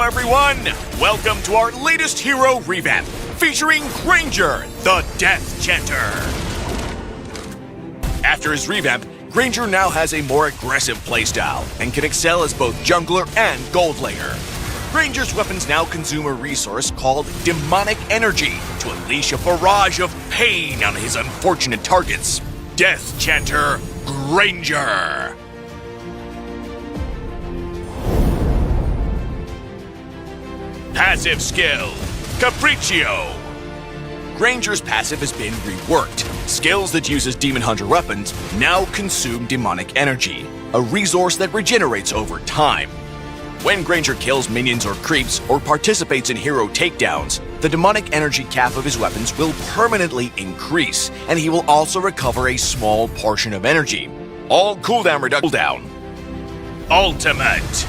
everyone! Welcome to our latest hero revamp, featuring Granger, the Death Chanter. After his revamp, Granger now has a more aggressive playstyle and can excel as both jungler and gold laner. Granger's weapons now consume a resource called demonic energy to unleash a barrage of pain on his unfortunate targets. Death Chanter Granger. Passive skill, Capriccio. Granger's passive has been reworked. Skills that uses Demon Hunter weapons now consume demonic energy, a resource that regenerates over time. When Granger kills minions or creeps or participates in hero takedowns, the demonic energy cap of his weapons will permanently increase, and he will also recover a small portion of energy. All cooldown reduction. Ultimate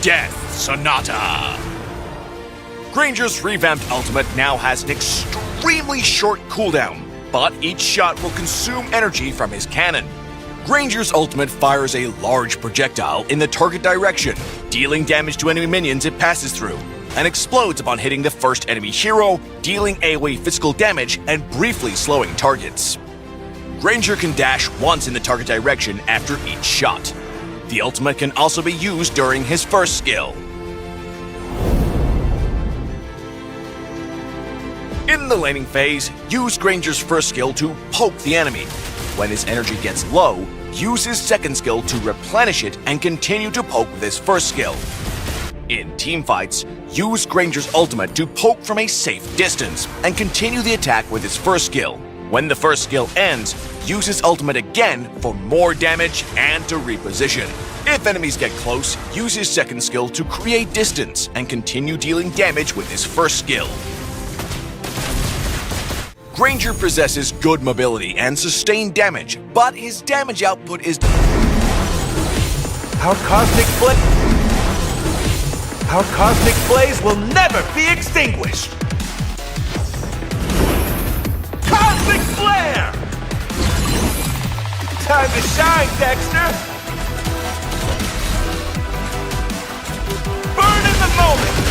Death Sonata. Granger's revamped ultimate now has an extremely short cooldown, but each shot will consume energy from his cannon. Granger's ultimate fires a large projectile in the target direction, dealing damage to enemy minions it passes through, and explodes upon hitting the first enemy hero, dealing AoE physical damage and briefly slowing targets. Granger can dash once in the target direction after each shot. The ultimate can also be used during his first skill. In the laning phase, use Granger's first skill to poke the enemy. When his energy gets low, use his second skill to replenish it and continue to poke with his first skill. In teamfights, use Granger's ultimate to poke from a safe distance and continue the attack with his first skill. When the first skill ends, use his ultimate again for more damage and to reposition. If enemies get close, use his second skill to create distance and continue dealing damage with his first skill. Granger possesses good mobility and sustained damage, but his damage output is... Our cosmic blaze will never be extinguished! Cosmic flare! Time to shine, Dexter! Burn in the moment!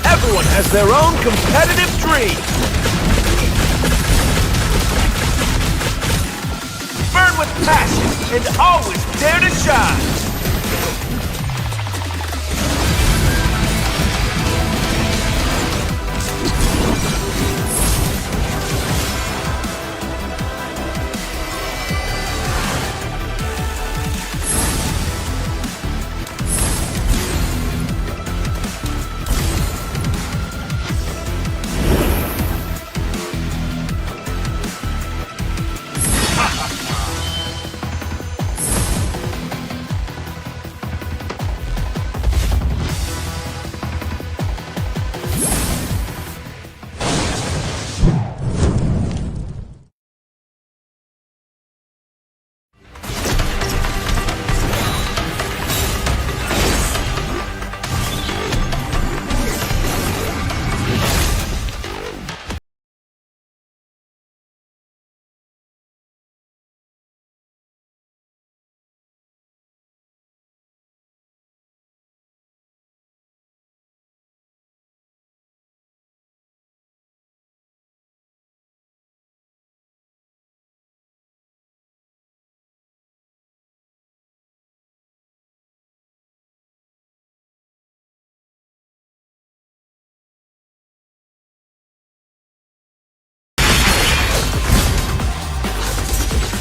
Everyone has their own competitive dream. Burn with passion and always dare to shine.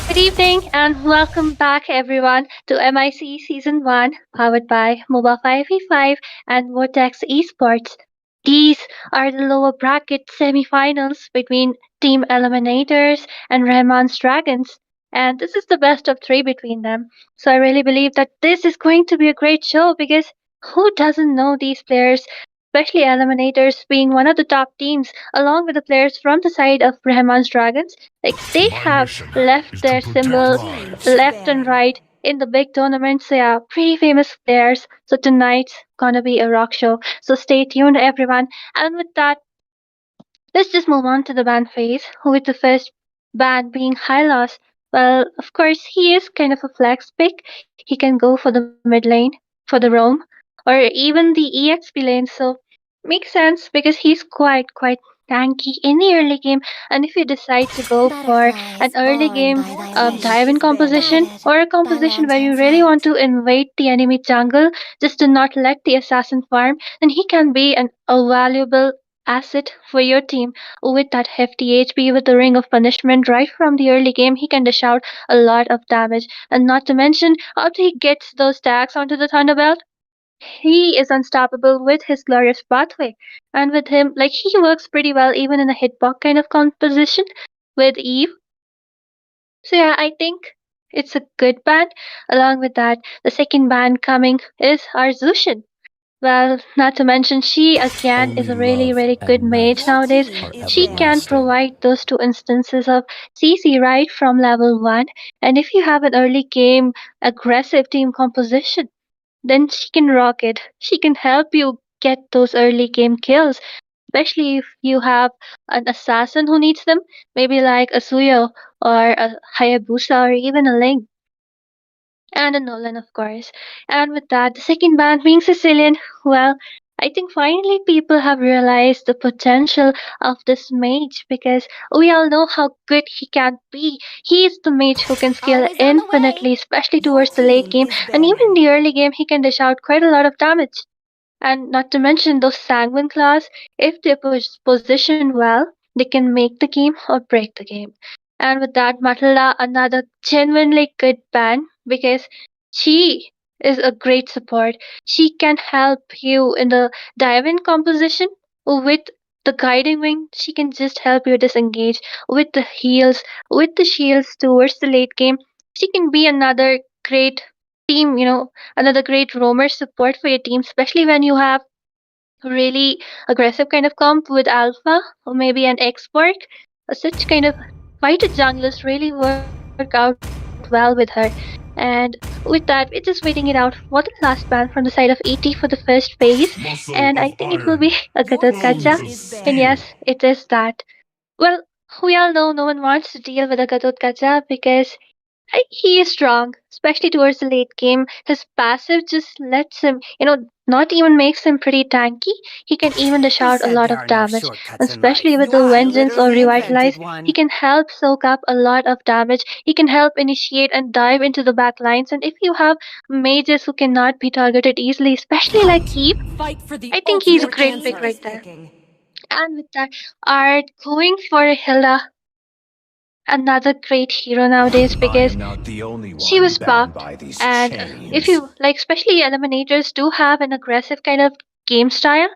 Good evening and welcome back everyone to MIC Season 1 powered by MOBA 5v5 and Vortex Esports. these are the lower bracket semifinals between Team Eliminators and Rahman's Dragons. And this is the best of three between them. So I really believe that this is going to be a great show because who doesn't know these players, especially Eliminators being one of the top teams, along with the players from the side of Rahman's Dragons? Like they My have mission left is to their protect symbols lives. left and right in the big tournaments. So yeah, pretty famous players. So tonight's gonna be a rock show. So stay tuned, everyone. And with that, let's just move on to the ban phase, with the first ban being Hylos. Well, of course, he is kind of a flex pick. He can go for the mid lane, for the roam, or even the EXP lane. So makes sense because he's quite tanky in the early game. And if you decide to go for an early game dive in composition or a composition where you really want to invade the enemy jungle just to not let the assassin farm, then he can be a valuable asset for your team. With that hefty HP, with the Ring of Punishment right from the early game, he can dish out a lot of damage. And not to mention, after he gets those stacks onto the Thunderbelt, he is unstoppable with his glorious pathway. And with him, like he works pretty well even in a hitbox kind of composition with Eve. So yeah, I think it's a good band. Along with that, the second band coming is our Zushin. Well, not to mention, she again is Only a really, love really good and mage night nowadays. are She can everlasting. provide those two instances of CC right from level 1. And if you have an early game aggressive team composition, then she can rock it. She can help you get those early game kills, especially if you have an assassin who needs them, maybe like a Suyo or a Hayabusa or even a Ling and a Nolan, of course. And with that, the second band being Sicilian, well, I think finally people have realized the potential of this mage because we all know how good he can be. He is the mage who can scale Always on the way. infinitely, especially Your towards the late team game, is and even in banning. the early game, he can dish out quite a lot of damage. And not to mention those sanguine claws, if they're positioned well, they can make the game or break the game. And with that, Matilda, another genuinely good band because she is a great support. She can help you in the dive-in composition with the guiding wing. She can just help you disengage with the heals, with the shields towards the late game. She can be another great team, another great roamer support for your team, especially when you have really aggressive kind of comp with Alpha or maybe an export. Such kind of fighter junglers really work out well with her. And with that, we're just waiting it out for the last ban from the side of ET for the first phase. And I Muscle think it of will be iron a Gatot Your Kacha. team flows of is And yes, steel. banning. it is that. Well, we all know no one wants to deal with a Gatot Kacha because he is strong, especially towards the late game. His passive just lets him, not even makes him pretty tanky. He can even dish Who out a said lot there of are no damage. And shortcuts in especially life? with the I Vengeance or literally invented Revitalize, he one. can help soak up a lot of damage. He can help initiate and dive into the back lines. And if you have mages who cannot be targeted easily, especially like Eve, Fight for the I think he's a ultimate Your great team pick answer. right is there. picking. And with that, Art going for Hilda, another great hero nowadays I because am not the only she one was bound buffed, by these and if chains. you like, especially eliminators do have an aggressive kind of game style.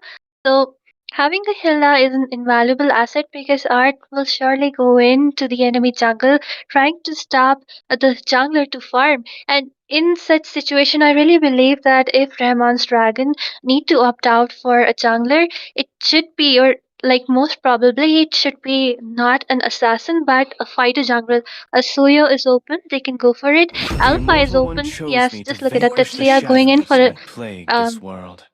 So having a Hilda is an invaluable asset because Art will surely go into the enemy jungle trying to stop the jungler to farm. And in such situation, I really believe that if Rahman's Dragon need to opt out for a jungler, it should be or like most probably it should be not an assassin but a fighter jungler. A Suyo is open, they can go for it. The Alpha is Immortal One open. chose Yes, me to just look at that. vanquish the Tipslia going in for shadows a that plague this um world.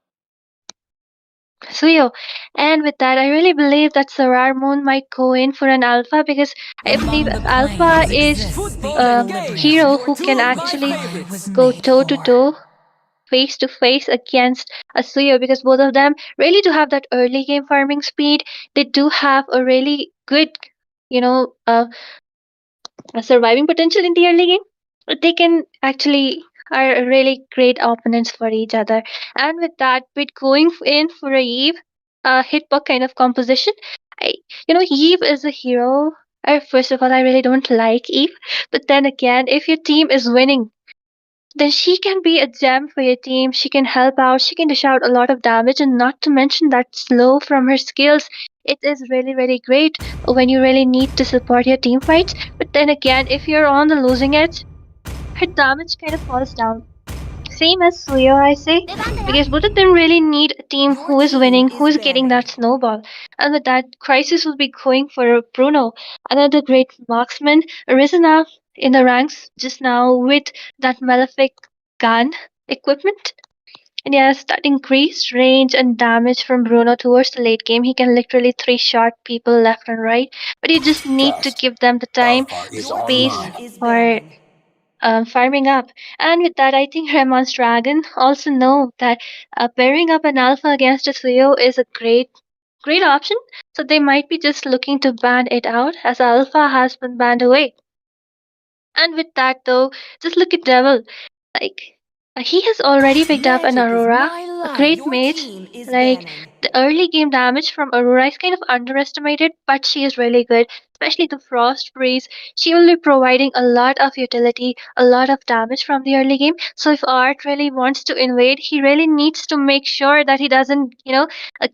Suyo. And with that, I really believe that Sarar Moon might go in for an alpha because I believe Among the alpha planes is exists the Football and games, hero equilibrium, your who can two of my which actually I was favorites. go made toe to for. toe, face to face against a Suyo because both of them really do have that early game farming speed. They do have a really good, you know, uh, surviving potential in the early game. They can actually are really great opponents for each other. And with that, with going in for a Eve, hitbox kind of composition, I, Eve is a hero. First of all, I really don't like Eve, but then again, if your team is winning then she can be a gem for your team. She can help out, she can dish out a lot of damage, and not to mention that slow from her skills. It is really, really great when you really need to support your team fights. But then again, if you're on the losing edge, her damage kind of falls down. Same as Suyo, I say, because both of them really need a team Your who is team winning, who is is getting that banning. snowball. And with that, Crisis will be going for Bruno, another great marksman, risen up in the ranks just now with that malefic gun equipment. And yes, that increased range and damage from Bruno towards the late game. He can literally three shot people left and right, but you just need to Test. give them the time, Alpha is Your space team online. is for banning. farming up. And with that, I think Ramon's Dragon also know that pairing up an alpha against a Suyo is a great option. So they might be just looking to ban it out as alpha has been banned away. And with that, though, just look at Devil. Like, he has already picked up an Magic is Aurora, my a life. great Your mage. team is Like, banning. the early game damage from Aurora is kind of underestimated, but she is really good, especially the Frost Breeze. She will be providing a lot of utility, a lot of damage from the early game. So if Art really wants to invade, he really needs to make sure that he doesn't,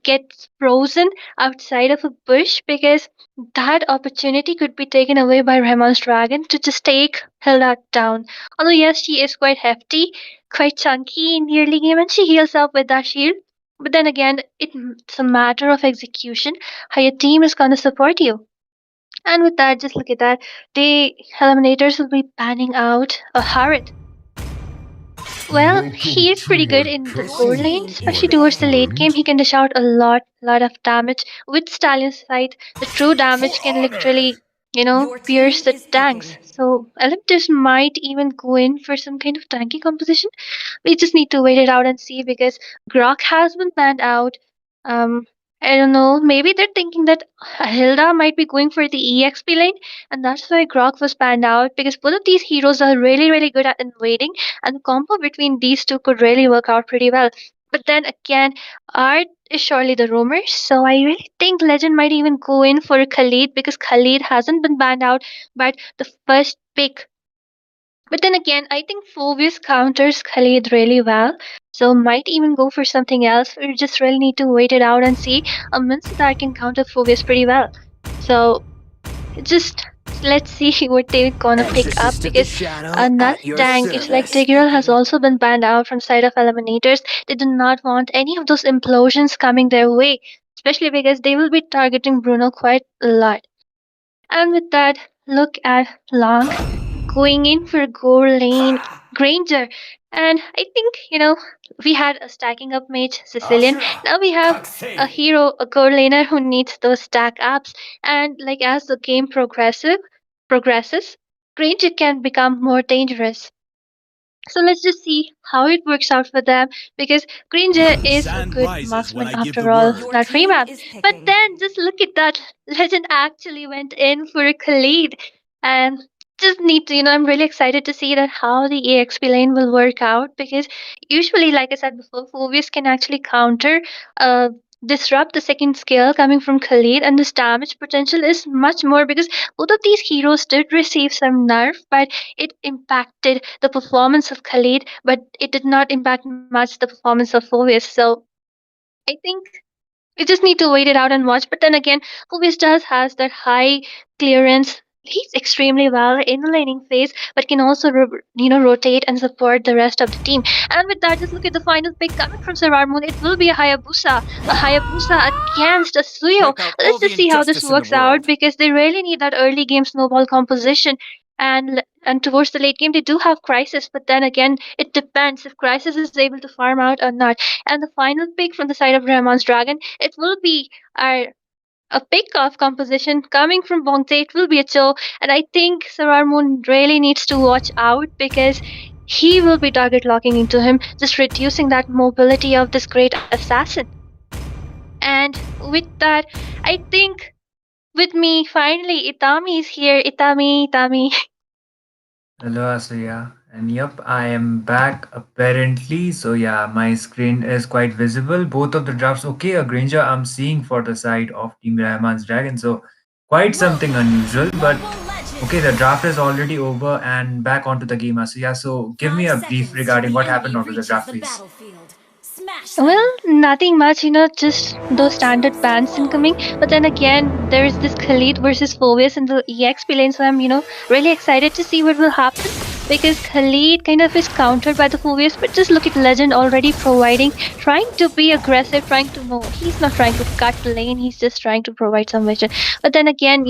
get frozen outside of a bush, because that opportunity could be taken away by Ramon's Dragon to just take Hilda down. Although yes, she is quite hefty, quite chunky in the early game, and she heals up with that shield. But then again, it's a matter of execution, how your team is gonna support you. And with that, just look at that. The eliminators will be panning out a Harrod. Well, he Welcome is to pretty good my in the Your core castle, lane, team is especially my towards the banning. late game. friend. He can dish out a lot of damage with Stallion's Sight. The true For damage can honor. literally, Your pierce team the is tanks. picking. So eliminators might even go in for some kind of tanky composition. We just need to wait it out and see, because Grok has been banned out. Um, I don't know. Maybe they're thinking that Hilda might be going for the EXP lane, and that's why Grok was banned out. Because both of these heroes are really, really good at invading, and the combo between these two could really work out pretty well. But then again, Art is surely the rumor, so I really think Legend might even go in for Khalid, because Khalid hasn't been banned out, but the first pick. But then again, I think Phobius counters Khalid really well, so might even go for something else. We just really need to wait it out and see. Minsadar can counter Phobius pretty well. So just let's see what they're gonna pick up, Exorcist of the because Shadow another at your Your tank is like team service. is Tigreal has picking. also been banned out from side of eliminators. They do not want any of those implosions coming their way, especially because they will be targeting Bruno quite a lot. And with that, look at Long going in for goal lane Granger. And I think, we had a stacking up mage Sicilian. Astra. Now we have a Taxi. hero, a goal laner who needs those stack ups. And like as the game progresses, Granger can become more dangerous. So let's just see how it works out for them, because Granger The is a sand good rises when marksman I give the after all, word. Your that team remap. is But picking. then just look at that. Legend actually went in for a Khalid, and just need to, I'm really excited to see that how the EXP lane will work out, because usually, like I said before, Phobius can actually counter, uh, disrupt the second skill coming from Khalid, and this damage potential is much more, because both of these heroes did receive some nerf, but it impacted the performance of Khalid, but it did not impact much the performance of Phobius. So I think we just need to wait it out and watch. But then again, Phobius does has that high clearance. He's extremely well in the laning phase, but can also rotate and support the rest of the team. And with that, just look at the final pick coming from Sarar Moon. It will be a Hayabusa against a Suyo. Break out all Let's the just see how this injustice in the works out, world. because they really need that early game snowball composition. And towards the late game, they do have Crisis, but then again, it depends if Crisis is able to farm out or not. And the final pick from the side of Rahman's Dragon, it will be our a pick of composition coming from Bongte. It will be a Cho, and I think Sarar Moon really needs to watch out, because he will be target locking into him, just reducing that mobility of this great assassin. And with that, I think with me finally, Itami is here. Itami. Hello, Asuya. And yep, I am back apparently. So yeah, my screen is quite visible. Both of the drafts. Okay, a Granger I'm seeing for the side of Team Rahman's Dragon. So quite something Welcome to unusual. But Mobile Okay, the draft is already over and back onto the game, Asuya. So give me Five a brief seconds till regarding the what happened enemy onto the reaches draft the phase. battlefield. Smash Well, them! nothing much, just those standard bans incoming. But then again, there's this Khalid versus Phoebus in the EXP lane, so I'm, really excited to see what will happen because Khalid kind of is countered by the Phoebus. But just look at Legend already providing, trying to be aggressive, trying to no, he's not trying to cut the lane, he's just trying to provide some vision. But then again,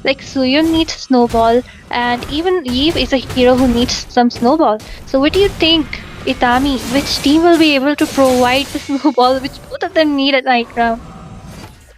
like Suyun needs Snowball, and even Eve is a hero who needs some Snowball. So, what do you think? Itami, which team will be able to provide the snowball which both of them need at night round?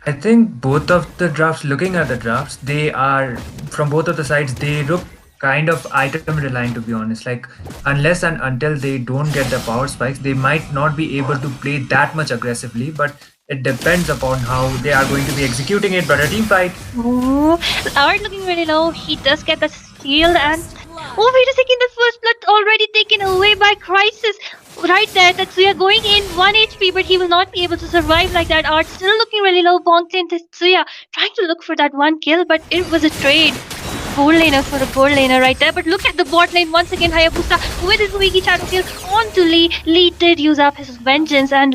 I think both of the drafts, looking at the drafts, they are from both of the sides, they look kind of item reliant to be honest. Like, unless and until they don't get the power spikes, they might not be able to play that much aggressively, but it depends upon how they are going to be executing it. But a team fight, Oh, Art looking really low. He does get the shield and First blood! oh wait a second, the first blood already taken away by Crisis. Right there, Tetsuya going in 1 HP, but he will not be able to survive like that. Art still looking really low. Bongte and Tetsuya trying to look for that one kill, but it was a trade. Gold laner for a gold laner right there. But look at the bot lane once again. Hayabusa with his Wiki shadow kill onto Lee. Lee did use up his vengeance and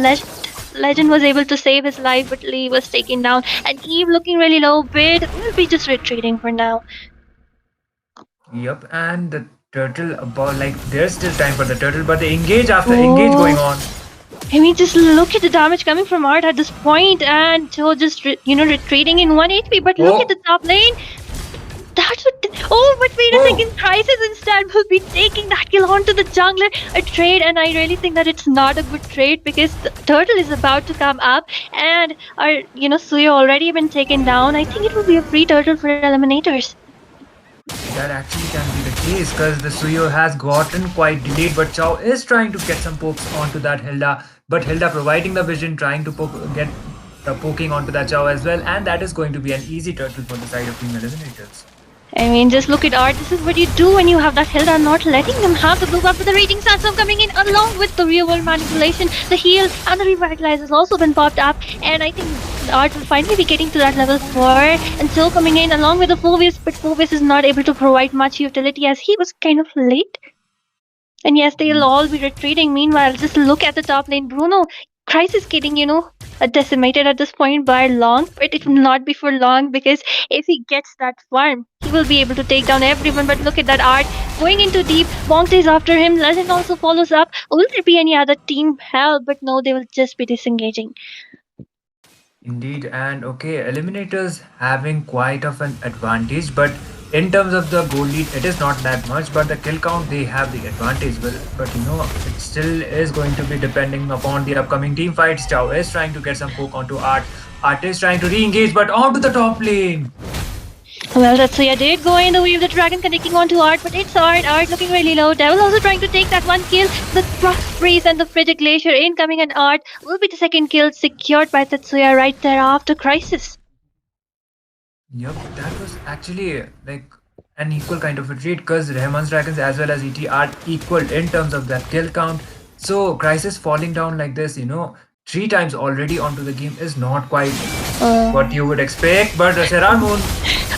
Legend was able to save his life, but Lee was taken down. And Eve looking really low. Bid will be just retreating for now. yep, and the turtle about like there's still time for the turtle, but the engage after engage going Oh, on. I mean, just look at the damage coming from Art at this point, and Joe just retreating in 1 HP. But look at Oh, the top lane. That's what. Oh, but wait a oh, second. Crisis instead will be taking that kill onto the jungler. A trade, and I really think that it's not a good trade because the turtle is about to come up, and our Suyo already been taken down. I think it will be a free turtle for eliminators. that actually can be the case because the Suyo has gotten quite delayed, but Chow is trying to get some pokes onto that Hilda, but Hilda providing the vision, trying to get the poking onto that Chow as well, and that is going to be an easy turtle for the side of Team Eliminators. I mean, just look at Art. This is what you do when you have that Hilda, not letting them have the blue buff with the raging sandstorm coming in along with the real world manipulation, the heal, and the revitalize has also been popped up. And I think Art will finally be getting to that level 4. And so coming in along with the Phoebus, but Phoebus is not able to provide much utility as he was kind of late. And yes, they'll all be retreating. Meanwhile, just look at the top lane. Bruno, Crisis getting, decimated at this point by Long, but it will not be for long because if he gets that farm, he will be able to take down everyone. But look at that Art going into deep. Bongte is after him. Legend also follows up. Will there be any other team help? But no, they will just be disengaging. Indeed, and okay, Eliminators having quite of an advantage, but in terms of the goal lead, it is not that much. But the kill count, they have the advantage. But it still is going to be depending upon the upcoming team fights. Chow is trying to get some poke onto Art. Art is trying to re-engage, but onto the top lane. Well, Tatsuya did go in the way of the dragon connecting onto Art, but it's Art. Art looking really low. Devil also trying to take that one kill. The Frost Freeze and the Frigid Glacier incoming, and Art will be the second kill secured by Tatsuya right there after Crisis. Yep, that was actually like an equal kind of a trade because Rahman's Dragons as well as ET are equal in terms of that kill count. So Crisis falling down like this, 3 times already onto the game is not quite what you would expect. But Serar Moon,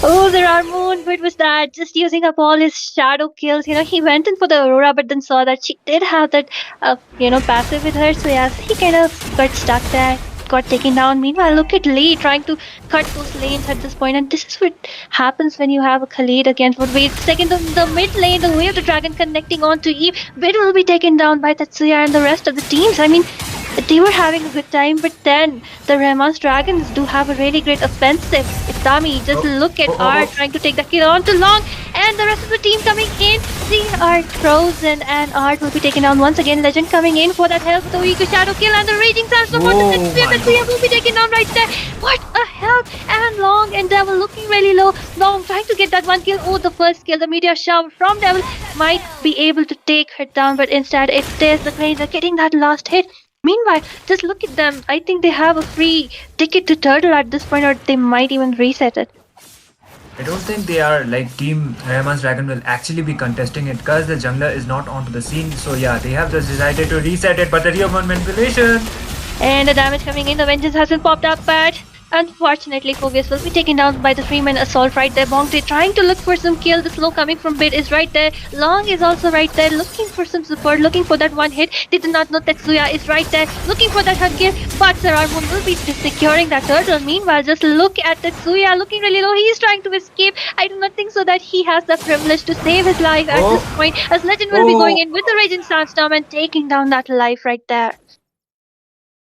Oh, there are Moon. What was that? Just using up all his shadow kills. He went in for the Aurora, but then saw that she did have that, passive with her. So yes, he kind of got stuck there, got taken down. Meanwhile, look at Lee trying to cut those lanes at this point, and this is what happens when you have a Khalid against. But wait, second the mid lane, the way of the dragon connecting on to Eve. Bid will be taken down by Tatsuya and the rest of the teams. I mean, they were having a good time, but then the Rahman's Dragons do have a really great offensive. Itami, just look at Art trying to take the kill on to Long, and the rest of the team coming in. They are frozen, and Art will be taken down once again. Legend coming in for that help with the weak shadow kill, and the raging sandstorm on the Tetsuya will be taken down right there. What a help! And Long and Devil looking really low. Long trying to get that one kill. Oh, the first kill, the meteor shower from Devil might be able to take her down, but instead it is the Granger getting that last hit. Meanwhile, just look at them. I think they have a free ticket to Turtle at this point, or they might even reset it. I don't think they are like Team Rahman's Dragon will actually be contesting it because the jungler is not onto the scene. So yeah, they have just decided to reset it, but the real one manipulation. And the damage coming in, the vengeance has been popped up, but Unfortunately, Phobius will be taken down by the three-man assault right there. Bongtae trying to look for some kill. The slow coming from Bit is right there. Long is also right there, looking for some support, looking for that one hit. They do not know Tetsuya is right there, looking for that hug kill. But Saramun will be securing that turtle. Meanwhile, just look at Tetsuya looking really low. He is trying to escape. I do not think so that he has the privilege to save his life at this Oh, point. As Legend will be going oh. in with the Raging Sandstorm and taking down that life right there.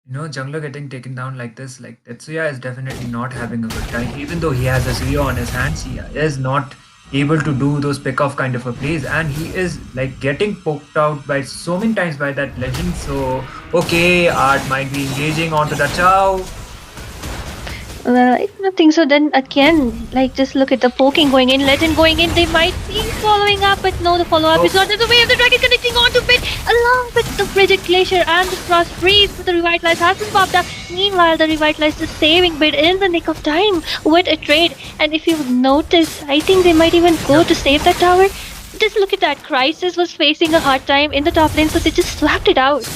Jungler getting taken down like this, like Tetsuya is definitely not having a good time. Even though he has a Suya on his hands, he is not able to do those pick off kind of a plays, and he is like getting poked out by so many times by that legend. So okay, Art might be engaging onto the Chow. Well, I don't think so. Then again, like just look at the poking going in, Legend going in. They might be following up, but no, the follow up is not. There's a way of the dragon connecting onto Bit along with the frigid glacier and the frost freeze. But the revitalize has been popped up. Meanwhile, the revitalize is saving Bit in the nick of time with a trade. And if you notice, I think they might even go to save that tower. Just look at that. Crisis was facing a hard time in the top lane, so they just swapped it out.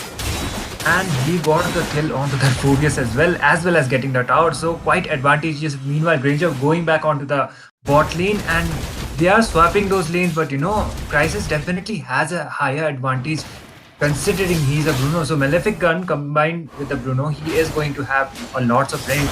And he got the kill onto that Phobius as well as getting the tower. So quite advantageous. Meanwhile, Granger going back onto the bot lane, and they are swapping those lanes. But Crisis definitely has a higher advantage considering he's a Bruno. So Malefic Gun combined with the Bruno, he is going to have a lots of lanes.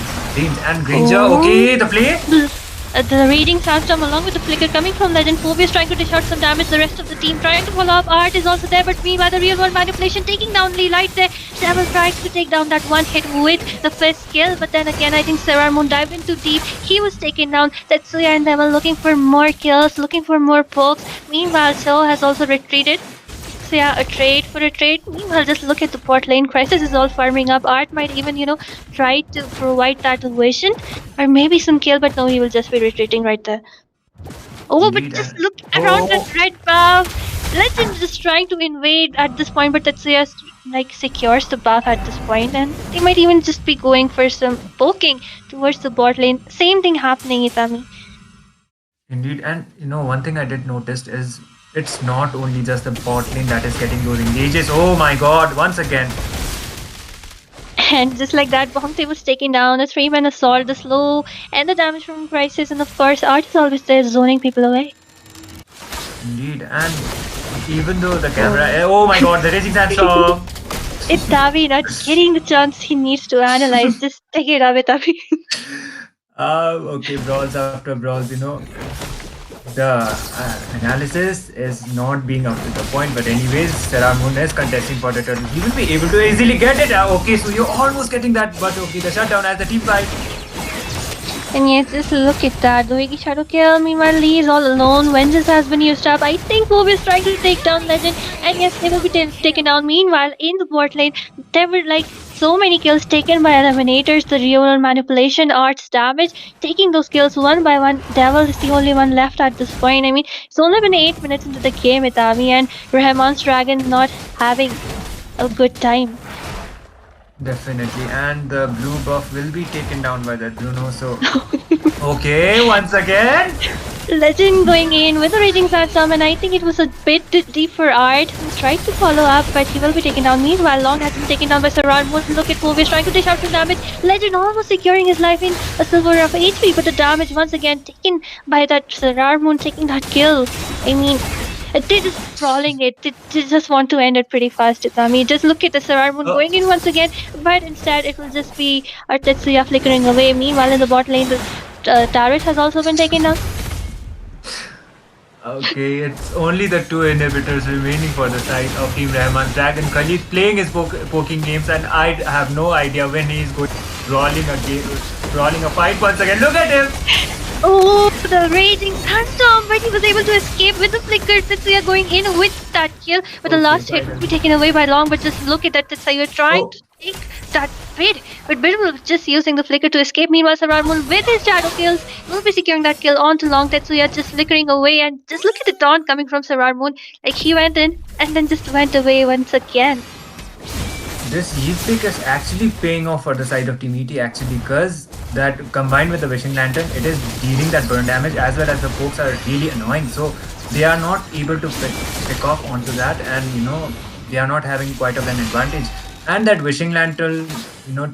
And Granger, okay, the play. The Raging Sandstorm along with the Flicker coming from Legend. Phobius trying to dish out some damage. The rest of the team trying to follow up. Art is also there, but meanwhile the real world manipulation taking down Lee right there. Devil tries to take down that one hit with the first kill, but then again I think Sarah Moon dived in too deep. He was taken down. Tetsuya and Devil looking for more kills, looking for more pokes. Meanwhile, So has also retreated. So yeah, a trade for a trade. Meanwhile, just look at the bot lane. Crisis is all farming up. Art might even, try to provide that vision or maybe some kill, but no, he will just be retreating right there. Oh, but just look around that red buff. Legend just trying to invade at this point, but Tetsuya secures the buff at this point, and they might even just be going for some poking towards the bot lane. Same thing happening, Itami. Indeed, and one thing I did notice is it's not only just the bot lane that is getting those engages. Oh my god, once again. And just like that, Bongtae was taken down, the three-man assault, the slow, and the damage from Crisis, and of course, Art is always there zoning people away. Indeed, and even though the camera... Oh my god, the Raging Sandstorm! It's Tavi not getting the chance he needs to analyze. Just take it away, Tavi. Okay, brawls after brawls, the analysis is not being up to the point, but anyways, Sarah Moon is contesting for the turtle. He will be able to easily get it. Okay, so you're almost getting that, but okay, the shutdown as the team fight. And yes, just look at that. The Wiggy Shadow kill. Meanwhile, Lee is all alone. Vengeance has been used up. I think Bob is trying to take down Legend. And yes, they will be taken down. Meanwhile, in the bot lane, there were so many kills taken by eliminators. The real manipulation, Art's damage, taking those kills one by one. Devil is the only one left at this point. I mean, it's only been 8 minutes into the game, Itami, and Rahman's Dragon not having a good time. Definitely, and the blue buff will be taken down by that Bruno, so... Okay, once again! Legend going in with a Raging Sandstorm, and I think it was a bit deep for Art, who tried to follow up, but he will be taken down. Meanwhile, Long has been taken down by Saran. Look at Phobius trying to dish out some damage. Legend almost securing his life in a silver of HP, but the damage once again taken by that Sarar Moon taking that kill. I mean, they just crawling it. They just want to end it pretty fast, Itami. Just look at the Sarar Moon going in once again, but instead it will just be our Tetsuya flickering away. Meanwhile, in the bot lane, the turret has also been taken down. Okay, it's only the 2 inhibitors remaining for the side of Team Rahman's Dragon. Khalid playing his poking games, and I have no idea when he is going brawling a fight once again. Look at him! Oh, the Raging Sandstorm, but he was able to escape with the flicker. Tetsuya going in with that kill, but the last hit will be taken away by Long. But just look at that, Tetsuya trying to take that bid, but Bid was just using the flicker to escape. Meanwhile, Saramul with his shadow kills will be securing that kill onto Long. Tetsuya just flickering away, and just look at the taunt coming from Saramul. Like he went in and then just went away once again. This heat pick is actually paying off for the side of Team ET actually, because that combined with the Wishing Lantern, it is dealing that burn damage as well as the pokes are really annoying. So they are not able to pick off onto that, and they are not having quite of an advantage. and that wishing lantern,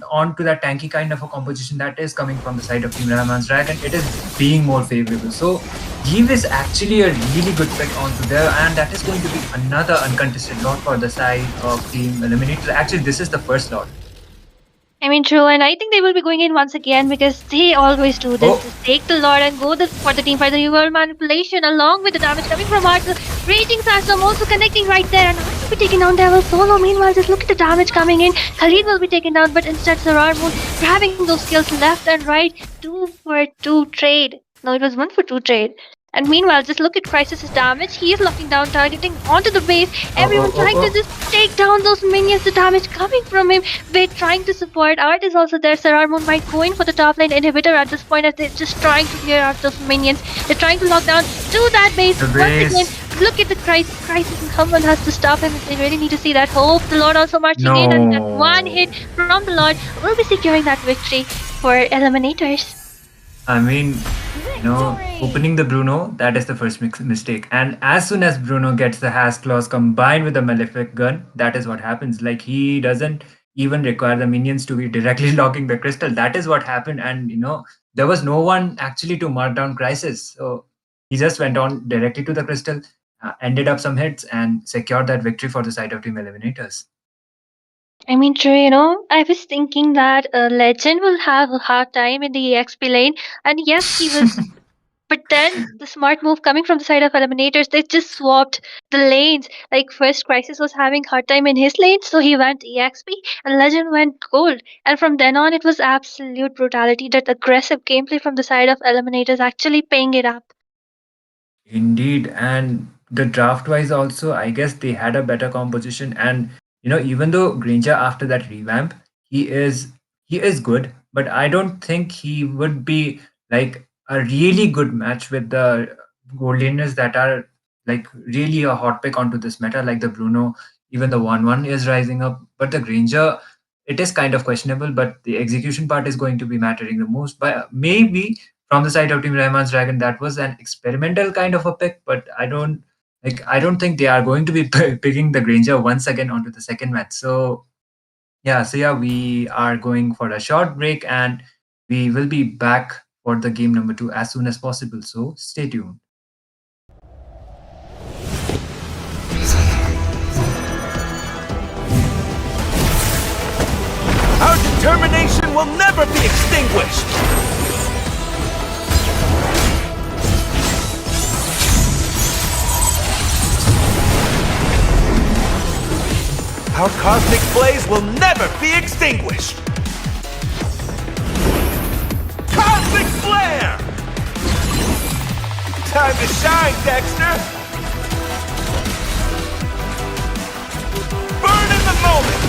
onto that tanky kind of a composition that is coming from the side of Team Rahman's Dragon, it is being more favorable. So Eve is actually a really good pick onto there, and that is going to be another uncontested lot for the side of Team Eliminator. Actually, this is the first lot. I mean, true, and I think they will be going in once again because they always do this. Oh, Just take the Lord and go for the team fight. The UL manipulation along with the damage coming from Arts. Raging Sandstorm also connecting right there, and Arts will be taking down Devil Solo. Meanwhile, just look at the damage coming in. Khalid will be taken down, but instead Sarar Moon grabbing those kills left and right. 2 for 2 trade. No, it was 1 for 2 trade. And meanwhile, just look at Crisis's damage. He is locking down, targeting onto the base. Everyone trying to just take down those minions. The damage coming from him. We're trying to support. Art is also there. Sarar Moon might go in for the top lane inhibitor at this point as they're just trying to clear out those minions. They're trying to lock down to that base. The Once base. again, look at the crisis, and someone has to stop him if they really need to see that hope. The Lord also marching in, and that one hit from the Lord will be securing that victory for Eliminators. I mean, opening the Bruno, that is the first mistake. And as soon as Bruno gets the Has Claws combined with the Malefic gun, that is what happens. Like, he doesn't even require the minions to be directly locking the crystal. That is what happened. And, there was no one actually to mark down Crisis. So he just went on directly to the crystal, ended up some hits, and secured that victory for the side of Team Eliminators. I mean, true, I was thinking that Legend will have a hard time in the EXP lane, and yes, he was. But then the smart move coming from the side of Eliminators, they just swapped the lanes. Like, first Crisis was having hard time in his lane, so he went EXP, and Legend went Gold. And from then on, it was absolute brutality. That aggressive gameplay from the side of Eliminators actually paying it up. Indeed, and the draft wise also, I guess they had a better composition. And even though Granger after that revamp, he is he is good, but I don't think he would be like a really good match with the gold laners that are like really a hot pick onto this meta, like the Bruno. Even the 1-1 is rising up, but the Granger, it is kind of questionable. But the execution part is going to be mattering the most. But maybe from the side of Team Rahman's Dragon, that was an experimental kind of a pick, but I don't think they are going to be picking the Granger once again onto the second match. So yeah, we are going for a short break, and we will be back for the game number 2 as soon as possible. So stay tuned. Our determination will never be extinguished! Our cosmic blaze will never be extinguished! Cosmic flare! Time to shine, Dexter! Burn in the moment!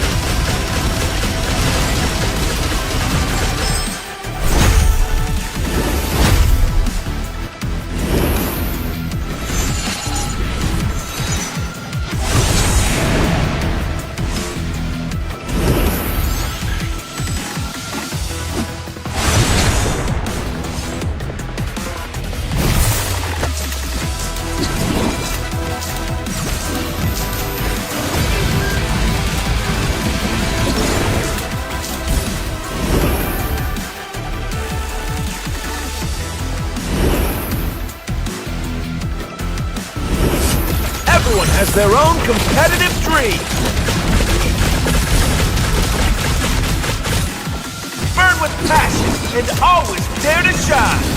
Everyone has their own competitive dream! Burn with passion and always dare to shine!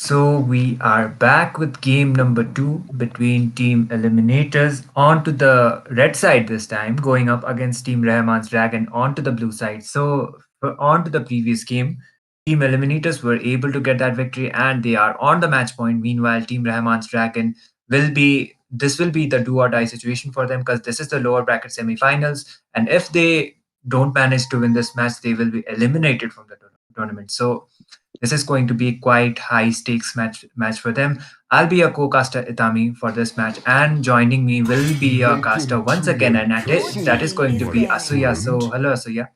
So we are back with game number two between Team Eliminators onto the red side this time, going up against Team Rahman's Dragon onto the blue side. So on to the previous game, Team Eliminators were able to get that victory and they are on the match point. Meanwhile, Team Rahman's Dragon will be the do or die situation for them because this is the lower bracket semifinals, and if they don't manage to win this match, they will be eliminated from the tournament. So this is going to be quite high stakes match for them. I'll be a co-caster Itami for this match, and joining me will be a caster once again, and that is going to be Asuya. So hello Asuya.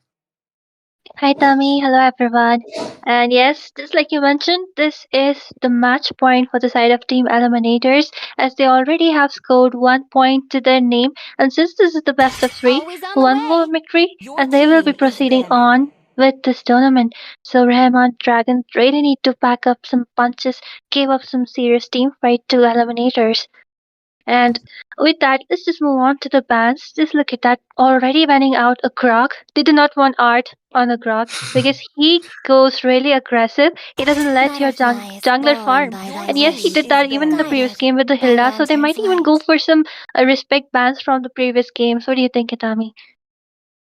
Hi, Tommy. Hello, everyone. And yes, just like you mentioned, this is the match point for the side of Team Eliminators, as they already have scored 1 point to their name. And since this is the best of three, Always on the one more way. victory, Your and they will be team is proceeding banning. on with this tournament. So Rahman Dragons really need to pack up some punches, give up some serious team fight to Eliminators. And with that, let's just move on to the bans. Just look at that, already banning out a Grok. They do not want art on a Grok because he goes really aggressive. He doesn't let your Butterflies jungler born farm. by the And yes, he wish did is that even in the previous guided game with the by Hilda. So they might lantern's even go light. for some respect bans from the previous games. What do you think, Itami?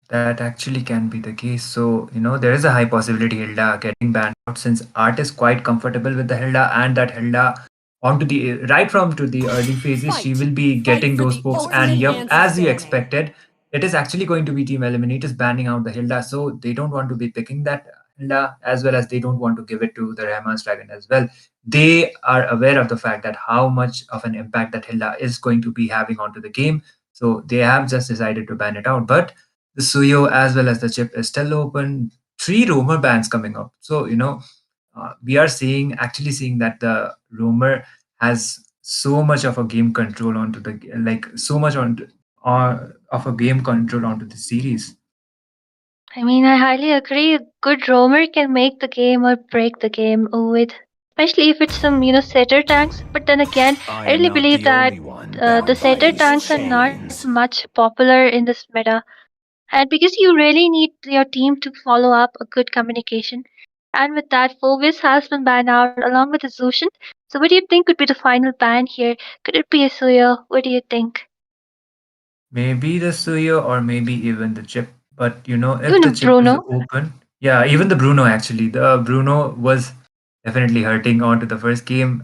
That actually can be the case. So, there is a high possibility Hilda getting banned out since Art is quite comfortable with the Hilda, and that Hilda onto the right from to the early phases, she will be getting those pokes. And yep, as you expected, it is actually going to be Team Eliminators banning out the Hilda. So they don't want to be picking that Hilda, as well as they don't want to give it to the Rahman's Dragon as well. They are aware of the fact that how much of an impact that Hilda is going to be having onto the game. So they have just decided to ban it out. But the Suyo as well as the chip is still open. Three rumor bans coming up. So we are actually seeing that the rumor has so much of a game control onto the like so much on of a game control onto the series. I mean, I highly agree. A good roamer can make the game or break the game with, especially if it's some, setter tanks. But then again, I I am really not believe the that only one the bound by setter these tanks are not chains. much popular in this meta. And because you really need your team to follow up a good communication. And with that, Fovis has been banned out along with Zushin. So what do you think could be the final ban here? Could it be a Suyo? What do you think? Maybe the Suyo or maybe even the chip. But if Even the a chip is Bruno? open, yeah, even the Bruno actually. The Bruno was definitely hurting onto the first game.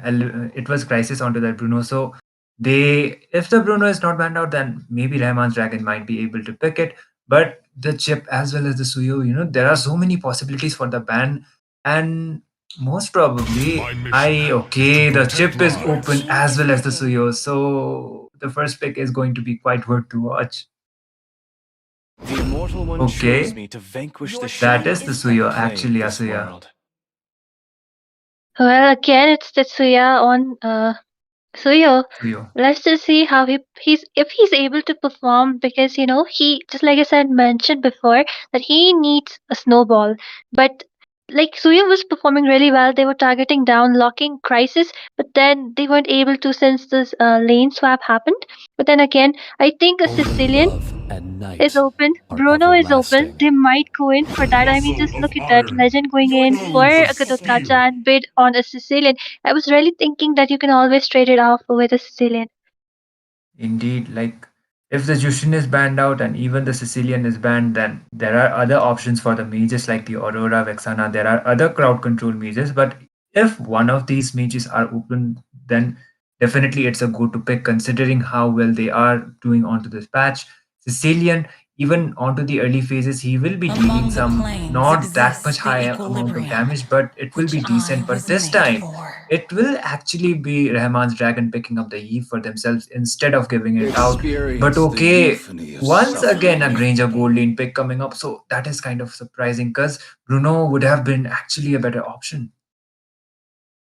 It was crisis onto that Bruno. So if the Bruno is not banned out, then maybe Rahman's Dragon might be able to pick it. But the chip as well as the Suyo, there are so many possibilities for the ban, and most probably, the chip is Your open team as is well as the picking. Suyo. So the first pick is going to be quite worth to watch. The Immortal One chose Okay, me to vanquish Your the that team is shadow the is and Suyo banning. claim actually, this Asuya. world. Well, again, it's Tetsuya on Suyo. Suyo. Let's just see how he's able to perform because he, just like I said mentioned before, that he needs a snowball. But like Suyo was performing really well. They were targeting down, locking crisis, but then they weren't able to since this lane swap happened. But then again, I think a Only Sicilian love and is night open. are Bruno is open. everlasting. They might go in for that. I mean, just look at that. Legend going Your in for team a is Gacha picking. and bid on a Sicilian. I was really thinking that you can always trade it off with a Sicilian. Indeed, like if the Jushin is banned out and even the Sicilian is banned, then there are other options for the mages like the Aurora, Vexana. There are other crowd control mages, but if one of these mages are open, then definitely it's a go to pick considering how well they are doing onto this patch. Sicilian, even onto the early phases, he will be dealing Among the some planes not that much exists high the amount of equilibrium, damage, but it will which be I decent. But was this made time, for. it will actually be Rahman's Dragon picking up the Eve for themselves instead of giving it out. But Experience the okay, euphony of once again a suffering. Granger gold lane pick coming up, so that is kind of surprising because Bruno would have been actually a better option.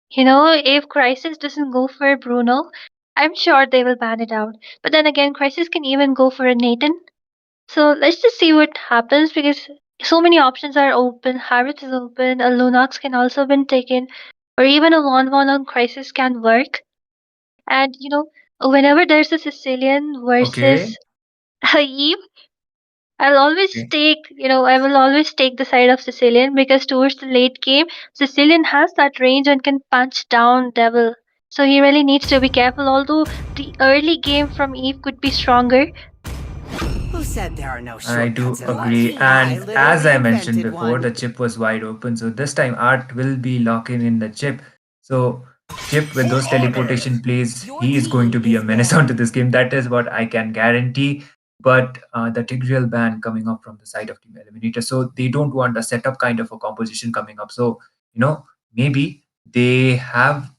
If Crisis doesn't go for Bruno, I'm sure they will ban it out. But then again, Crisis can even go for a Nathan. So let's just see what happens because so many options are open. Harvest is open. A Lunox can also been taken, or even a Von on Crisis can work. And whenever there's a Sicilian Okay, versus a Eve, I'll always Okay. take, I will always take the side of Sicilian because towards the late game, Sicilian has that range and can punch down Devil. So he really needs to be careful. Although the early game from Eve could be stronger. Who said there are no I do shortcuts in life? agree. I And as literally I mentioned invented before, one. the chip was wide open. So this time Art will be locking in the chip. So Chip with For those honor! teleportation plays, Your he is going team to be a is menace onto banned. this game. That is what I can guarantee. But the Tigreal ban coming up from the side of Team Eliminator. So they don't want a setup kind of a composition coming up. So, maybe they have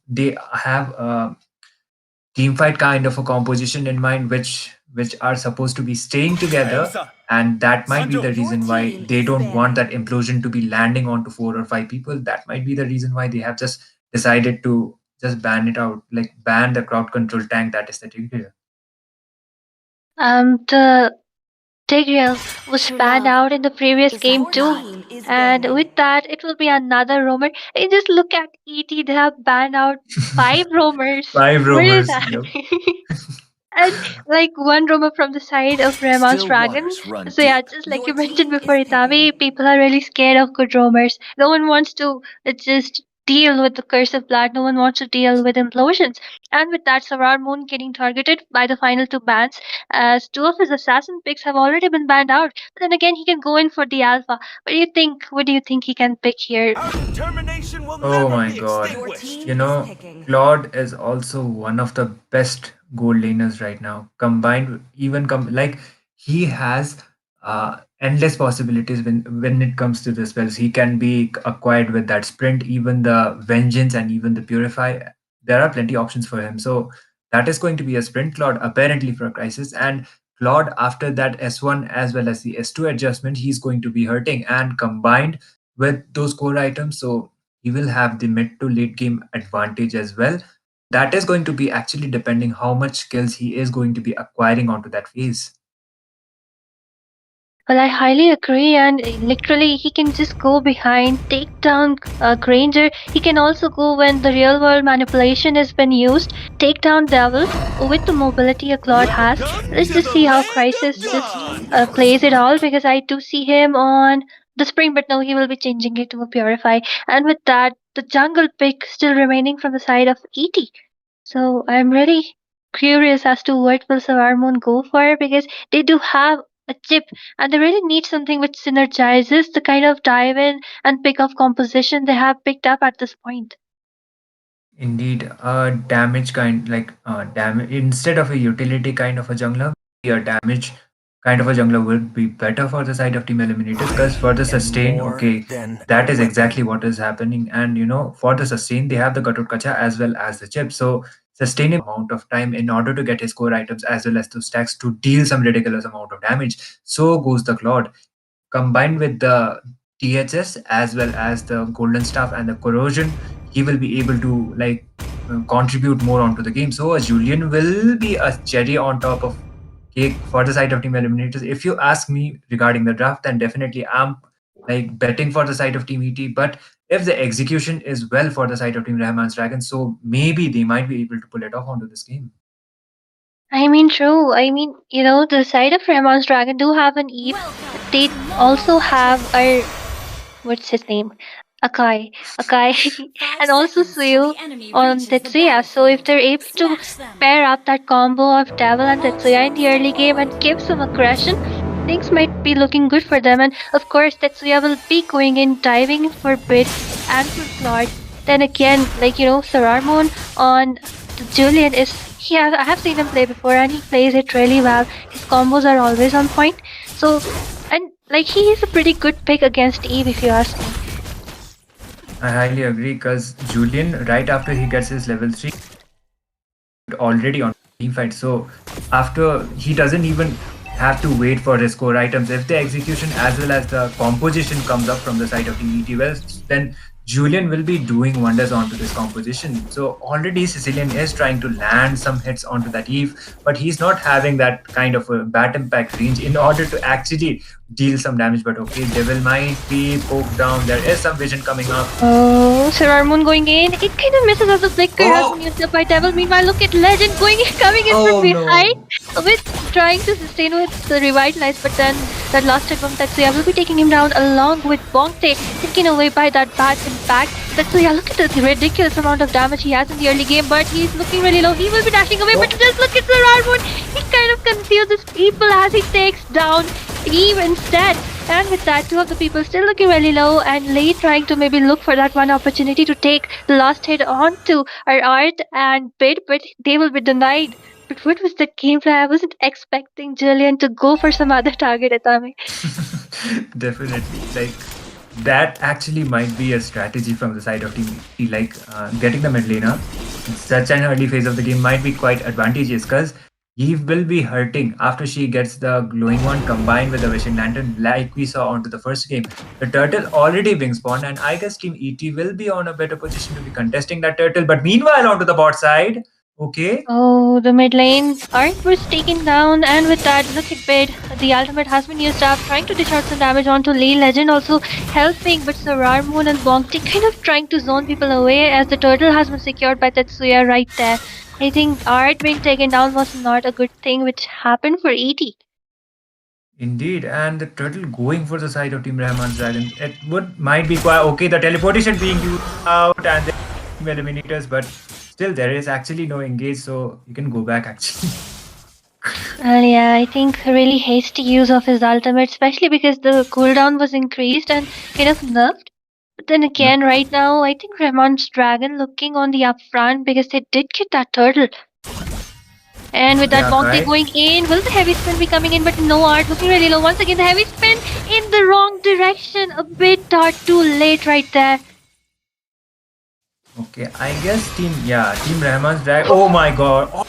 team fight kind of a composition in mind which are supposed to be staying together, and that might be the Your reason why team they is don't want that banned. implosion to be landing onto 4 or 5 people. That might be the reason why they have just decided to just ban it out, like ban the crowd control tank that is the trigger. The Tigreal was True banned love out in the previous is game your too. team is And banned. with that, it will be another roamer. And just look at ET, they have banned out 5 roamers. Five What is roamers, that? yep. And like one roamer from the side of Rahman's Still dragon. waters run So yeah, deep. just like Your you mentioned team before, is picking. Itami, people are really scared of good roamers. No one wants to just deal with the curse of blood. No one wants to deal with implosions. And with that, Sarar Moon getting targeted by the final two bans, as two of his assassin picks have already been banned out. But then again, he can go in for the alpha. What do you think? What do you think he can pick here? Our determination will Oh never my be god. Your extinguished. team You is know, picking. Claude is also one of the best gold laners right now. Combined, like he has endless possibilities when it comes to the spells. He can be acquired with that sprint, even the vengeance, and even the purify. There are plenty options for him. So that is going to be a sprint Claude apparently for Crisis, and Claude after that S1 as well as the S2 adjustment, he's going to be hurting, and combined with those core items. So he will have the mid to late game advantage as well. That is going to be actually depending how much skills he is going to be acquiring onto that phase. Well, I highly agree, and literally, he can just go behind, take down Granger. He can also go when the real world manipulation has been used, take down Devil with the mobility a Claude has. Welcome Let's to just the see how land Crisis of just God. plays it all because I do see him on the spring, but now he will be changing it to a Purify. And with that, the jungle pick still remaining from the side of ET. So I'm really curious as to what will Savarmoon go for because they do have a chip and they really need something which synergizes the kind of dive in and pick off composition they have picked up at this point. Indeed, a damage kind, like damage instead of a utility kind of a jungler, a damage kind of a jungler would be better for the side of Team Eliminators, because for I the am sustain, more okay, than a that is exactly weapon. what is happening. And for the sustain, they have the Gatot Kacha as well as the chip. So sustaining amount of time in order to get his core items as well as the stacks to deal some ridiculous amount of damage. So goes the Claude combined with the THS as well as the golden staff and the corrosion, he will be able to contribute more onto the game. So a Julian will be a cherry on top of cake for the side of Team Eliminators. If you ask me regarding the draft, then definitely I'm like betting for the side of Team ET. But if the execution is well for the side of Team Rahman's Dragons, so maybe they might be able to pull it off onto this game. I mean, true. I mean, the side of Rahman's Dragon do have an Eve, but Welcome they to also Mobile have Legends. what's his name? Akai, Five and also seconds till Suyu the enemy on reaches the Tetsuya. So if battlefield. they're able to Smash them. pair up that combo of Devil and Tetsuya in the early Monsters. game and give some aggression, things might be looking good for them. And of course, Tetsuya will be going in, diving in for Bit and for Claude. Then again, Sararmon on the Julian I have seen him play before and he plays it really well. His combos are always on point. So, and like he is a pretty good pick against Eve if you ask me. I highly agree because Julian, right after he gets his level 3, already on team fight. So after he doesn't even have to wait for his core items. If the execution as well as the composition comes up from the side of the ET West, then Julian will be doing wonders onto this composition. So already Sicilian is trying to land some hits onto that Eve, but he's not having that kind of a bat impact range in order to actually deal some damage. But okay, Devil might be poked down. There is some vision coming up. Oh, Sir Moon going in. It kind of misses as the flicker has been used up by Devil. Meanwhile, look at Legend going in, coming in from behind with trying to sustain with the revitalize, but then that last hit from Tetsuya will be taking him down along with Bongte, taken away by that bad impact. Tetsuya, look at the ridiculous amount of damage he has in the early game, but he's looking really low. He will be dashing away, but just look at Sir Moon. He kind of confuses people as he takes down Eve instead. And with that, two of the people still looking really low, and Lee trying to maybe look for that one opportunity to take the last hit onto our Art and Bid, but they will be denied. But what was the gameplay? I wasn't expecting Julian to go for some other target, Atami. Definitely, like that actually might be a strategy from the side of team. Like getting the mid laner in such an early phase of the game might be quite advantageous because Eve will be hurting after she gets the glowing one combined with the wishing lantern, like we saw onto the first game. The turtle already being spawned, and I guess Team ET will be on a better position to be contesting that turtle. But meanwhile, onto the bot side, okay. Oh, the mid lane. Art was taken down, and with that, look at Bid. The ultimate has been used up, trying to dish out some damage onto Lee. Legend also helping, but Sarar Moon and Bongti kind of trying to zone people away as the turtle has been secured by Tetsuya right there. I think Art being taken down was not a good thing which happened for ET. Indeed, and the turtle going for the side of Team Rahman's Dragon. It might be quite okay. The teleportation being used out and the eliminators, but still there is actually no engage, so you can go back actually. And yeah, I think really hasty use of his ultimate, especially because the cooldown was increased and kind of nerfed. But then again, right now, I think Rahman's Dragon looking on the upfront because they did get that turtle. And with that Yeah, Bongte right. going in, will the heavy spin be coming in? But no, Art looking really low. Once again, the heavy spin in the wrong direction. A bit too late right there. Okay, I guess Team Rahman's Dragon. Oh my god. Oh,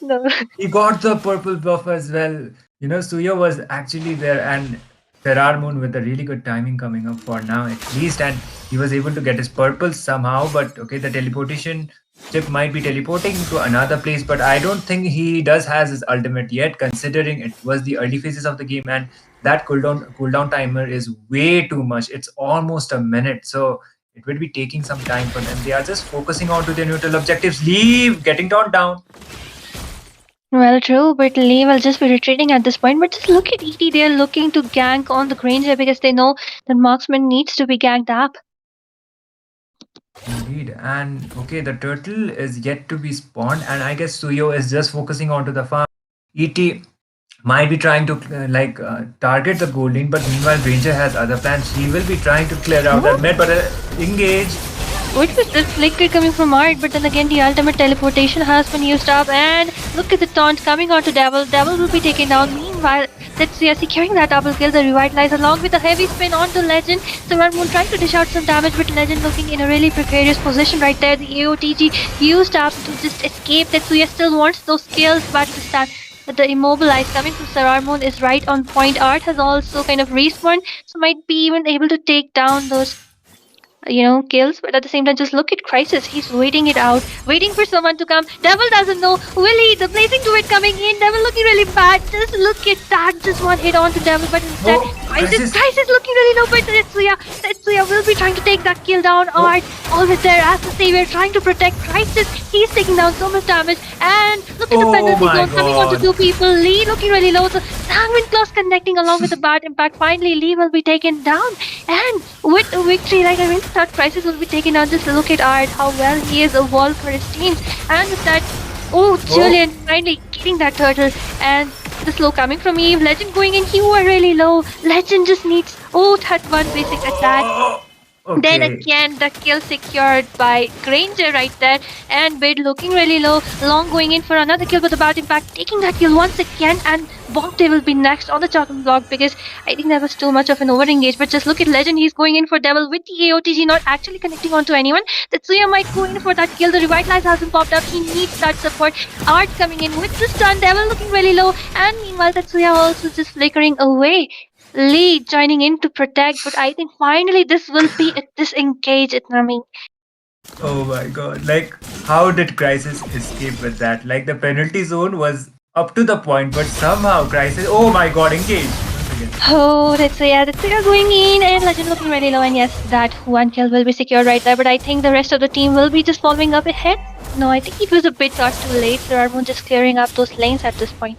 No. he got the purple buff as well. You know, Suya was actually there and Ferrar Moon with a really good timing coming up for now at least, and he was able to get his purple somehow. But okay, the teleportation chip might be teleporting to another place, but I don't think he does has his ultimate yet, considering it was the early phases of the game and that cooldown timer is way too much. It's almost a minute, so it will be taking some time for them. They are just focusing on to their neutral objectives. Leave getting down. Well, true, but Lee will just be retreating at this point. But just look at ET, they're looking to gank on the Granger because they know that Marksman needs to be ganked up. Indeed, and okay, the turtle is yet to be spawned, and I guess Suyo is just focusing onto the farm. ET might be trying to target the gold lane, but meanwhile Ranger has other plans. He will be trying to clear out that mid, but engage. What was this flicker coming from Art? But then again, the ultimate teleportation has been used up, and look at the taunt coming onto Devil. Devil will be taken down. Meanwhile, Tetsuya securing that double kill, the revitalize along with a heavy spin onto Legend. So Moon trying to dish out some damage, but Legend looking in a really precarious position right there. The AOTG used up to just escape. Tetsuya still wants those kills, but this time the immobilize coming from Sarar Moon is right on point. Art has also kind of respawned, so might be even able to take down those kills, but at the same time, just look at Crisis. He's waiting it out, waiting for someone to come. Devil doesn't know. Will he? The blazing to it coming in. Devil looking really bad. Just look at that. Just one hit on to Devil, but instead, Crisis looking really low. But Tetsuya will be trying to take that kill down. Art always there as the savior, trying to protect Crisis. He's taking down so much damage, and look at the penalty zone coming onto two people. Lee looking really low. So Sanguine Claws connecting along with the bad impact. Finally, Lee will be taken down, and with a victory, like I mean, that Crisis will be taken down. Just look at Art, how well he has evolved for his teams. And with that, Julian finally getting that turtle, and the slow coming from Eve. Legend going in, you are really low. Legend just needs that one basic attack. Okay. Then again, the kill secured by Granger right there, and Bid looking really low. Long going in for another kill with a bad impact, taking that kill once again, and Bogday will be next on the chopping block because I think that was too much of an over-engage. But just look at Legend, he's going in for Devil with the AOTG, not actually connecting onto anyone. Tetsuya might go in for that kill. The Revitalize hasn't popped up, he needs that support. Art coming in with the stun, Devil looking really low, and meanwhile Tetsuya also just flickering away. Lee joining in to protect, but I think finally this will be a disengage at Nami. Oh my god. Like, how did Crisis escape with that? Like, the penalty zone was up to the point, but somehow Crisis. Oh my god, engaged once again. Oh, that's they are going in, and Legend looking really low, and yes, that one kill will be secured right there, but I think the rest of the team will be just following up ahead. No, I think it was a bit too late. Sararmoon just clearing up those lanes at this point.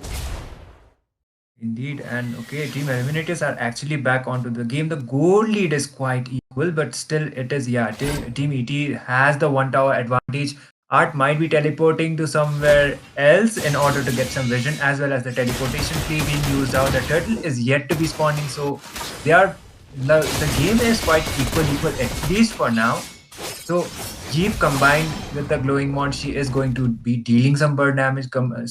Indeed, and okay, Team Eliminators are actually back onto the game. The goal lead is quite equal, but still, it is, yeah, Team ET has the one tower advantage. Art might be teleporting to somewhere else in order to get some vision, as well as the teleportation play being used out. The turtle is yet to be spawning, so they are the game is quite equal at least for now. So Jeep combined with the glowing mod, she is going to be dealing some bird damage.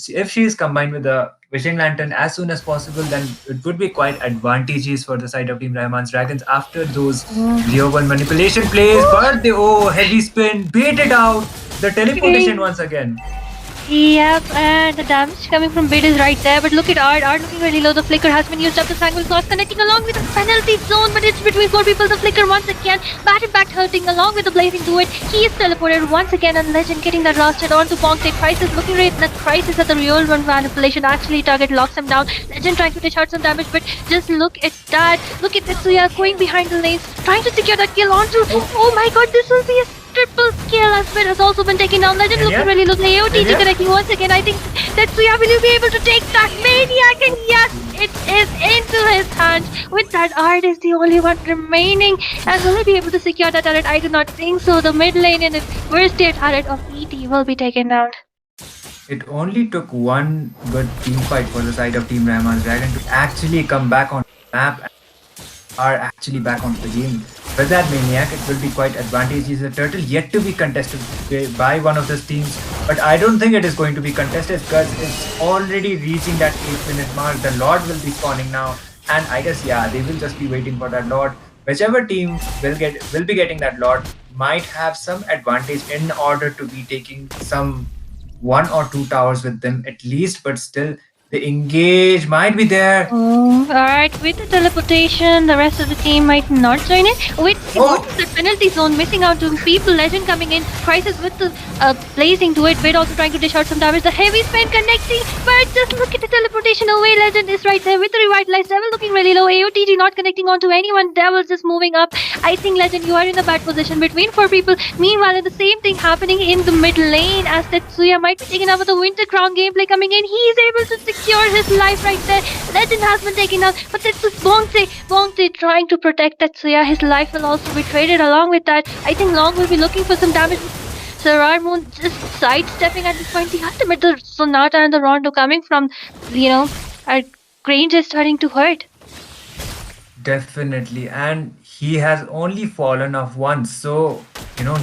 If she is combined with the wishing lantern as soon as possible, then it would be quite advantageous for the side of Team Rahman's Dragons after those Leo 1 manipulation plays. But the heavy spin, baited out the teleportation once again. Yep, and the damage coming from Bid is right there, but look at Art. Art looking really low. The flicker has been used up. The Sanguine Claws connecting along with the penalty zone, but it's between 4 people. The flicker once again, batted back hurting along with the blazing to it. He is teleported once again, and Legend getting that rostered onto Ponk. Crisis looking right. The Crisis at the real one manipulation actually target locks him down. Legend trying to dish out some damage, but just look at that. Look at Tetsuya going behind the lanes, trying to secure that kill onto. Oh my god, this will be a triple kill. Aspen has also been taken down. Legend looking really low. AOTG connecting once again. I think Tetsuya will you be able to take that Maniac? And yes, it is into his hands. With that, Art is the only one remaining. And will he be able to secure that turret? I do not think so. The mid lane in its first tier turret of ET will be taken down. It only took one good team fight for the side of Team Rahman's Dragon to actually come back on the map and are actually back onto the game. With that Maniac, it will be quite advantageous. The turtle yet to be contested by one of the teams, but I don't think it is going to be contested because it's already reaching that 8-minute mark. The Lord will be spawning now, and I guess yeah, they will just be waiting for that Lord. Whichever team will be getting that Lord might have some advantage in order to be taking some 1 or 2 towers with them at least, but still the engage might be there. Alright, with the teleportation, the rest of the team might not join in. With the penalty zone missing out to people, Legend coming in, Crisis with the blazing to it, Bid also trying to dish out some damage, the heavy spin connecting, but just look at the teleportation away, Legend is right there with the revitalized Devil looking really low, AOTG not connecting onto anyone, Devil just moving up. I think Legend, you are in a bad position between 4 people. Meanwhile, the same thing happening in the mid lane as Tetsuya might be taken out with the Winter Crown gameplay coming in. He is able to secure his life right there. Legend has been taken out, but it's Bongte trying to protect Tetsuya. His life will also be traded along with that. I think Long will be looking for some damage. Sararmoon just sidestepping at this point. The ultimate, the Sonata and the Rondo coming from, our range is starting to hurt. Definitely, and he has only fallen off once, so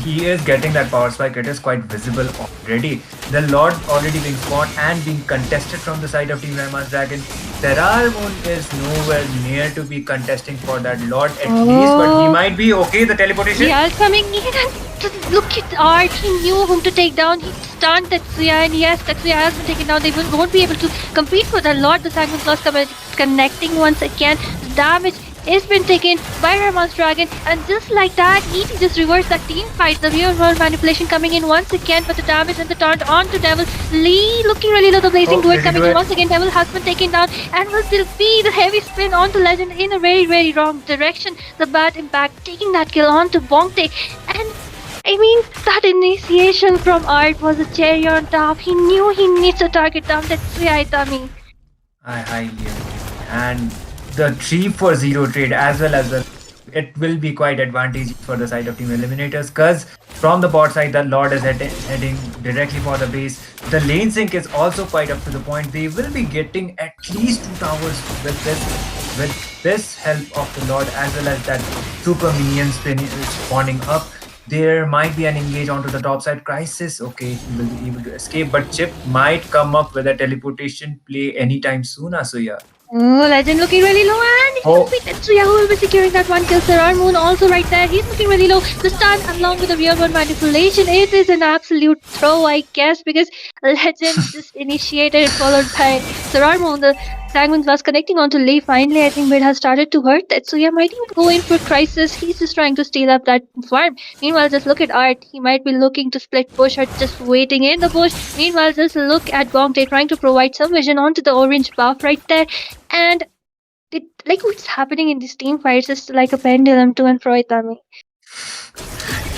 he is getting that power spike. It is quite visible already. The Lord already being spawned and being contested from the side of Team Rahman's Dragon. Terrarmoon is nowhere near to be contesting for that Lord at least, but he might be okay. The teleportation. Yeah, coming in and just look at Art. He knew whom to take down. He stunned Tetsuya, and yes, Tetsuya has been taken down. They won't be able to compete for the Lord. The Sanguine Claws connecting once again. The damage is been taken by Rahman's Dragon, and just like that, ET just reversed that team fight. The real world manipulation coming in once again, but the damage and the taunt onto Devil. Lee looking really low, the blazing duet coming in once again. Devil has been taken down, and will still be the heavy spin onto Legend in a very, very wrong direction. The bad impact taking that kill onto Bongte, and I mean, that initiation from Art was a cherry on top. He knew he needs to target down that Tetsuya Itami. I highly agree. And the 3-for-0 trade as well as it will be quite advantageous for the side of Team Eliminators because from the bot side the Lord is heading directly for the base. The lane sync is also quite up to the point. They will be getting at least 2 towers with this help of the Lord as well as that super minion spawning up. There might be an engage onto the top side. Crisis, okay, he will be able to escape, but Chip might come up with a teleportation play anytime soon, Asuya. Oh, Legend looking really low, and it will be Tetsuya who will be securing that one kill. Sararmoon also right there. He's looking really low. The stun along with the real world manipulation. It is an absolute throw, I guess, because Legend just initiated it followed by Sararmoon. The Sanguine Glass connecting onto Lee. Finally, I think Mid has started to hurt Tetsuya. Might even go in for Crisis. He's just trying to steal up that farm. Meanwhile, just look at Art. He might be looking to split push or just waiting in the bush. Meanwhile, just look at Bongtae trying to provide some vision onto the orange buff right there. And like what's happening in these team fights is like a pendulum to and fro, Itami.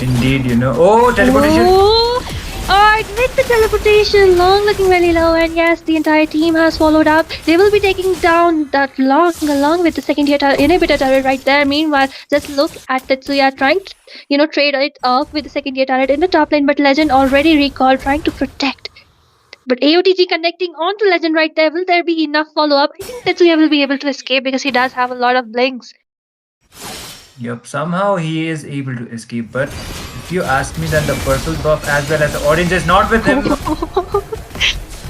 Indeed, Oh, teleportation. Oh, Alright, with the teleportation, Long looking really low, and yes, the entire team has followed up. They will be taking down that Long along with the second tier inhibitor turret right there. Meanwhile, just look at Tetsuya trying to, trade it off with the second tier turret in the top lane, but Legend already recalled, trying to protect. But AOTG connecting onto Legend right there. Will there be enough follow-up? I think Tetsuya will be able to escape because he does have a lot of blinks. Yep, somehow he is able to escape, but if you ask me, then the purple buff as well as the orange is not with him.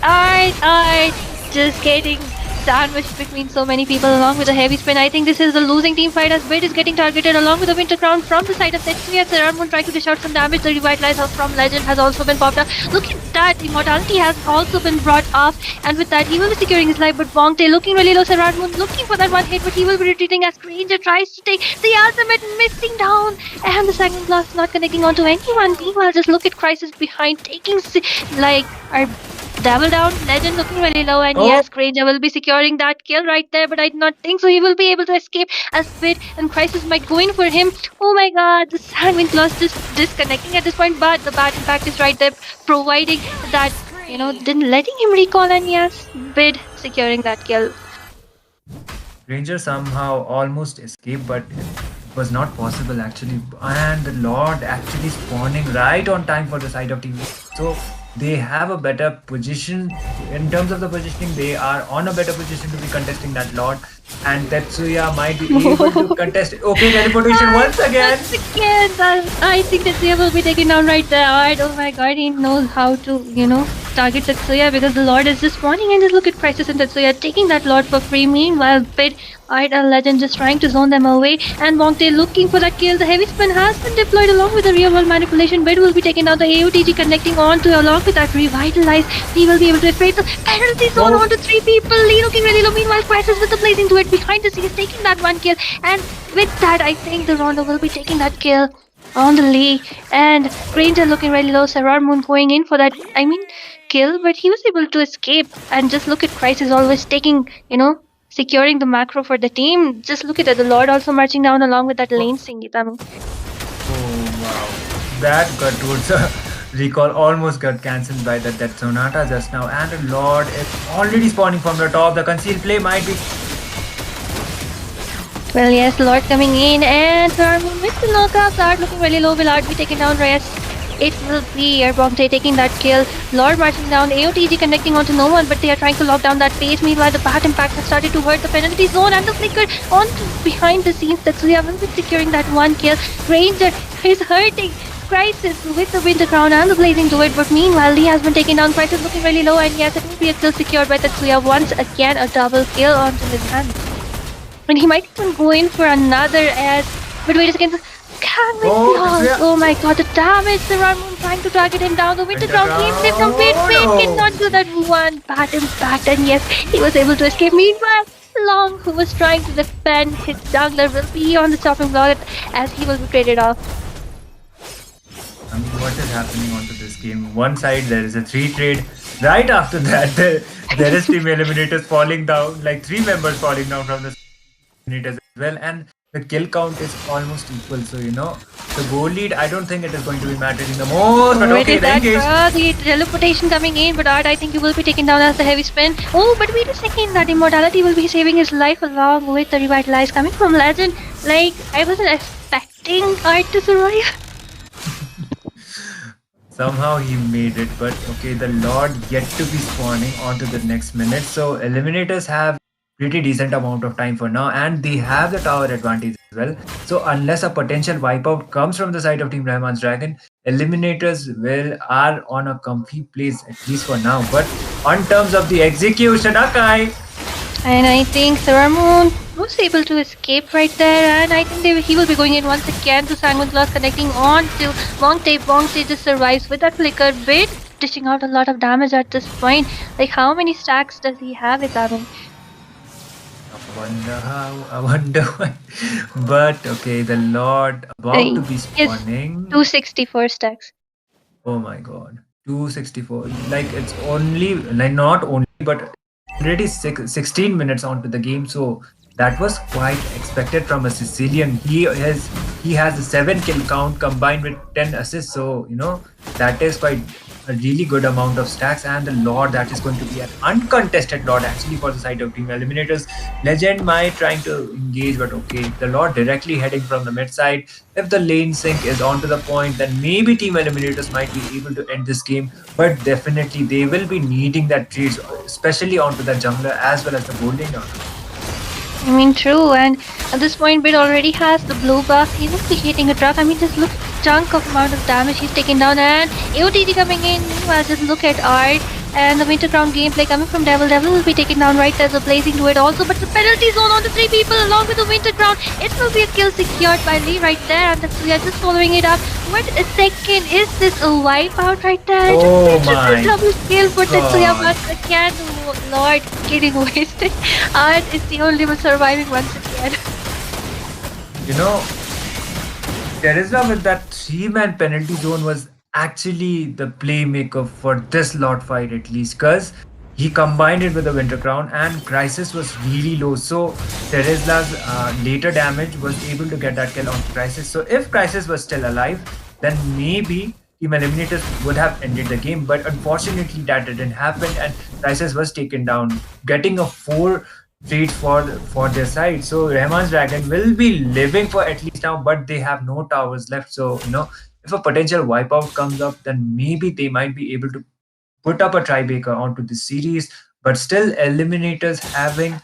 Alright, just getting sandwiched between so many people along with a heavy spin. I think this is the losing team fight as Bid is getting targeted along with the Winter Crown from the side of Tetsuya. Saramon trying to dish out some damage. The Revitalize from Legend has also been popped up. Look at that, Immortality has also been brought off, and with that he will be securing his life, but Bongtae looking really low. Saramon looking for that one hit, but he will be retreating as Granger tries to take the ultimate, missing down, and the second blast not connecting onto anyone. Meanwhile, just look at Crisis behind taking our double down. Legend looking really low, and yes, Granger will be securing that kill right there, but I do not think so he will be able to escape as Bid and Crisis might go in for him. Oh my god, the Sandwind Claws just disconnecting at this point, but the bad impact is right there, providing that, didn't letting him recall, and yes, Bid securing that kill. Ranger somehow almost escaped, but it was not possible actually, and the Lord actually spawning right on time for the side of team. So they have a better position in terms of the positioning. They are on a better position to be contesting that Lord, and Tetsuya might be able to contest it. Okay, teleportation once again. I think Tetsuya will be taken down right there. Alright, oh my god, he knows how to, target Tetsuya because the Lord is just spawning, and just look at Crisis and Tetsuya taking that Lord for free. Meanwhile, Bid, Alright, and Legend just trying to zone them away, and Bongtae looking for that kill. The heavy spin has been deployed along with the real world manipulation. Bid will be taking down the AOTG connecting on to along with that Revitalize. He will be able to escape the penalty zone onto 3 people. Lee looking really low. Meanwhile, Crisis with the blazing to it behind the scenes taking that one kill, and with that I think the Rondo will be taking that kill on the Lee, and Granger looking really low. Sarar Moon going in for that kill, but he was able to escape, and just look at Crisis always taking, securing the macro for the team. Just look at it, the Lord also marching down along with that lane Singitami. Oh wow, that got towards recall almost got cancelled by that Sonata just now, and the Lord is already spawning from the top. The concealed play might be. Well, yes, Lord coming in, and Saramon with the knockup. Lord looking really low. Will Lord be taken down? Yes, it will be Bongtae taking that kill. Lord marching down. AOTG connecting onto no one, but they are trying to lock down that pace. Meanwhile, the bad impact has started to hurt the penalty zone, and the flicker on behind the scenes. Tetsuya will be securing that one kill. Granger is hurting Crisis with the Winter Crown and the blazing to it, but meanwhile Lee has been taken down. Crisis looking really low, and yes, it will be a kill secured by Tetsuya. Once again, a double kill onto his hand. And he might even go in for another as. But wait a second. Oh my god, the damage! The Ramon trying to target him down. The Winter Crown came from Pit cannot do that one bad impact, and yes, he was able to escape. Meanwhile, Long, who was trying to defend his jungler, will be on the chopping block as he will be traded off. What is happening onto this game? One side there is a 3 trade. Right after that, there is team eliminators falling down, like 3 members falling down from the eliminators as well, and the kill count is almost equal. So the goal lead, I don't think it is going to be mattering the most. But okay, the teleportation coming in, but Art, I think you will be taken down as the heavy spin. Oh, but wait a second, that Immortality will be saving his life along with the Revitalize coming from Legend. Like, I wasn't expecting Art to survive. Somehow he made it, but okay, the Lord yet to be spawning onto the next minute. So eliminators have pretty decent amount of time for now, and they have the tower advantage as well. So unless a potential wipeout comes from the side of Team Rahman's Dragon, eliminators are on a comfy place, at least for now. But on terms of the execution, Akai. And I think Saramon was able to escape right there, and I think he will be going in once again to Sanguine Claws connecting on to Bongtae. Bongtae just survives with that flicker. Bit dishing out a lot of damage at this point. Like, how many stacks does he have with that one? wonder how, I wonder why. But okay, the Lord about to be Yes, spawning. 264 stacks. Oh my god. 264. Like it's only like not only but already 16 minutes onto the game, so that was quite expected from a Sicilian. He has a 7 kill count combined with 10 assists, so that is quite a really good amount of stacks. And the Lord, that is going to be an uncontested Lord actually for the side of Team Eliminators. Legend might trying to engage, but okay, the Lord directly heading from the mid side. If the lane sync is on to the point, then maybe Team Eliminators might be able to end this game. But definitely, they will be needing that trades, especially onto the jungler as well as the gold laner. I mean, true. And at this point, Bit already has the blue buff. He will be hitting a truck. I mean, just look chunk of amount of damage he's taking down. And AOTG coming in. Meanwhile, just look at Art and the Winter Crown gameplay coming from Devil. Devil will be taken down right there, so blazing to it also. But the penalty zone on the 3 people along with the Winter Crown. It will be a kill secured by Lee right there. And we are just following it up. What a second. Is this a wipeout right there? Oh Just my double kill for Tetsuya, god. but again, Lord, getting wasted. Art is the only one surviving once again. You know, Teresa with that 3-man penalty zone was actually the playmaker for this lot fight at least, because he combined it with the Winter Crown and Crisis was really low. So Teresla's later damage was able to get that kill on Crisis. So if Crisis was still alive, then maybe Team Eliminators would have ended the game. But unfortunately, that didn't happen, and Crisis was taken down, getting a 4 trades for their side. So Rahman's Dragon will be living for at least now, but they have no towers left. So if a potential wipeout comes up, then maybe they might be able to put up a tiebreaker onto the series. But still, Eliminators having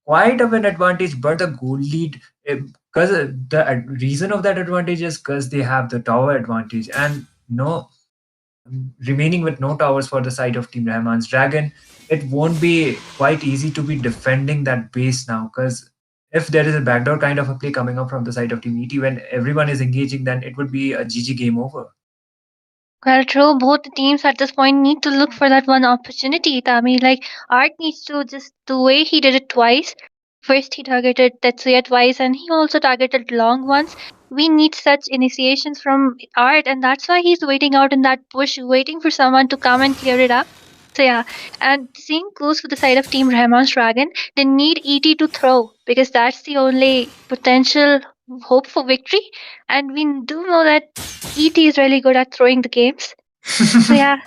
quite of an advantage, but the goal lead, because the reason of that advantage is because they have the tower advantage, and remaining with no towers for the side of Team Rahman's Dragon, it won't be quite easy to be defending that base now. Because if there is a backdoor kind of a play coming up from the side of Team ET when everyone is engaging, then it would be a GG game over. Well, true. Both the teams at this point need to look for that one opportunity. I mean, like, Art needs to just the way he did it twice. First, he targeted Tetsuya twice, and he also targeted Long once. We need such initiations from Art, and that's why he's waiting out in that bush, waiting for someone to come and clear it up. So yeah, and the same goes for the side of Team Rahman's Dragon. They need ET to throw because that's the only potential hope for victory. And we do know that ET is really good at throwing the games. So yeah,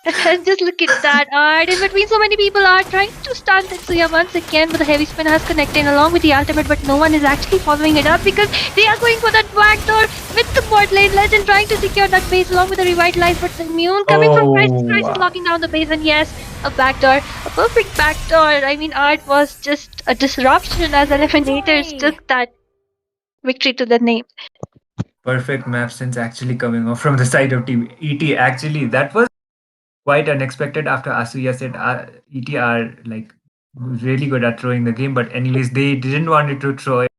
just look at that art. In between, so many people are trying to stun Tetsuya once again, but the heavy spin has connected along with the ultimate, but no one is actually following it up because they are going for that backdoor with the bot lane legend trying to secure that base along with the revitalize, but the immune coming from Crisis. Oh, Crisis wow. locking down the base, and yes, a backdoor, a perfect backdoor. I mean, art was just a disruption as eliminators Yay! took that victory to the name. Perfect map sense actually coming off from the side of Team ET. Actually, that was quite unexpected after Asuya said ET are like really good at throwing the game. But anyways, they didn't want it to throw it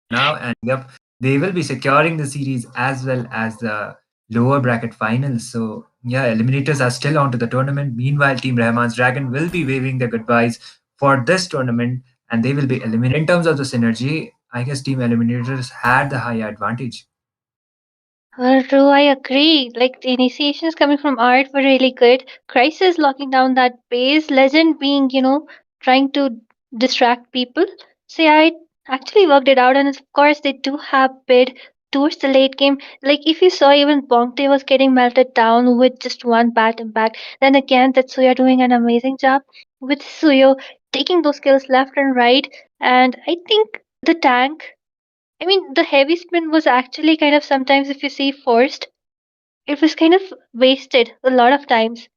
now, and yep, they will be securing the series as well as the lower bracket finals. So yeah, eliminators are still onto the tournament. Meanwhile, Team Rahman's Dragon will be waving their goodbyes for this tournament, and they will be eliminated. In terms of the synergy, I guess Team Eliminators had the higher advantage. Well, true, I agree. Like the initiations coming from art were really good. Crisis locking down that base, Legend being, trying to distract people. So yeah, it actually worked it out, and of course they do have bid towards the late game. Like if you saw, even Bongte was getting melted down with just one bad impact. Then again, Tetsuya doing an amazing job with Suyo taking those kills left and right. And I think the tank, I mean, the heavy spin was actually kind of sometimes, if you see forced, it was kind of wasted a lot of times.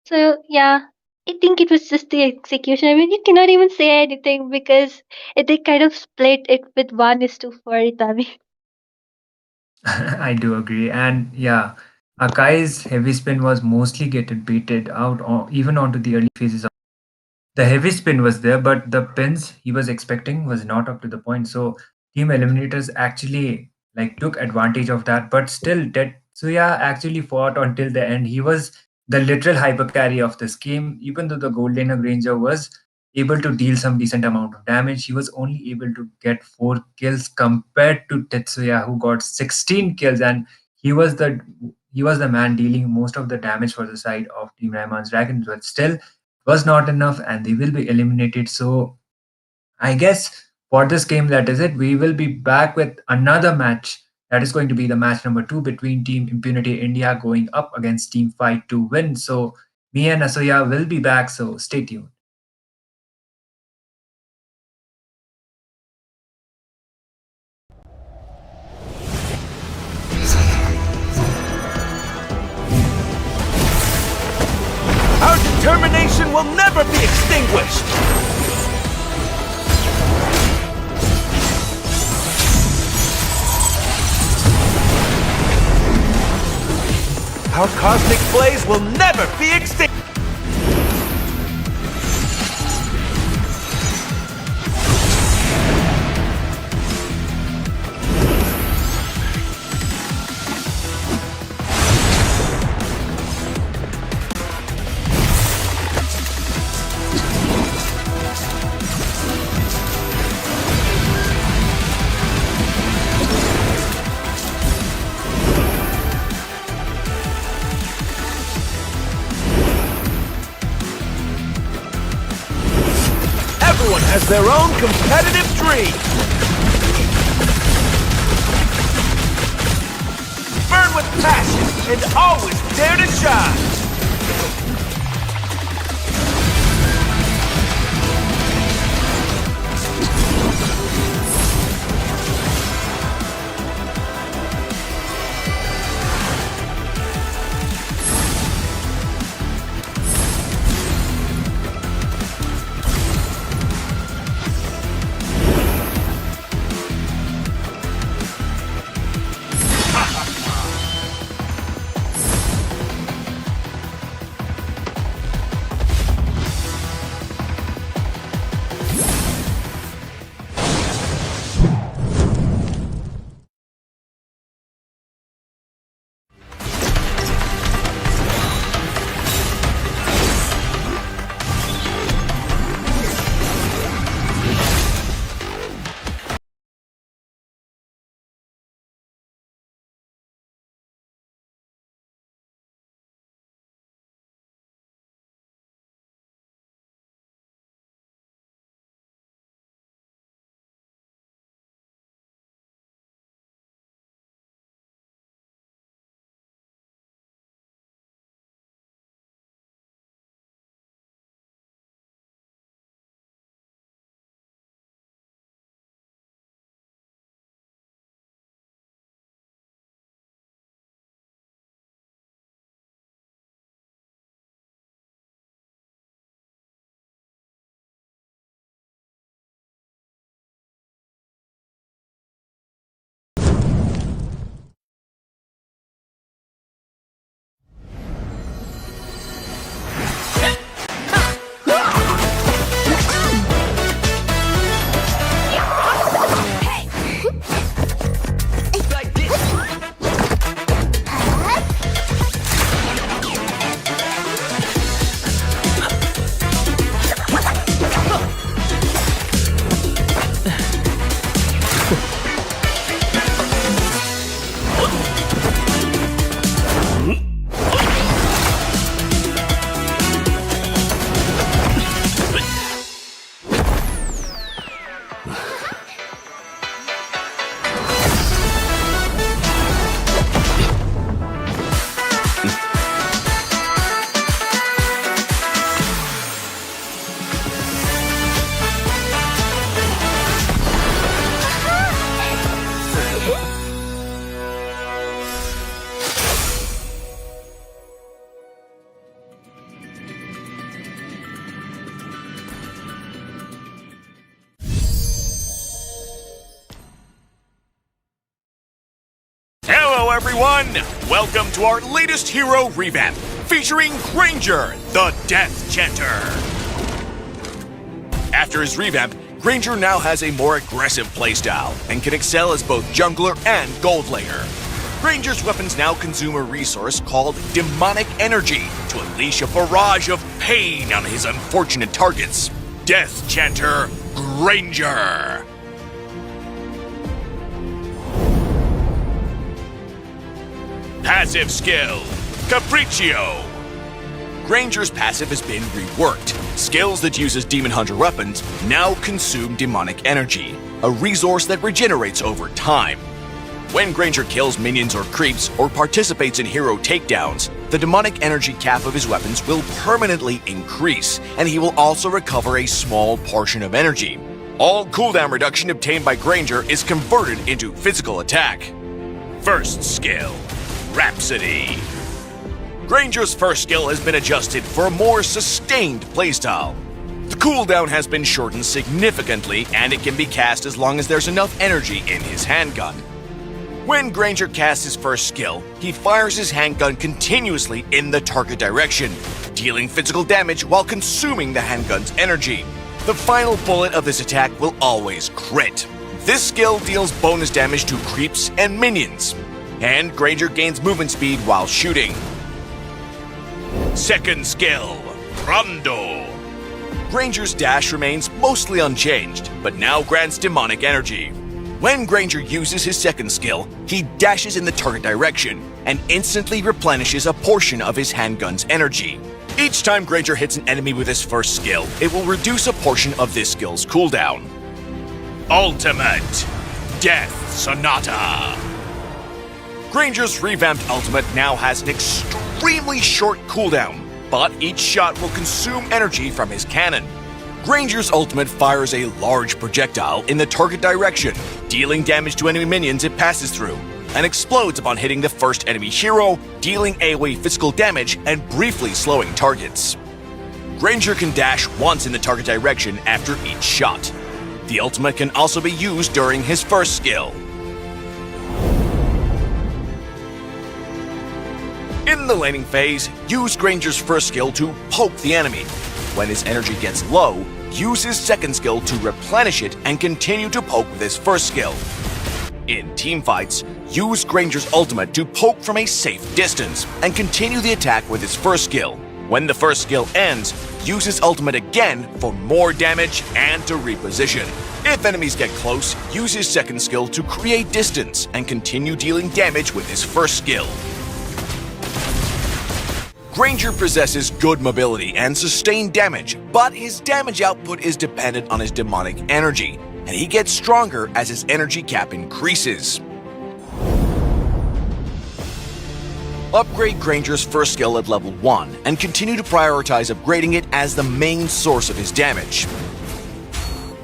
So, yeah, I think it was just the execution. I mean, you cannot even say anything because they kind of split it with 1:4 for Itami. I do agree. And yeah, Akai's heavy spin was mostly getting baited out even onto the early phases. The heavy spin was there, but the pins he was expecting was not up to the point. So Team Eliminators actually like took advantage of that, but still Tetsuya actually fought until the end. He was the literal hyper carry of this game, even though the gold laner Granger was able to deal some decent amount of damage. He was only able to get 4 kills compared to Tetsuya, who got 16 kills, and he was the he was the man dealing most of the damage for the side of Team Rayman's Dragons. But still, it was not enough, and they will be eliminated. So I guess for this game, that is it. We will be back with another match. That is going to be the match number 2 between Team Impunity India going up against Team Fight to win. So me and Asuya will be back. So stay tuned. Our determination will never be extinguished! Our cosmic blaze will never be extinguished! Everyone has their own competitive dream! Burn with passion and always dare to shine! Hello, everyone! Welcome to our latest hero revamp, featuring Granger, the Death Chanter. After his revamp, Granger now has a more aggressive playstyle and can excel as both jungler and gold layer. Granger's weapons now consume a resource called demonic energy to unleash a barrage of pain on his unfortunate targets. Death Chanter Granger. Passive skill, Capriccio. Granger's passive has been reworked. Skills that uses Demon Hunter weapons now consume demonic energy, a resource that regenerates over time. When Granger kills minions or creeps or participates in hero takedowns, the demonic energy cap of his weapons will permanently increase, and he will also recover a small portion of energy. All cooldown reduction obtained by Granger is converted into physical attack. First skill, Rhapsody. Granger's first skill has been adjusted for a more sustained playstyle. The cooldown has been shortened significantly, and it can be cast as long as there's enough energy in his handgun. When Granger casts his first skill, he fires his handgun continuously in the target direction, dealing physical damage while consuming the handgun's energy. The final bullet of this attack will always crit. This skill deals bonus damage to creeps and minions, and Granger gains movement speed while shooting. Second skill, Rondo. Granger's dash remains mostly unchanged, but now grants demonic energy. When Granger uses his second skill, he dashes in the target direction and instantly replenishes a portion of his handgun's energy. Each time Granger hits an enemy with his first skill, it will reduce a portion of this skill's cooldown. Ultimate, Death Sonata. Granger's revamped ultimate now has an extremely short cooldown, but each shot will consume energy from his cannon. Granger's ultimate fires a large projectile in the target direction, dealing damage to enemy minions it passes through, and explodes upon hitting the first enemy hero, dealing AoE physical damage and briefly slowing targets. Granger can dash once in the target direction after each shot. The ultimate can also be used during his first skill. In the laning phase, use Granger's first skill to poke the enemy. When his energy gets low, use his second skill to replenish it and continue to poke with his first skill. In teamfights, use Granger's ultimate to poke from a safe distance and continue the attack with his first skill. When the first skill ends, use his ultimate again for more damage and to reposition. If enemies get close, use his second skill to create distance and continue dealing damage with his first skill. Granger possesses good mobility and sustained damage, but his damage output is dependent on his demonic energy, and he gets stronger as his energy cap increases. Upgrade Granger's first skill at level 1 and continue to prioritize upgrading it as the main source of his damage.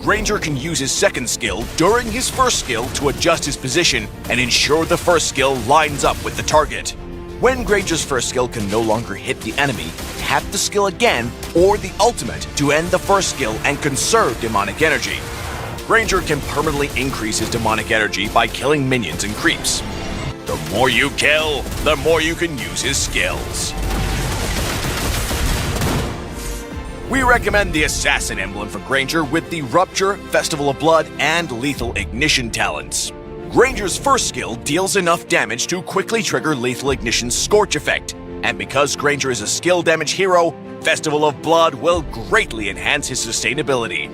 Granger can use his second skill during his first skill to adjust his position and ensure the first skill lines up with the target. When Granger's first skill can no longer hit the enemy, tap the skill again or the ultimate to end the first skill and conserve demonic energy. Granger can permanently increase his demonic energy by killing minions and creeps. The more you kill, the more you can use his skills. We recommend the Assassin emblem for Granger with the Rupture, Festival of Blood, and Lethal Ignition talents. Granger's first skill deals enough damage to quickly trigger Lethal Ignition's Scorch effect, and because Granger is a skill damage hero, Festival of Blood will greatly enhance his sustainability.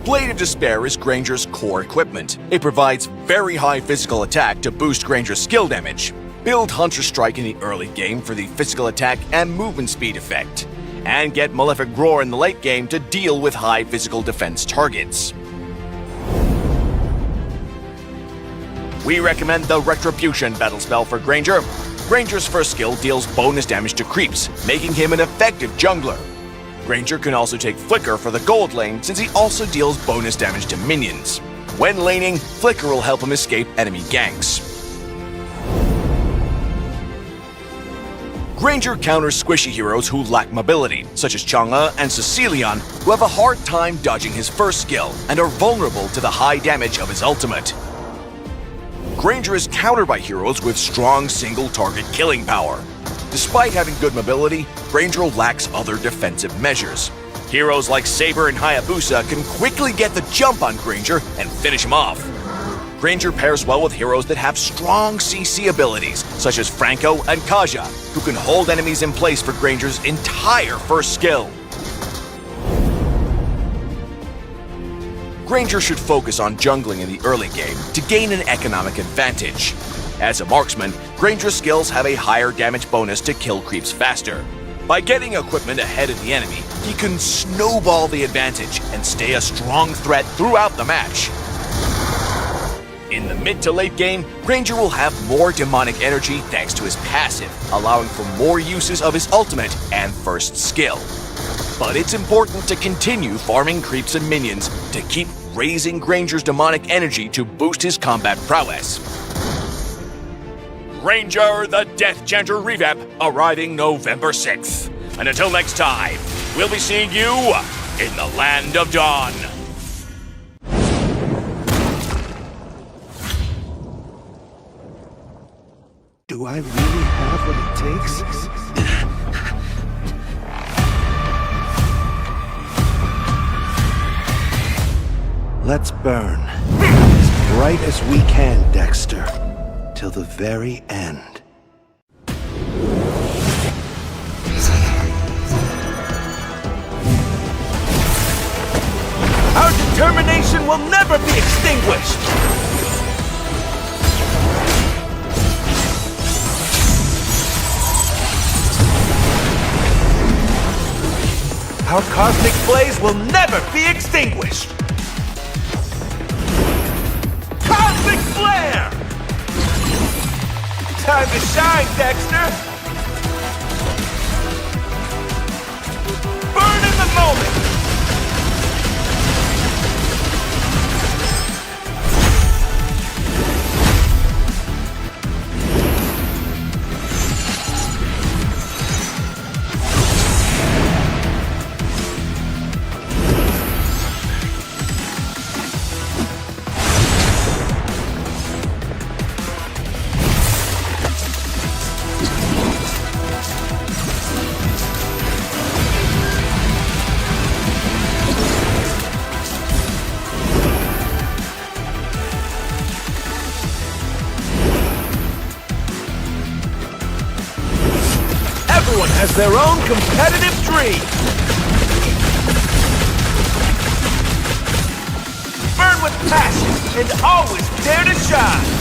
Blade of Despair is Granger's core equipment. It provides very high physical attack to boost Granger's skill damage. Build Hunter Strike in the early game for the physical attack and movement speed effect, and get Malefic Roar in the late game to deal with high physical defense targets. We recommend the Retribution battle spell for Granger. Granger's first skill deals bonus damage to creeps, making him an effective jungler. Granger can also take Flicker for the gold lane since he also deals bonus damage to minions. When laning, Flicker will help him escape enemy ganks. Granger counters squishy heroes who lack mobility, such as Chang'e and Cecilion, who have a hard time dodging his first skill and are vulnerable to the high damage of his ultimate. Granger is countered by heroes with strong single-target killing power. Despite having good mobility, Granger lacks other defensive measures. Heroes like Saber and Hayabusa can quickly get the jump on Granger and finish him off. Granger pairs well with heroes that have strong CC abilities, such as Franco and Kaja, who can hold enemies in place for Granger's entire first skill. Granger should focus on jungling in the early game to gain an economic advantage. As a marksman, Granger's skills have a higher damage bonus to kill creeps faster. By getting equipment ahead of the enemy, he can snowball the advantage and stay a strong threat throughout the match. In the mid to late game, Granger will have more demonic energy thanks to his passive, allowing for more uses of his ultimate and first skill. But it's important to continue farming creeps and minions to keep raising Granger's demonic energy to boost his combat prowess. Granger the Death Chanter revamp arriving November 6th. And until next time, we'll be seeing you in the Land of Dawn. Do I really have what it takes? Let's burn. As bright as we can, Dexter. Till the very end. Our determination will never be extinguished! Our cosmic blaze will never be extinguished! Cosmic flare! Time to shine, Dexter! Burn in the moment! Everyone has their own competitive dream! Burn with passion and always dare to shine!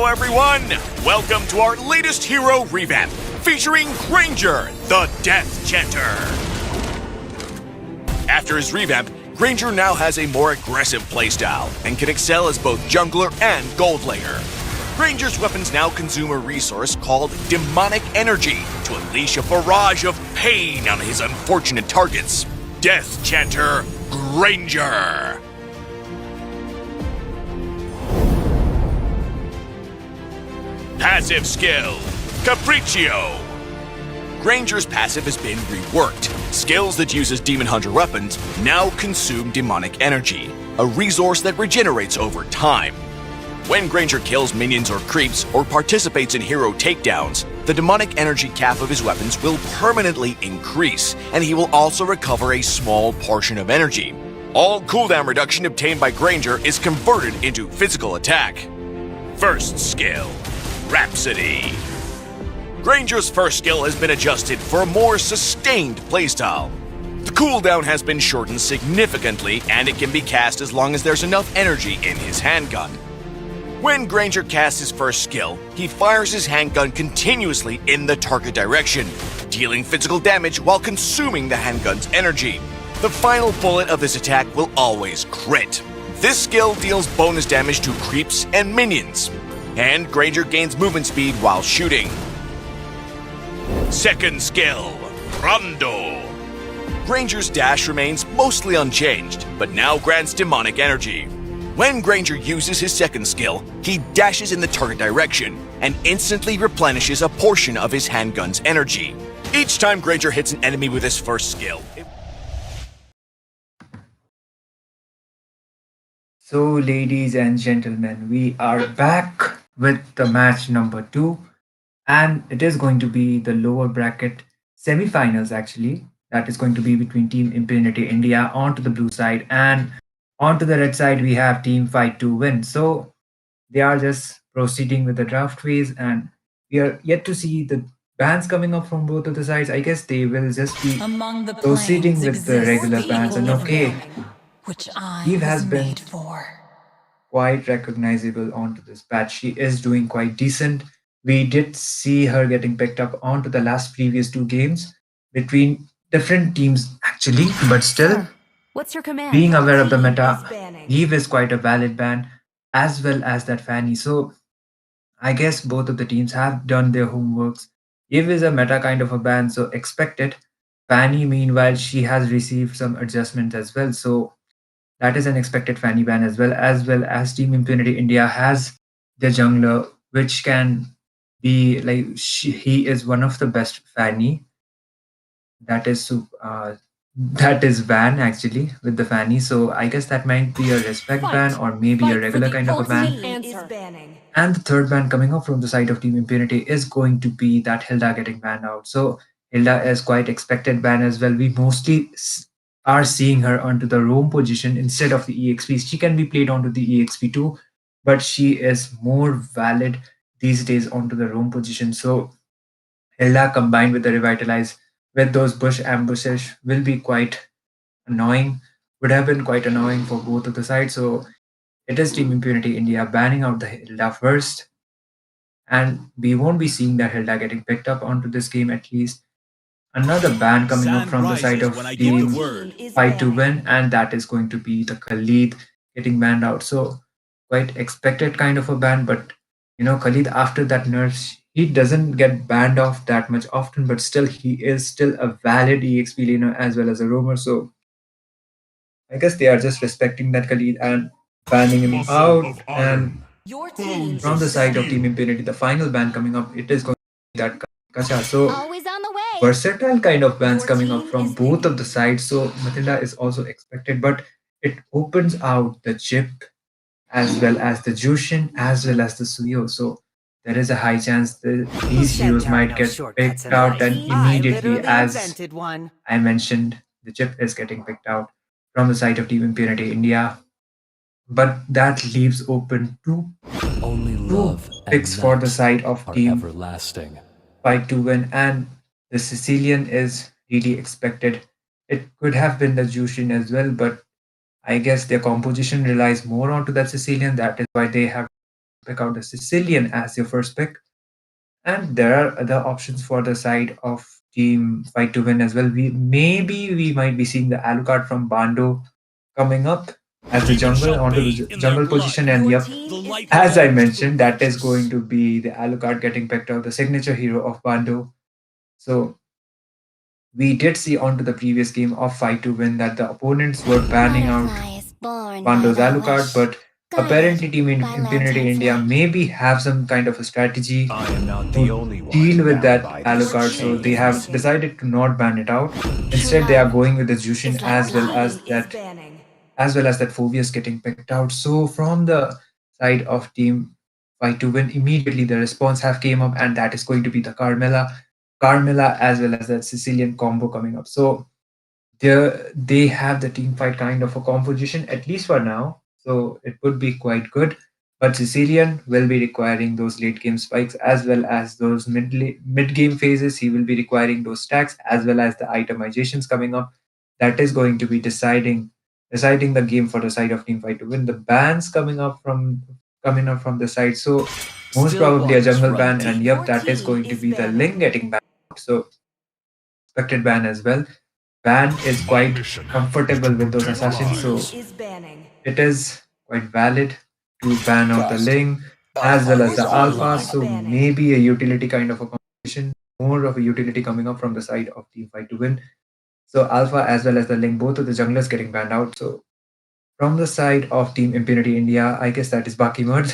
everyone! Welcome to our latest hero revamp, featuring Granger, the Death Chanter. After his revamp, Granger now has a more aggressive playstyle and can excel as both jungler and gold laner. Granger's weapons now consume a resource called demonic energy to unleash a barrage of pain on his unfortunate targets. Death Chanter Granger. Passive skill, Capriccio. Granger's passive has been reworked. Skills that uses Demon Hunter weapons now consume demonic energy, a resource that regenerates over time. When Granger kills minions or creeps or participates in hero takedowns, the demonic energy cap of his weapons will permanently increase, and he will also recover a small portion of energy. All cooldown reduction obtained by Granger is converted into physical attack. First skill, Rhapsody. Granger's first skill has been adjusted for a more sustained playstyle. The cooldown has been shortened significantly, and it can be cast as long as there's enough energy in his handgun. When Granger casts his first skill, he fires his handgun continuously in the target direction, dealing physical damage while consuming the handgun's energy. The final bullet of this attack will always crit. This skill deals bonus damage to creeps and minions, and Granger gains movement speed while shooting. Second skill, Rondo. Granger's dash remains mostly unchanged, but now grants demonic energy. When Granger uses his second skill, he dashes in the target direction and instantly replenishes a portion of his handgun's energy. Each time Granger hits an enemy with his first skill, So, ladies and gentlemen, we are back with the match number 2, and it is going to be the lower bracket semi-finals. Actually, that is going to be between Team Impunity India onto the blue side, and onto the red side we have Team Fight to Win. So they are just proceeding with the draft phase, and we are yet to see the bans coming up from both of the sides. I guess they will just be Among the proceeding planes with the regular exists bans. And okay, which I Eve was has been made for. quite recognizable onto this patch. She is doing quite decent. We did see her getting picked up onto the last previous 2 games between different teams actually, but still, What's your command? being aware of the Team meta, is banning. Eve is quite a valid ban, as well as that Fanny. So I guess both of the teams have done their homeworks. Eve is a meta kind of a ban, so expect it. Fanny, meanwhile, she has received some adjustment as well. So that is an expected Fanny ban, as Team Impunity India has the jungler, which can be like he is one of the best Fanny. That is that is ban actually with the Fanny. So I guess that might be a respect ban or maybe a regular kind of a ban. Team is banning. And the third ban coming up from the side of Team Impunity is going to be that Hilda getting banned out. So Hilda is quite expected ban as well. We mostly are seeing her onto the roam position instead of the EXP. She can be played onto the EXP too, but she is more valid these days onto the roam position. So Hilda combined with the Revitalize with those bush ambushes will be quite annoying, would have been quite annoying for both of the sides. So it is Team Impunity India banning out the Hilda first, and we won't be seeing that Hilda getting picked up onto this game at least. Another ban coming up from the side of Team Fight to Win, and that is going to be the Khalid getting banned out. So quite expected kind of a ban, but Khalid after that nerf, he doesn't get banned off that much often, but still he is still a valid EXP laner as well as a roamer. So I guess they are just respecting that Khalid and banning him out. And Your team from the side of Team Impunity, the final ban coming up, it is going to be that Kacha. So Always on the way. versatile kind of bans Your coming up team from is both banned. of the sides. So Matilda is also expected, but it opens out the Chip as well as the Jushin as well as the Suyo. So there is a high chance that these said heroes there are might no get shortcuts picked in out, life? and I immediately, literally as invented one. I mentioned, the Chip is getting picked out from the side of Team Impunity India. But that leaves open Only two love picks and for the night side of are Team everlasting. Fight to Win, and the Sicilian is really expected. It could have been the Jushin as well, but I guess their composition relies more onto that Sicilian. That is why they have pick out the Sicilian as your first pick. And there are other options for the side of team fight to win as well. We might be seeing the Alucard from Bando coming up as the jungle onto the jungle position. And Your yep, team is as I preparing to mentioned, that is launch. going to be the Alucard getting picked out, the signature hero of Bando. So we did see onto the previous game of Fight to Win that the opponents were banning out Butterfly is born by Bando's thy Alucard, wish, but guided apparently Team by Impunity lantern's India light. maybe have some kind of a strategy I am not the to only one deal with bound that by this Your Alucard, so team they is chain. have missing. decided to not ban it out. True Instead, they are love going with the Jushin is like Your blood. team is banning. as well as that Phobius getting picked out. So from the side of Team Fight to Win, immediately the response have came up, and that is going to be the Carmela as well as that Sicilian combo coming up. So they have the team fight kind of a composition at least for now, so it would be quite good. But Sicilian will be requiring those late game spikes as well as those mid game phases. He will be requiring those stacks as well as the itemizations coming up. That is going to be deciding the game for the side of team fight to win. The bans coming up from the side, so most Still probably a waters jungle run ban, and deep. yep, Your that is team going to is be the banning. Ling getting banned. So expected ban as well. Ban is quite comfortable with those Your assassins, team so is banning. it is quite valid to ban out the Trust. Ling as well Alpha as Your the is team Alpha. is online. So banning. maybe a utility kind of a competition, more of a utility coming up from the side of Team Fight to win. So Alpha as well as the Ling, both of the junglers getting banned out. So from the side of Team Impunity India, I guess that is Baki Mard,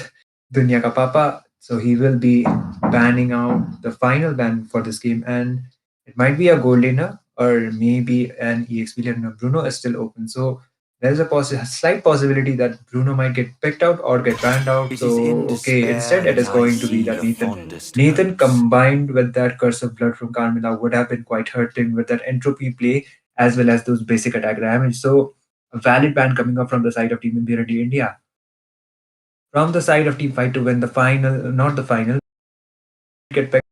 Dunya Ka Papa. So he will be banning out the final ban for this game, and it might be a gold laner or maybe an EXP laner. Bruno is still open, so there's a slight possibility that Bruno might get picked out or get banned out. It is in So okay, instead despair it that is I Your going to be team see that the is Nathan. banning. fondest Nathan hopes. combined with that curse of blood from Carmilla would have been quite hurting with that entropy play as well as those basic attack damage. So a valid ban coming up from the side of Team Impurity India. From the side of Team Fight to win the final, not the final, get back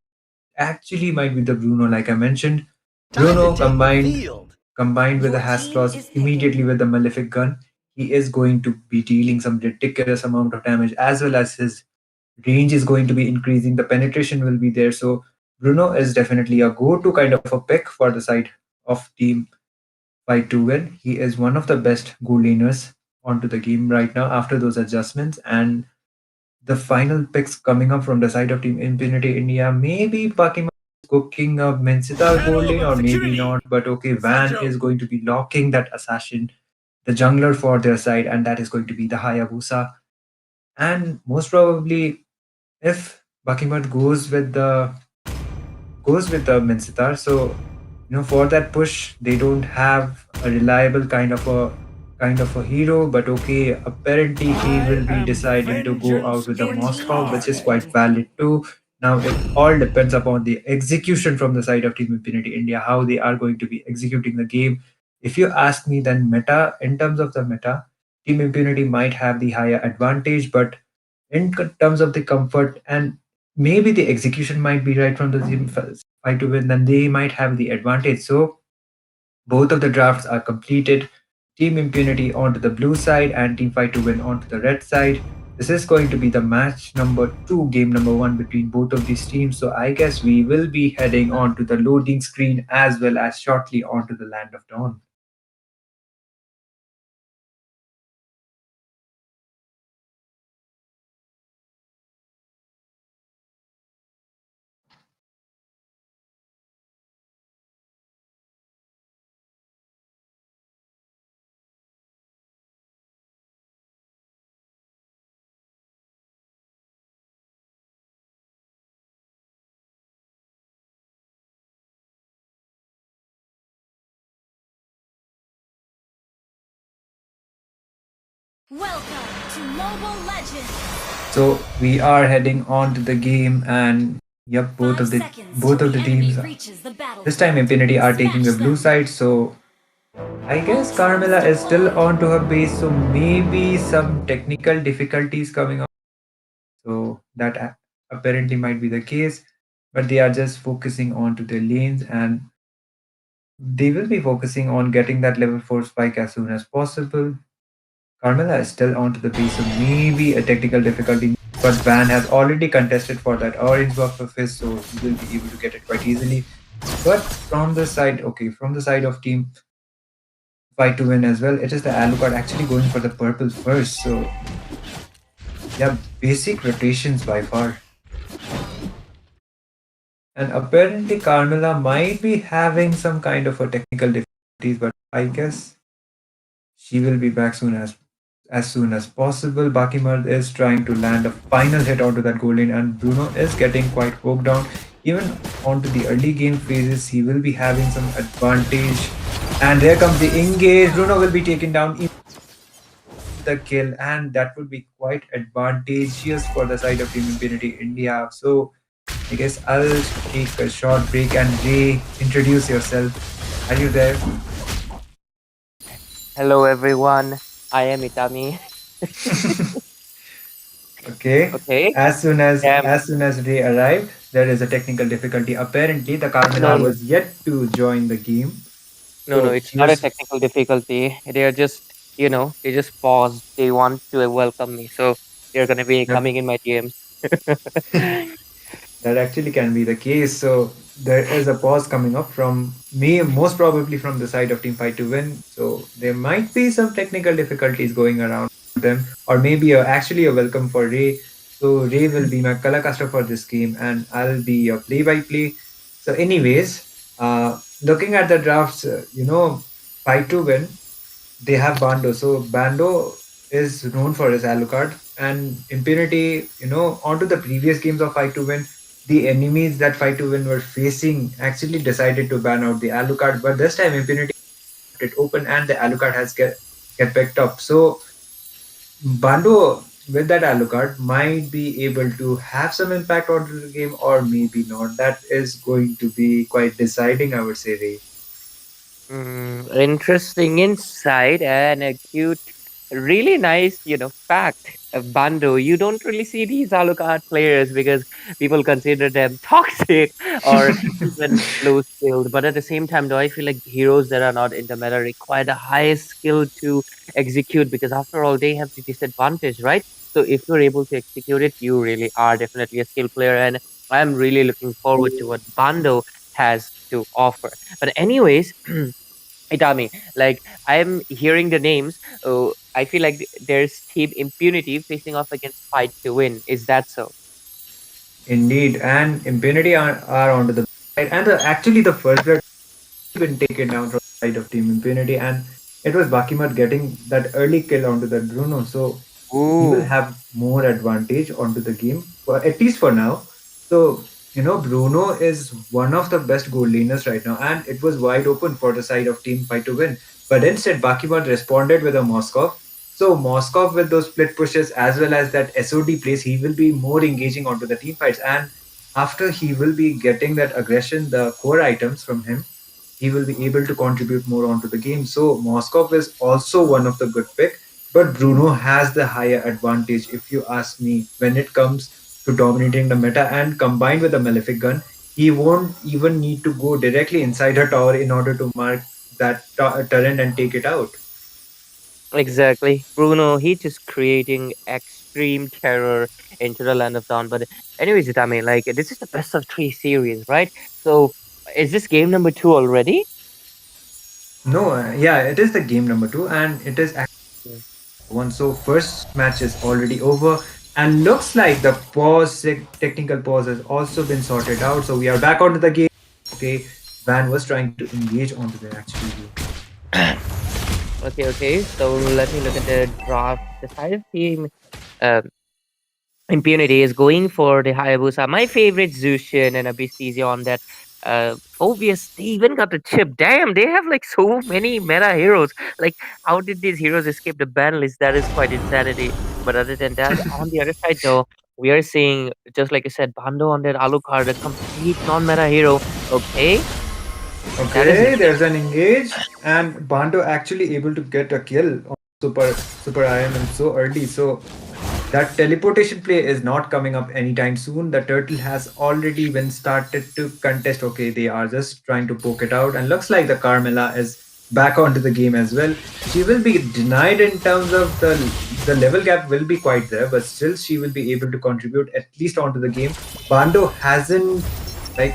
actually might be the Bruno, like I mentioned. Time to Bruno take the field. combined with the Your team Hastros is picking. immediately with the Malefic gun, he is going to be dealing some ridiculous amount of damage as well as his range is going to be increasing. The penetration will be there. So Bruno is definitely a go-to kind of a pick for the side of Team Fight to win. He is one of the best goal laners onto the game right now after those adjustments. And the final picks coming up from the side of Team Infinity India, maybe Pakima cooking a Mencital gold lane or maybe not. But okay, Van is going to be locking that assassin, the jungler for their side, and that is going to be the Hayabusa. And most probably, if Bakimat goes with the Mencitar, so for that push they don't have a reliable kind of a hero, but okay, apparently he I will be am deciding to go out with the Your vengeance team Moscow, is which is quite high. picking. valid too. Now it all depends upon the execution from the side of Team Infinity India, how they are going to be executing the game. If you ask me, then meta, in terms of the meta, Team Impunity might have the higher advantage, but terms of the comfort and maybe the execution might be right from the team fight to win, then they might have the advantage. So both of the drafts are completed. Team Impunity onto the blue side and Team Fight to Win onto the red side. This is going to be the match number two, game number one between both of these teams. So I guess we will be heading on to the loading screen as well as shortly onto the Land of Dawn. Welcome to Mobile Legends! So we are heading on to the game, and yep, 5 seconds till both of the the enemy teams reaches the this time battlefield. Infinity are taking Smash the blue them! side. So I guess Ultimates Carmela is still deployed! onto her base, so maybe some technical difficulties coming up. So that apparently might be the case, but they are just focusing on to their lanes, and they will be focusing on getting that level 4 spike as soon as possible. Carmela is still onto the base, so maybe a technical difficulty. But Van has already contested for that orange buff of his, so he will be able to get it quite easily. But from the side, okay, from the side of team fight to win as well, it is the Alucard actually going for the purple first. So yeah, basic rotations by far. And apparently Carmela might be having some kind of a technical difficulties, but I guess she will be back soon as possible. Bakimard is trying to land a final hit onto that goal lane, and Bruno is getting quite poked down. Even onto the early game phases, he will be having some advantage. And there comes the engage. Bruno will be taken down in the kill, and that would be quite advantageous for the side of Team Infinity India. So I guess I'll take a short break and Ray, introduce yourself. Are you there? Hello everyone, I am Itami. Okay. Okay. As soon as Ray arrived, there is a technical difficulty. Apparently, the No, Carmela no, was yet to join the game, no, so it's he not a was. technical difficulty. They are just, they just paused. They want to welcome me, so they're gonna be Yep. coming in my DMs. That actually can be the case. So there is a pause coming up from me, most probably from the side of Team Fight to Win. So there might be some technical difficulties going around them, or maybe actually a welcome for Ray. So Ray will be my color caster for this game, and I'll be your play-by-play. So, anyways, looking at the drafts, Fight to Win, they have Bando. So Bando is known for his Alucard and Impunity, onto the previous games of Fight to Win, the enemies that Fight to Win were facing actually decided to ban out the Alucard, but this time Impunity kept it open and the Alucard has get picked up. So Bando with that Alucard might be able to have some impact onto the game or maybe not. That is going to be quite deciding, I would say, Ray. Interesting insight and a cute, really nice, fact. Bando, you don't really see these Alucard players because people consider them toxic or even low skilled. But at the same time, though, I feel like heroes that are not in the meta require the highest skill to execute because after all, they have the disadvantage, right? So if you're able to execute it, you really are definitely a skill player. And I'm really looking forward to what Bando has to offer. But anyways, Itami, like I'm hearing the names. Oh, I feel like there's Team Impunity facing off against Fight to Win. Is that so? Indeed, and Impunity are onto the side, and actually the first blood been taken down from the side of Team Impunity, and it was Bakimat getting that early kill onto that Bruno, so he will Ooh, have more advantage onto the game, at least for now. So, Bruno is one of the best goal laners right now, and it was wide open for the side of Team Fight to win. But instead, Bakimat responded with a Moskov. So, Moskov with those split pushes as well as that SOD plays, he will be more engaging onto the team fights. And after he will be getting that aggression, the core items from him, he will be able to contribute more onto the game. So Moskov is also one of the good pick, but Bruno has the higher advantage if you ask me when it comes to dominating the meta and combined with the Malefic gun, he won't even need to go directly inside a tower in order to mark that turret and take it out. exactly. Bruno, he just creating extreme terror into the land of dawn. But anyways, Itami, like this is the best of three series, right? So is this game number two already? No, yeah, it is the game number two, and it is Mm. one. So first match is already over, and looks like the technical pause has also been sorted out. So we are back onto the game. Okay, Van was trying to engage onto the actual game. Okay, okay. So let me look at the draft. The side of team um, Impunity is going for the Hayabusa. My favorite Zushin and Abyssthesia on that. Obvious, they even got the chip. Damn, they have like so many meta heroes. Like, how did these heroes escape the ban list? That is quite insanity. But other than that, on the other side, though, we are seeing, just like I said, Bando on that Alucard, a complete non-meta hero. Okay, that is Okay, interesting. there's an engage, and Bando actually able to get a kill on Super Iron and so early. So that teleportation play is not coming up anytime soon. The turtle has already been started to contest. Okay, they are just trying to poke it out, and looks like the Carmela is back onto the game as well. She will be denied in terms of the level gap will be quite there, but still she will be able to contribute at least onto the game. Bando hasn't like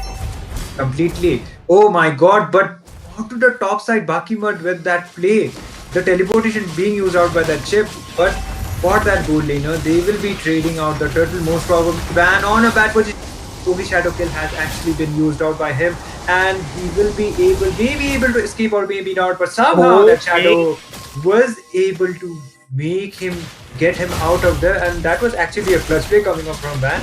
completely. Oh my god, but onto the top side, Bakimud with that play. The teleportation being used out by that chip, but for that gold laner, they will be trading out the turtle most probably. Ban on a bad position. Kogi Shadow Kill has actually been used out by him, and he will be maybe able to escape or maybe not, but somehow that Shadow was able to make him get him out of there, and that was actually a clutch play coming up from Van.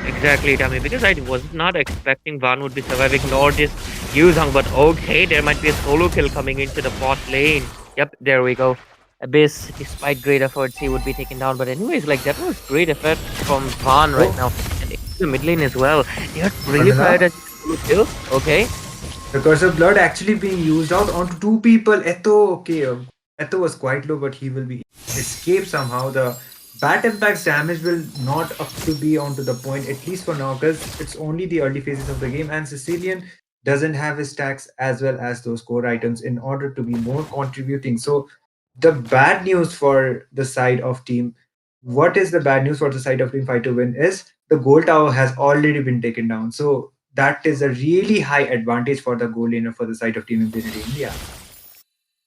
Exactly, Tommy, because I was not expecting Van would be surviving nor this Yuzhang, but okay, there might be a solo kill coming into the bot lane. Yep, there we go. Abyss, despite great efforts, he would be taken down. But anyways, like that was great effort from Van right now. And into the mid lane as well. They are really prioritizing solo kills. Okay. The Curse of Blood actually being used out onto two people. Eto, okay, Eto was quite low, but he will be escape somehow. The Bat Impact's damage will not up to be onto the point, at least for now, because it's only the early phases of the game, and Sicilian doesn't have his stacks as well as those core items in order to be more contributing. So the bad news for the side of team, what is the bad news for the side of team Fight to Win is the gold tower has already been taken down. So that is a really high advantage for the goal laner for the side of Team Infinity India.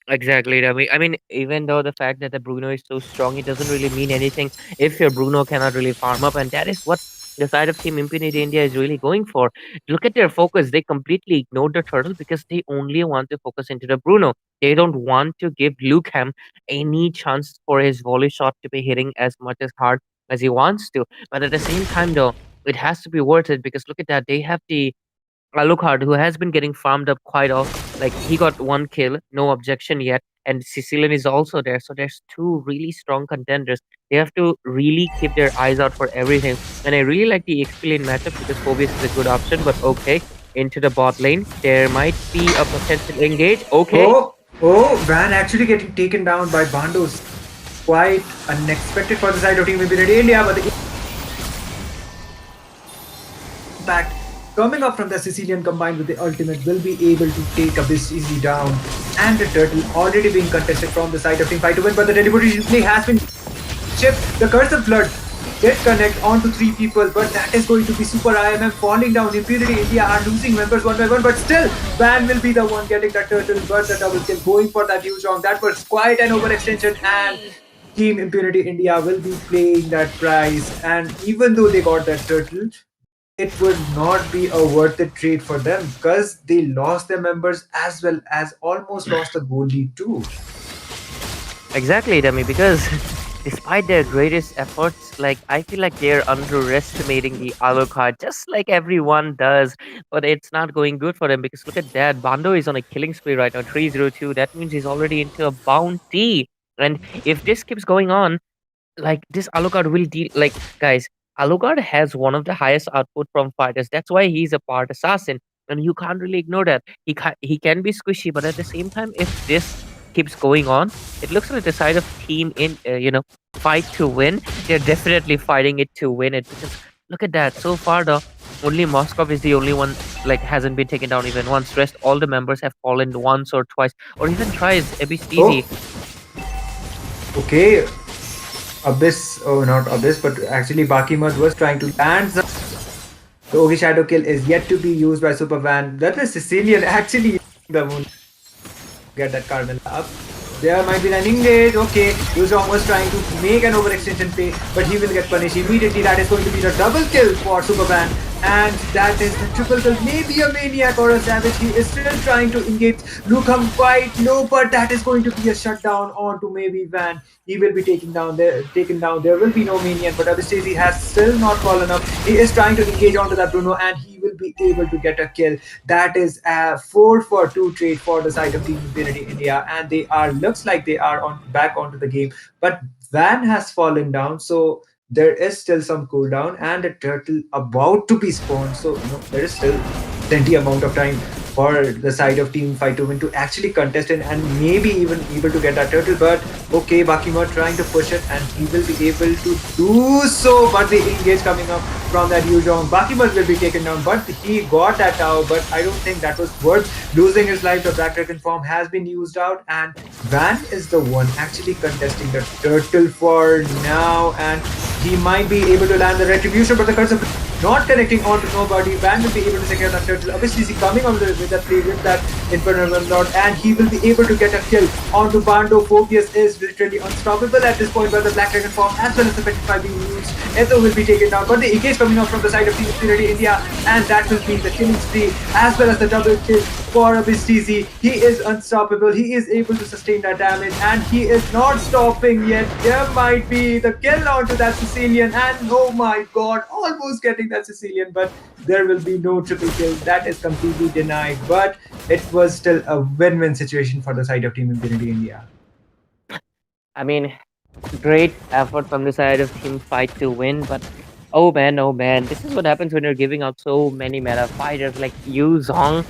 Exactly. I mean, even though the fact that the Bruno is so strong, it doesn't really mean anything if your Bruno cannot really farm up, and that is what the side of Team Impunity India is really going for. Look at their focus; they completely ignored the turtle because they only want to focus into the Bruno. They don't want to give Luke any chance for his volley shot to be hitting as much as hard as he wants to. But at the same time, though, it has to be worth it because look at that; they have the Alucard, who has been getting farmed up quite often. Like he got one kill, no objection yet, and Sicilian is also there. So there's two really strong contenders. They have to really keep their eyes out for everything. And I really like the XP lane matchup because Phobius is a good option. But okay, into the bot lane, there might be a potential engage. Okay. Oh, Van actually getting taken down by Bandos. Quite unexpected for the side of Team Infinity India, but the impact coming up from the Sicilian combined with the ultimate will be able to take Abyss easily down. And the turtle already being contested from the side of Team Fight to Win, but the teleportation play has been chipped. The Curse of Blood did connect onto three people, but that is going to be super IMM falling down. Impunity India are losing members one by one, but still Van will be the one getting that turtle, but the double kill going for that huge round. That was quite an overextension, and Team Impunity India will be playing that prize. And even though they got that turtle, it would not be a worth it trade for them because they lost their members as well as almost lost the goal lead too. Exactly, Dummy, because despite their greatest efforts, like I feel like they're underestimating the Alucard, just like everyone does. But it's not going good for them because look at that. Bando is on a killing spree right now, 302. That means he's already into a bounty. And if this keeps going on, like this Alucard will deal like guys, Alucard has one of the highest output from fighters. That's why he's a part assassin. And you can't really ignore that. He can be squishy, but at the same time, if this keeps going on, it looks like the side of team in fight to win. They're definitely fighting it to win it because look at that. So far, the only Moskov is the only one like hasn't been taken down even once. Rest all the members have fallen once or twice or even twice. Oh, Easy. okay. Abyss, oh not Abyss, but actually Bakimad was trying to land. The Ogi Shadow Kill is yet to be used by Super Van. That was Sicilian actually the moon. Get that Carmel up. There might be an engage. Okay, Yuzong was trying to make an overextension play, but he will get punished immediately. That is going to be the double kill for Superman. And that is the triple kill. Maybe a maniac or a savage. He is still trying to engage. Lukham quite low, but that is going to be a shutdown onto maybe Van. He will be taken down. There will be no maniac, but Abhishek has still not fallen up. He is trying to engage onto that Bruno, and he will be able to get a kill. That is a 4-for-2 trade for the side of Team Infinity India, and they are looks like they are back onto the game. But Van has fallen down, so there is still some cooldown, and a turtle about to be spawned. So there is still plenty amount of time for the side of Team Fight to win to actually contest it and maybe even able to get that turtle. But okay, Bakima trying to push it and he will be able to do so. But the engage coming up from that Yuzhong. Bakima will be taken down, but he got that tower. But I don't think that was worth losing his life. The Black Dragon form has been used out, and Van is the one actually contesting the turtle for now, and he might be able to land the retribution, but the curse of not connecting onto nobody. Van will be able to secure that turtle. Obviously, he's coming on with that play with that Infernal Lord, and he will be able to get a kill onto Bando. Phobius is literally unstoppable at this point by the Black Dragon form, as well as the Petrify being used. Ezo will be taken down, but the engage coming out from the side of Team Infinity India, and that will be the killing spree, as well as the double kill for Abyss TZ. He is unstoppable. He is able to sustain that damage, and he is not stopping yet. There might be the kill onto that Sicilian, and oh my god, almost getting that Sicilian, but there will be no triple kill. That is completely denied, but it was still a win-win situation for the side of Team Infinity India. I mean, great effort from the side of Team Fight to win, but oh man, this is what happens when you're giving out so many meta fighters like Yu Zhong.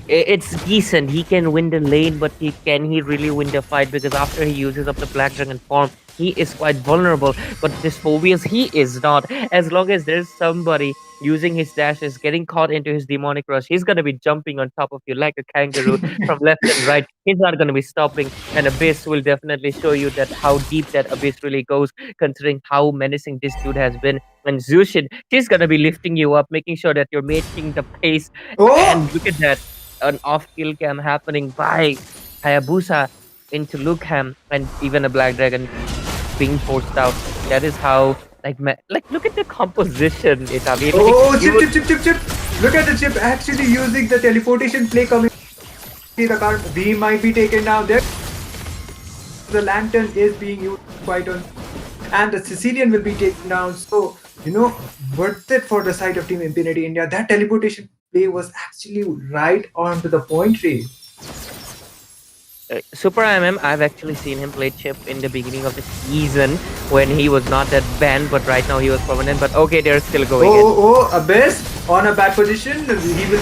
It's decent. He can win the lane, but can he really win the fight? Because after he uses up the Black Dragon form, he is quite vulnerable. But this Phobius, he is not. As long as there's somebody using his dashes, getting caught into his demonic rush, he's gonna be jumping on top of you like a kangaroo from left and right. He's not gonna be stopping, and Abyss will definitely show you that how deep that Abyss really goes, considering how menacing this dude has been. And Zushin, she's gonna be lifting you up, making sure that you're making the pace. And look at that, an off-kill cam happening by Hayabusa into Lukham, and even a Black Dragon being forced out. That is how, like look at the composition, Itavi. Chip. Look at the Chip actually using the teleportation play coming. The car, he might be taken down there. The lantern is being used quite on, and the Sicilian will be taken down. So, worth it for the side of Team Infinity India. That teleportation play was actually right on to the point, Ray. Super IMM, I've actually seen him play Chip in the beginning of the season when he was not that banned, but right now he was permanent. But okay, they're still going in. Abyss on a bad position. He will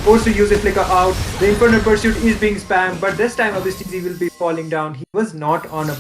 forced to use a flicker out. The Infernal Pursuit is being spammed, but this time Abyss TZ will be falling down. He was not on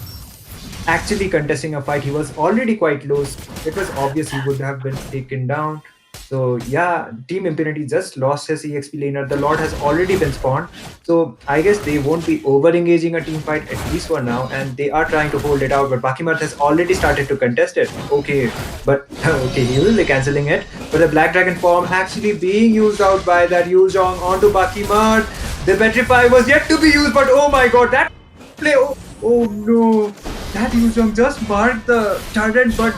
actually contesting a fight. He was already quite low. It was obvious he would have been taken down. So yeah, Team Infinity just lost his EXP laner. The Lord has already been spawned. So I guess they won't be over-engaging a team fight, at least for now. And they are trying to hold it out. But Bakimat has already started to contest it. Okay, but okay, he will be cancelling it. But the Black Dragon form actually being used out by that Yuzhong onto Bakimat. The Petrify was yet to be used, but oh my god, that play, oh no. That Yuzhong just marked the turret, but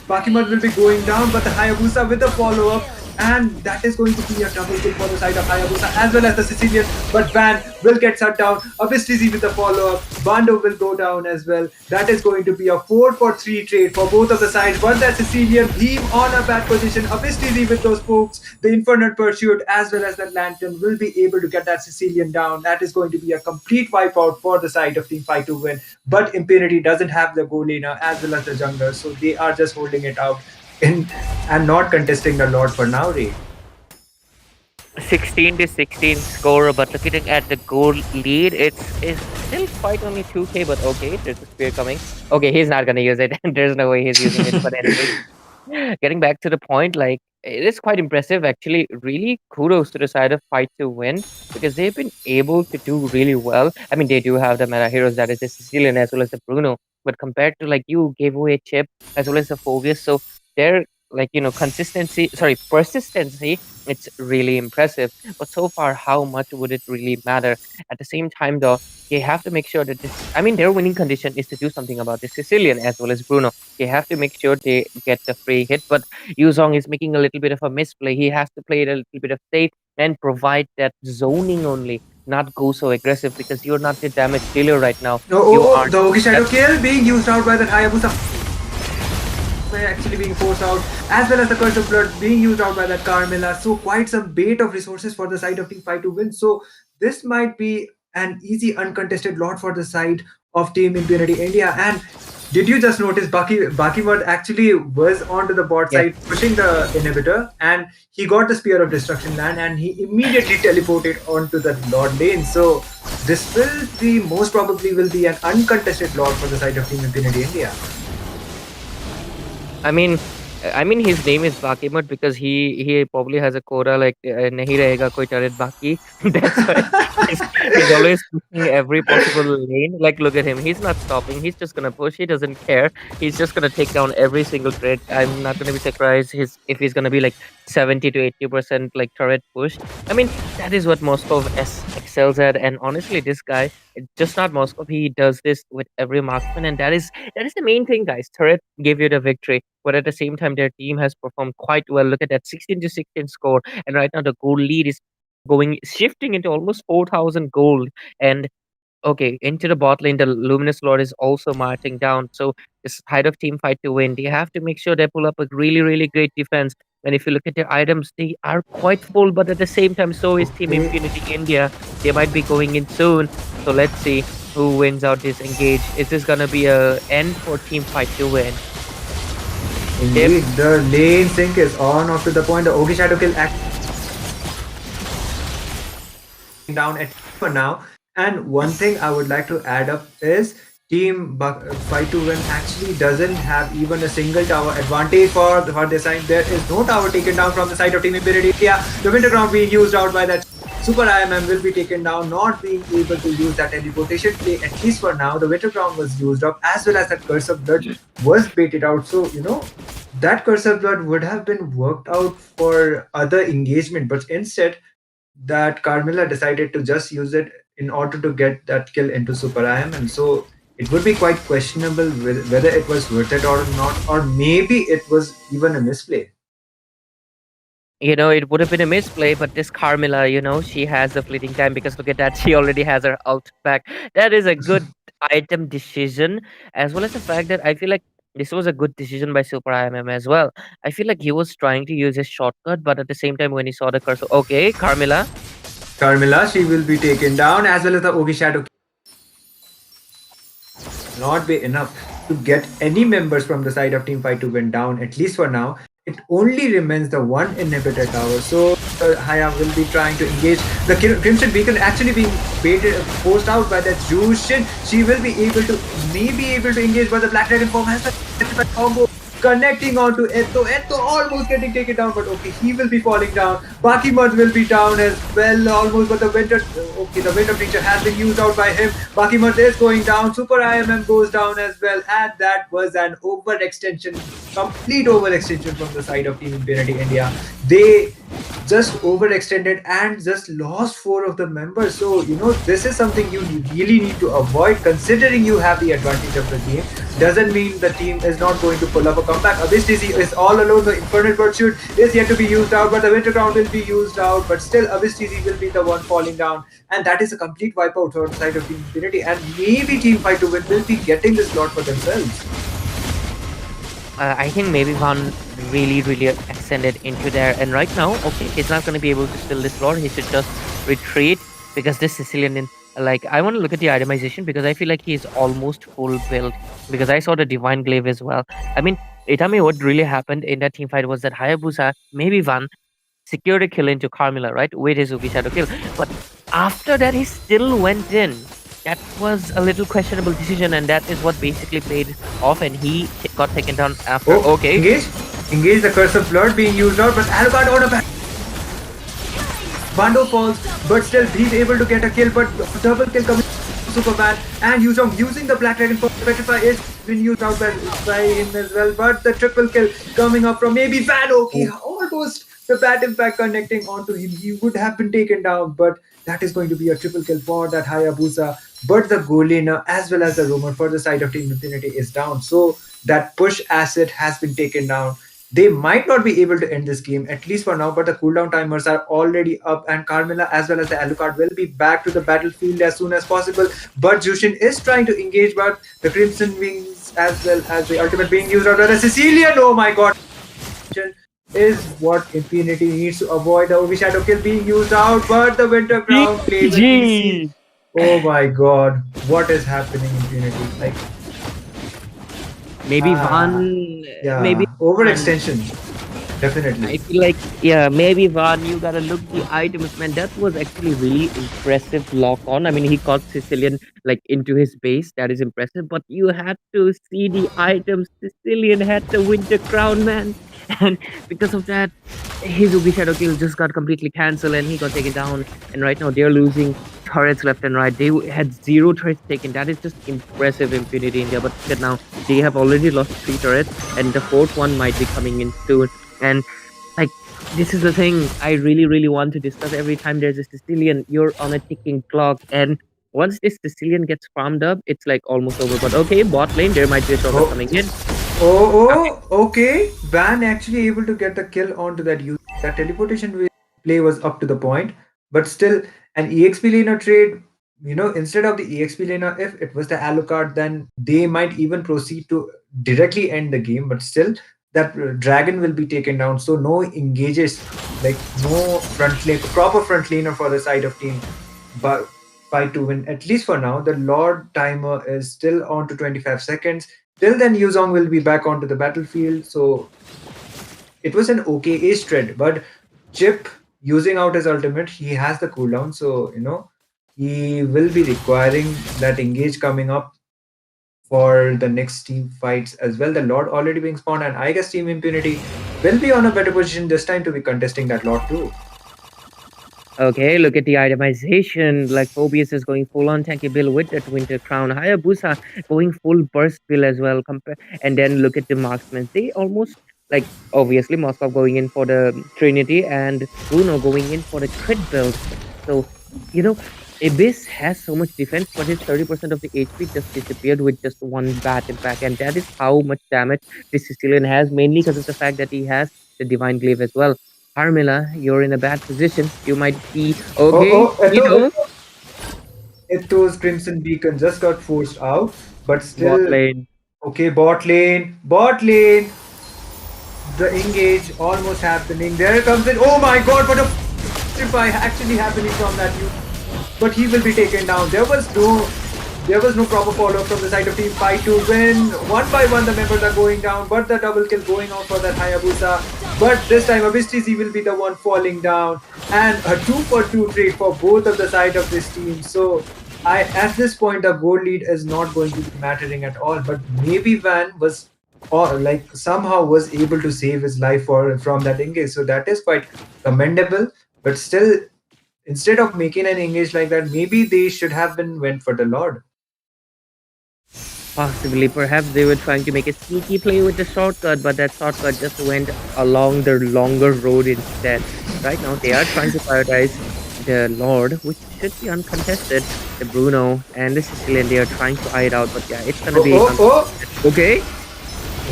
Bakimat will be going down, but the Hayabusa with the follow-up, and that is going to be a double kill for the side of Hayabusa as well as the Sicilian, but Van will get shut down. Abyss TZ with the follow-up, Bando will go down as well. That is going to be a 4-for-3 trade for both of the sides, but that Sicilian beam on a bad position. Abyss TZ with those pokes, the Infernal Pursuit as well as that Lantern will be able to get that Sicilian down. That is going to be a complete wipeout for the side of Team Fight to win, but Infinity doesn't have the goal laner as well as the jungler, so they are just holding it out and not contesting the Lord for now, Ray. 16-16 score, but looking at the goal lead, it's still quite only 2k, but okay, there's a spear coming. Okay, he's not gonna use it. There's no way he's using it, but anyway. Getting back to the point, like, it is quite impressive, actually. Really kudos to the side of Fight to win, because they've been able to do really well. I mean, they do have the meta heroes, that is the Sicilian as well as the Bruno, but compared to, like, you gave away a Chip as well as the Phobius, so they're, like, persistency, it's really impressive. But so far, how much would it really matter? At the same time, though, they have to make sure that their winning condition is to do something about the Sicilian as well as Bruno. They have to make sure they get the free hit, but Yuzhong is making a little bit of a misplay. He has to play it a little bit of safe and provide that zoning only, not go so aggressive, because you're not the damage dealer right now. The Oki Shadow kill being used out by the Hayabusa. Actually being forced out, as well as the Curse of Blood being used out by that Carmilla. So quite some bait of resources for the side of Team Fight to win. So this might be an easy uncontested lot for the side of Team Infinity India. And Did you just notice Bakimud actually was onto the bot Yeah. side pushing the inhibitor, and he got the Spear of Destruction land and he immediately teleported onto the Lord lane. So this will be most probably will be an uncontested Lord for the side of Team Infinity India. I mean, his name is Bakimut because he probably has a quota like nahi rahega koi turret baki. That's why he's, he's always pushing every possible lane. Like, look at him. He's not stopping. He's just gonna push. He doesn't care. He's just gonna take down every single turret. I'm not gonna be surprised if he's gonna be like 70 to 80% like turret push. I mean, that is what Moscow excels at. And honestly, this guy, just not Moscow, he does this with every marksman, and that is the main thing, guys. Turret gave you the victory, but at the same time, their team has performed quite well. Look at that 16 to 16 score, and right now the gold lead is shifting into almost 4,000 gold. And okay, into the bot lane, the Luminous Lord is also marching down. So it's height of team fight to win. They have to make sure they pull up a really, really great defense. And if you look at their items, they are quite full, but at the same time, so is Team Okay. Infinity India. They might be going in soon. So let's see who wins out this engage. Is this gonna be a end for team fight to win? Indeed, the lane sync is on up to the point. The Ogi Shadow Kill down at for now. And one thing I would like to add up is Fight to Win actually doesn't have even a single tower advantage for this side. There is no tower taken down from the side of Team Infinity India. The Winter Crown being used out by that Super IMM will be taken down, not being able to use that teleportation play, at least for now. The Winter Crown was used up, as well as that Curse of Blood was baited out. So, that Curse of Blood would have been worked out for other engagement, but instead, that Carmilla decided to just use it in order to get that kill into Super IM, and so it would be quite questionable whether it was worth it or not, or maybe it was even a misplay. It would have been a misplay, but this Carmilla, she has a fleeting time because look at that. She already has her ult back. That is a good item decision, as well as the fact that I feel like this was a good decision by Super IMM as well. I feel like he was trying to use his shortcut, but at the same time, when he saw the cursor, okay, Carmilla. Carmilla, she will be taken down, as well as the Ogi Shadow not be enough to get any members from the side of Team Fight to win down, at least for now. It only remains the one inhibitor tower. So Haya will be trying to engage the Crimson Beacon, actually being forced out by that Jushin. She will be able to engage, but the Black Dragon form has the combo connecting onto Etto. Etto almost getting taken down, but okay, he will be falling down. Bakimud will be down as well, almost, but the Winter Preacher has been used out by him. Bakimud is going down. Super IMM goes down as well, and that was an overextension, complete overextension from the side of Team Infinity India. They just overextended and just lost 4 of the members. So, this is something you really need to avoid, considering you have the advantage of the game. Doesn't mean the team is not going to pull up a comeback. Abyss TC is all alone. The Infernal Pursuit is yet to be used out, but the Winter Crown will be used out. But still, Abyss TC will be the one falling down. And that is a complete wipeout on the side of Team Infinity. And maybe Team Fight to Win will be getting this slot for themselves. I think maybe Van really, really extended into there. And right now, okay, he's not going to be able to steal this lord. He should just retreat because this Sicilian, like, I want to look at the itemization because I feel like he's almost full build because I saw the Divine Glaive as well. I mean, tell me what really happened in that team fight was that Hayabusa, maybe Van, secured a kill into Carmilla, right? With his Ubi Shadow kill. But after that, he still went in. That was a little questionable decision, and that is what basically paid off, and he got taken down after. Oh, okay. Engage the Curse of Blood being used out, but Alucard on a back. Bando falls, but still he's able to get a kill, but double kill coming from Superman, and using the Black Dragon for Petrify is been used out by him as well, but the triple kill coming up from maybe Vanoki, almost the Bat Impact connecting onto him. He would have been taken down, but that is going to be a triple kill for that Hayabusa. But the Golena as well as the Roamer for the side of Team Infinity is down. So that push asset has been taken down. They might not be able to end this game, at least for now, but the cooldown timers are already up, and Carmilla as well as the Alucard will be back to the battlefield as soon as possible. But Jushin is trying to engage, but the Crimson Wings as well as the ultimate being used out by the Sicilian. Oh my god! Is what Infinity needs to avoid. The Overshadow kill being used out, but the Winter Crown plays it easy. Oh my god, what is happening, Infinity? Like, Maybe Ah, maybe yeah, Van. overextension, definitely. I feel like, yeah, maybe Van, you gotta look the items, man. That was actually really impressive lock on. I mean, he caught Sicilian like into his base. That is impressive. But you had to see the items. Sicilian had the winter crown, man. And because of that, his Ubi Shadow kill just got completely cancelled and he got taken down. And right now they're losing turrets left and right. They had zero turrets taken. That is just impressive Impunity India. But look at now, they have already lost three turrets, and the fourth one might be coming in soon. And like, this is the thing I really, really want to discuss. Every time there's a Sicilian, you're on a ticking clock. And once this Sicilian gets farmed up, it's like almost over. But okay, bot lane, there might be a shortcut Oh, coming in. Okay. okay. Van actually able to get the kill onto that user. That play was up to the point, but still an EXP laner trade. Instead of the EXP laner, if it was the Alucard, then they might even proceed to directly end the game. But still, that dragon will be taken down. So no engages, like no front lane, proper front laner for the side of team. But fight to win, at least for now, the Lord timer is still on to 25 seconds. Till then, Yuzong will be back onto the battlefield. So it was an okay ace trade, but Chip using out his ultimate, he has the cooldown. So, he will be requiring that engage coming up for the next team fights as well. The Lord already being spawned, and I guess Team Impunity will be on a better position this time to be contesting that Lord too. Okay, look at the itemization. Like Phobius is going full on tanky bill with that winter crown. Hayabusa going full burst bill as well. And then look at the marksmen. They almost like obviously Moskov going in for the Trinity and Bruno going in for the crit build. So you know, Abyss has so much defense, but his 30% of the HP just disappeared with just one bat impact, and that is how much damage this Sicilian has, mainly because of the fact that he has the Divine Glaive as well. Harmila, you're in a bad position. You might be okay. Oh, oh, Tito, Eto's Crimson Beacon just got forced out, but bot still, lane. okay, bot lane, the engage almost happening. There comes it. Oh my god, what a Justify actually happening from that youth. But he will be taken down. There was no proper follow-up from the side of Team Fight to win. One by one the members are going down, but the double kill going on for that Hayabusa. But this time Abistizi will be the one falling down. And a 2-for-2 trade for both of the side of this team. So at this point the goal lead is not going to be mattering at all. But maybe Van was or like somehow was able to save his life from that engage. So that is quite commendable. But still, instead of making an engage like that, maybe they should have been went for the Lord. Possibly, perhaps they were trying to make a sneaky play with the shortcut, but that shortcut just went along the longer road instead. Right now, they are trying to prioritize the Lord, which should be uncontested. The Bruno and the Sicilian, they are trying to eye it out, but yeah, it's gonna Oh, be oh, okay.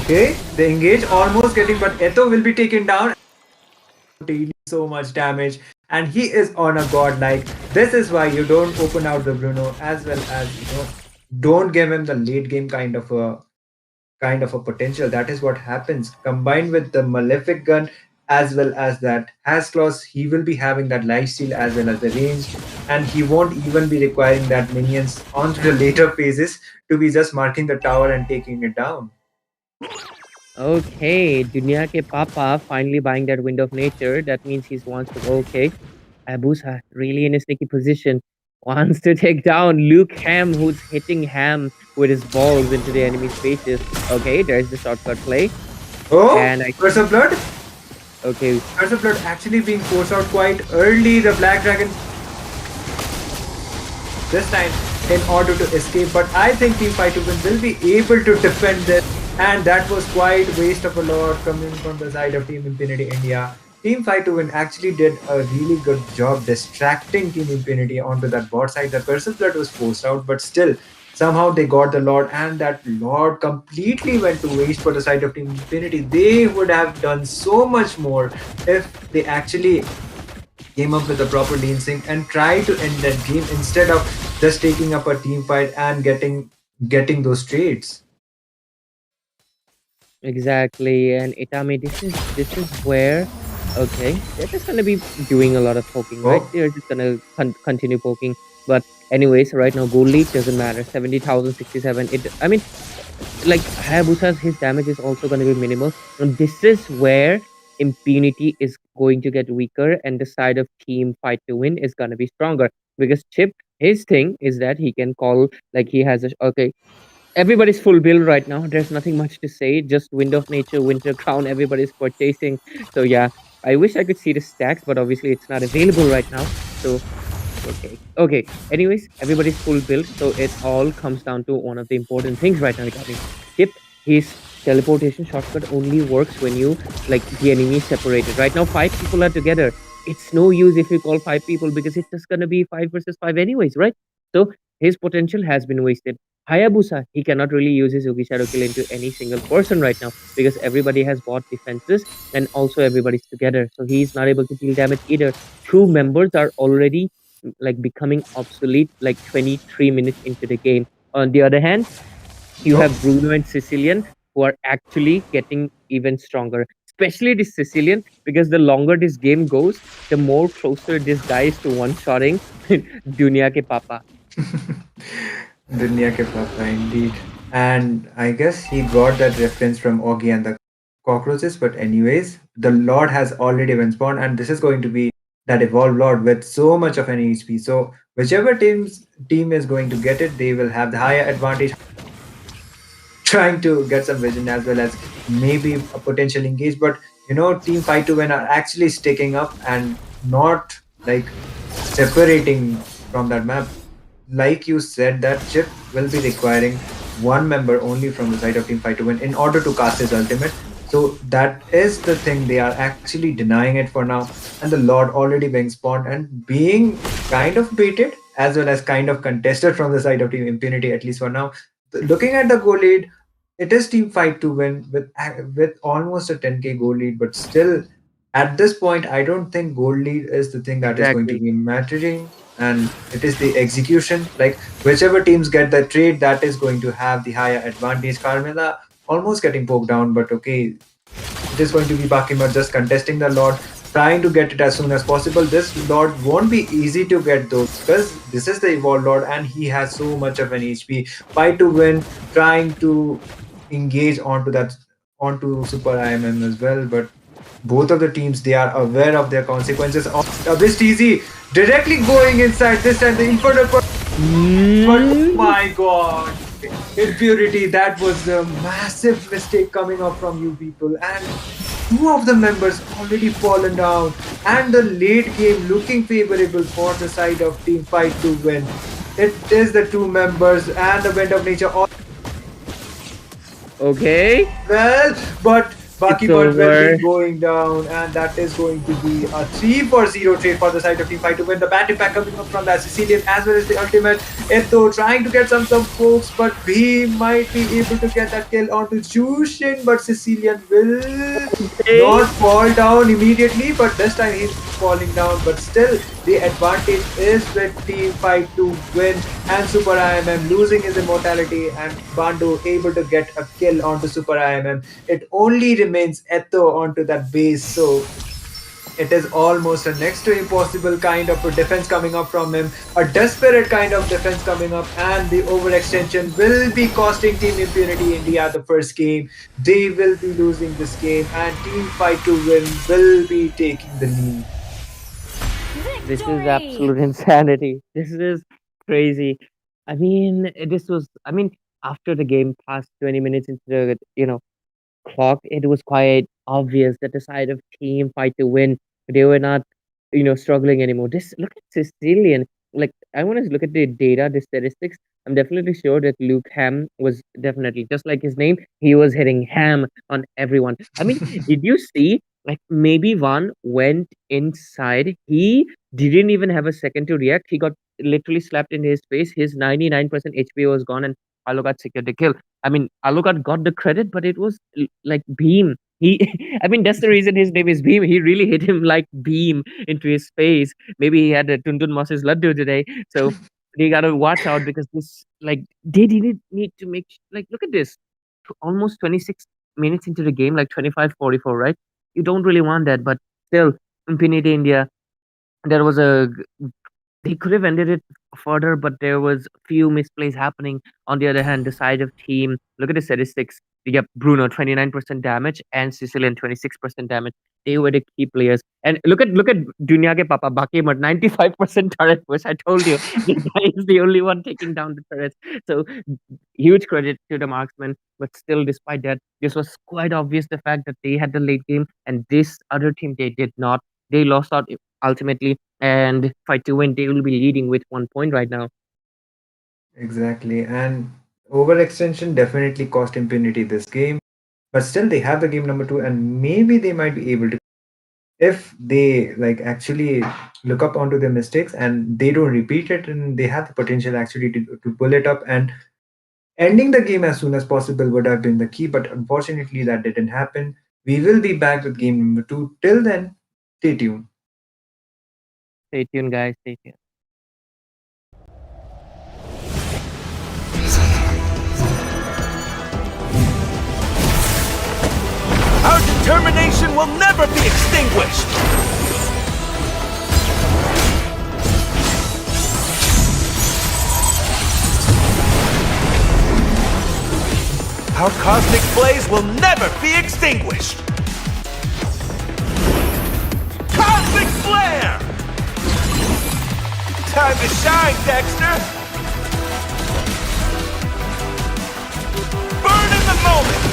okay. The engage almost getting, but Eto will be taken down. Daily so much damage, and he is on a godlike. This is why you don't open out the Bruno, as well as don't give him the late game kind of a potential. That is what happens. Combined with the Malefic gun as well as that has claws, he will be having that lifesteal as well as the range, and he won't even be requiring that minions onto the later phases to be just marking the tower and taking it down. Okay, Dunya ke Papa finally buying that Wind of Nature. That means he wants to go, okay. Abusa really in a sneaky position. Wants to take down Luke Ham, who's hitting Ham with his balls into the enemy's faces. Okay, there's the shortcut play. Oh, And I Curse of Blood. okay, Curse of Blood actually being forced out quite early. The Black Dragon this time in order to escape, but I think Team Fight to Win will be able to defend this, and that was quite waste of a lot coming from the side of Team Infinity India. Team Fight to Win actually did a really good job distracting Team Infinity onto that bot side. The Curse of Blood was forced out, but still somehow they got the Lord, and that Lord completely went to waste for the side of Team Infinity. They would have done so much more if they actually came up with a proper lane sync and try to end that game instead of just taking up a team fight and getting those trades. exactly. And Itami, this is where okay, they're just gonna be doing a lot of poking, right? Oh, They're just gonna continue poking. But anyways, right now goal lead doesn't matter. 70,067. I mean, like Hayabusa's his damage is also going to be minimal. And this is where impunity is going to get weaker, and the side of team fight to win is going to be stronger because Chip, his thing is that he can call, like he has a okay. Everybody's full build right now. There's nothing much to say. Just Wind of Nature, Winter Crown. Everybody's purchasing. So yeah, I wish I could see the stacks, but obviously it's not available right now. So okay. Okay. Anyways, everybody's full build, so it all comes down to one of the important things right now regarding Chip. His teleportation shortcut only works when you like the enemy is separated. Right now, five people are together. It's no use if you call five people because it's just gonna be five versus five anyways, right? So his potential has been wasted. Hayabusa, he cannot really use his Ugi Shadow Kill into any single person right now because everybody has bought defenses and also everybody's together. So he's not able to deal damage either. Two members are already like becoming obsolete like 23 minutes into the game. On the other hand, you Oh, have Bruno and Sicilian who are actually getting even stronger, especially this Sicilian because the longer this game goes, the more closer this guy is to one shotting Dunia ke Papa. Dunya ke Papa, indeed. And I guess he got that reference from Augie and the cockroaches. But anyways, the Lord has already been spawned, and this is going to be that evolved Lord with so much of an HP. So whichever team is going to get it, they will have the higher advantage trying to get some vision as well as maybe a potential engage. But team fight to win are actually sticking up and not like separating from that map. Like you said, that Chip will be requiring one member only from the side of team fight to win in order to cast his ultimate. So that is the thing, they are actually denying it for now. And the Lord already being spawned and being kind of baited as well as kind of contested from the side of team Impunity, at least for now. Looking at the goal lead, it is team fight to win with almost a 10k goal lead, but still at this point I don't think goal lead is the thing that is going to Exactly. be mattering, and it is the execution. Like whichever teams get the trade, that is going to have the higher advantage. Carmela almost getting poked down, but okay, it is going to be Bakima just contesting the Lord, trying to get it as soon as possible. This Lord won't be easy to get though, because this is the Evolved Lord and he has so much of an HP. Fight to win, trying to engage onto that, onto Super IMM as well, but both of the teams, they are aware of their consequences. Abyss TZ directly going inside this time, the Infernal. But oh Mm. my god, impurity, that was a massive mistake coming up from you people. And two of the members already fallen down. And the late game looking favorable for the side of Team Fight to win. It is the two members and the Wind of Nature all Okay, well, but it's Baki Bird will be over. going down, and that is going to be a 3-for-0 trade for the side of Team Fight to win. The bat impact coming up from that Sicilian as well as the ultimate. Eto trying to get some folks, but he might be able to get that kill onto Jushin, but Sicilian will Okay. not fall down immediately, but this time he's falling down. But still, the advantage is with Team Fight to win, and Super IMM losing his immortality, and Bando able to get a kill onto Super IMM. It only remains Eto onto that base, so it is almost a next to impossible kind of a defense coming up from him, a desperate kind of defense coming up, and the overextension will be costing Team Impunity India the first game. They will be losing this game, and Team Fight to Win will be taking the lead. This is Victory! absolute insanity. This is crazy. I mean, this was, I mean, after the game passed 20 minutes into the, clock, it was quite obvious that the side of team fight to win, they were not, struggling anymore. This look at Sicilian. Like I want to look at the data, the statistics. I'm definitely sure that Luke Ham was definitely just like his name. He was hitting ham on everyone. I mean, did you see? Like maybe one went inside. He didn't even have a second to react. He got literally slapped in his face. His 99% HP was gone, and Halo got secured the kill. I mean, Alucard got the credit, but it was like Beam. He, I mean, that's the reason his name is Beam. He really hit him like Beam into his face. Maybe he had a Tuntun Moss's Laddu today. So they gotta watch out because this, like, they didn't need to make, like, look at this. Almost 26 minutes into the game, like 25-44, right? You don't really want that, but still, Infinity India, there was a they could have ended it further, but there was few misplays happening. On the other hand, the side of team, look at the statistics. You get Bruno 29% damage and Sicilian 26% damage. They were the key players. And look at Dunya ke Papa Bakimot 95% turret push. I told you this guy is the only one taking down the turrets. So huge credit to the marksman. But still, despite that, this was quite obvious the fact that they had the late game and this other team they did not. They lost out ultimately, and fight to win, they will be leading with 1 point right now. Exactly. And overextension definitely cost Impunity this game. But still, they have the game number two, and maybe they might be able to, if they like actually look up onto their mistakes and they don't repeat it, and they have the potential actually to pull it up, and ending the game as soon as possible would have been the key. But unfortunately, that didn't happen. We will be back with game number two. Till then, stay tuned. Stay tuned, guys. Stay tuned. Our determination will never be extinguished! Our cosmic blaze will never be extinguished! Cosmic flare! Time to shine, Dexter! Burn in the moment!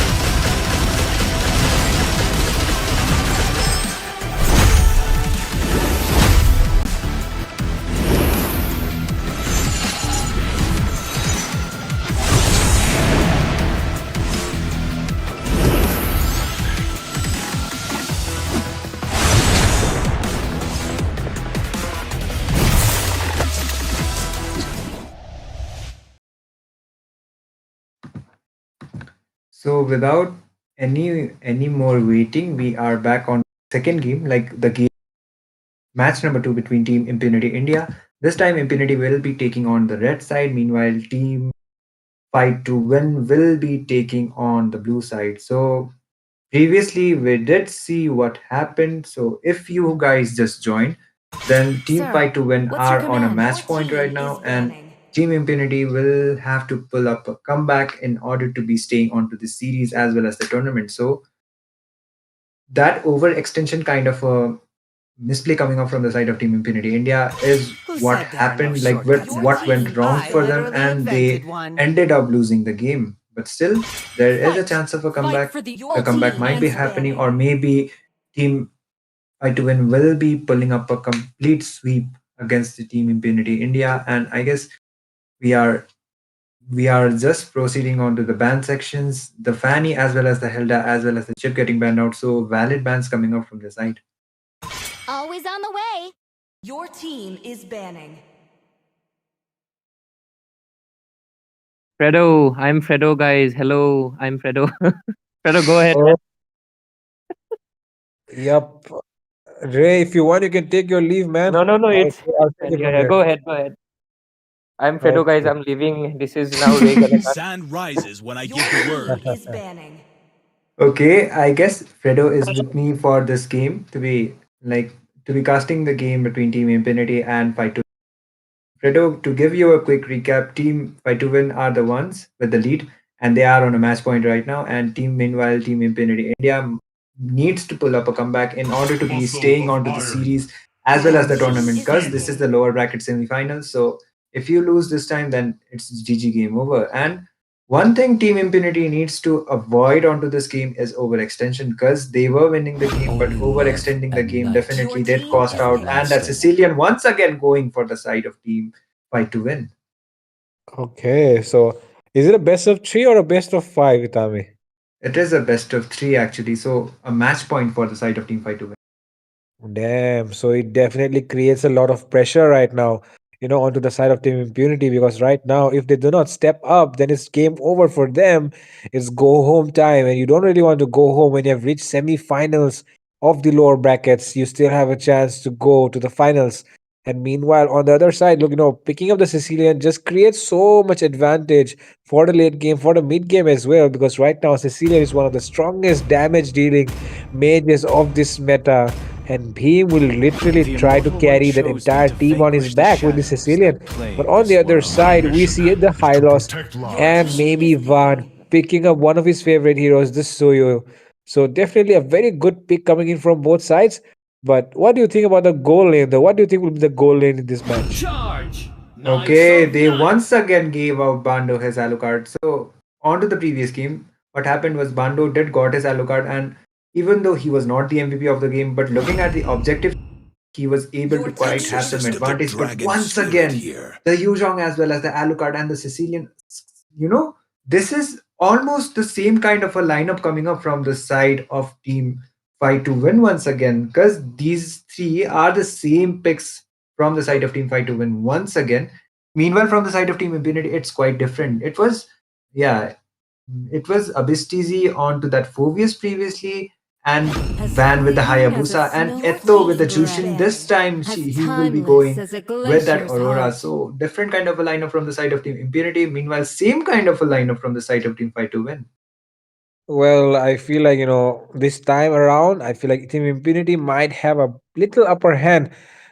So without any more waiting, we are back on second game, like the game match number two between Team Impunity India. This time Impunity will be taking on the red side. Meanwhile, Team Fight to Win will be taking on the blue side. So previously we did see what happened. So if you guys just joined, then Team Sir, Fight to Win what's your are on a command? match Your point right team now, is and banning. Team Impunity will have to pull up a comeback in order to be staying onto the series as well as the tournament. So that overextension kind of a misplay coming up from the side of Team Impunity India is Who what said there are no happened, like shortcuts? what went wrong I for them, literally and they invented one. ended up losing the game. But still, there is a Fight. chance of a Fight comeback. for the The comeback ultimate might be Is answer. happening, banning. or maybe Team Fight to Win will be pulling up a complete sweep against the Team Impunity India. And I guess we are we are just proceeding on to the ban sections. The Fanny as well as the Hilda as well as the Chip getting banned out. So valid bans coming out from the side. Always on the way. Your team is banning. Fredo, I'm Fredo, guys. Hello, I'm Fredo. Fredo, go ahead, man. Oh, yep. Ray, if you want, you can take your leave, man. No, no, no. I'll, It's I'll take man. it Yeah, from yeah. here. Go ahead, go ahead. I'm Fredo, guys. Okay. I'm leaving. This is now Ray gonna cut. Sand rises when I Your give the team word. is banning. Okay, I guess Fredo is with me for this game to be casting the game between Team Infinity and Fight to Fredo. To give you a quick recap, Team Fight to Win are the ones with the lead, and they are on a match point right now. And meanwhile, Team Infinity India needs to pull up a comeback in order to be staying onto the series as well Your as the team tournament, is because this is banning. the lower bracket semifinals. So if you lose this time, then it's GG game over. And one thing Team Impunity needs to avoid onto this game is overextension, because they were winning the game, but Only love overextending the and game night Your definitely did team cost is out. can And banning. that last. Sicilian once again going for the side of Team Fight to Win. Okay, so is it a best of three or a best of five, Itami? It is a best of three actually, so a match point for the side of Team Fight to Win. Damn, so it definitely creates a lot of pressure right now, onto the side of Team Impunity, because right now, if they do not step up, then it's game over for them. It's go home time, and you don't really want to go home when you have reached semi-finals of the lower brackets. You still have a chance to go to the finals. And meanwhile, on the other side, look, picking up the Sicilian just creates so much advantage for the late game, for the mid game as well, because right now Sicilian is one of the strongest damage dealing mages of this meta. and Bhim will literally The try to Immortal One carry that chose me entire to team on his vanquish the back with the shadows Sicilian. that But plague on the this other world. side, we see the Hylos and maybe Van picking up one of his favorite heroes, the Soyo. So definitely a very good pick coming in from both sides. But what do you think about the goal lane, though? What do you think will be the goal lane in this match? Okay, they once again gave out Bando his Alucard. So on to the previous game. What happened was Bando did got his Alucard, and even though he was not the MVP of the game, but looking at the objective, he was able Your to quite team have some Exorcist of the advantage. But dragon once spirit again, here. the Yuzhong as well as the Alucard and the Sicilian, you know, this is almost the same kind of a lineup coming up from the side of Team Fight to Win once again, because these three are the same picks from the side of Team Fight to Win once again. Meanwhile, from the side of Team Impunity, it's quite different. Yeah, it was Abistizi onto that Phobius previously, and as Van with the fleeting as a Hayabusa, and Etho with snowflake the is Jushin. This Bang. time As he will be timeless going as a with that glacier's Aurora. heart. So different kind of a lineup from the side of Team Impunity. Meanwhile, same kind of a lineup from the side of Team Fight to Win. Well, I feel like, this time around, I feel like Team Impunity might have a little upper hand,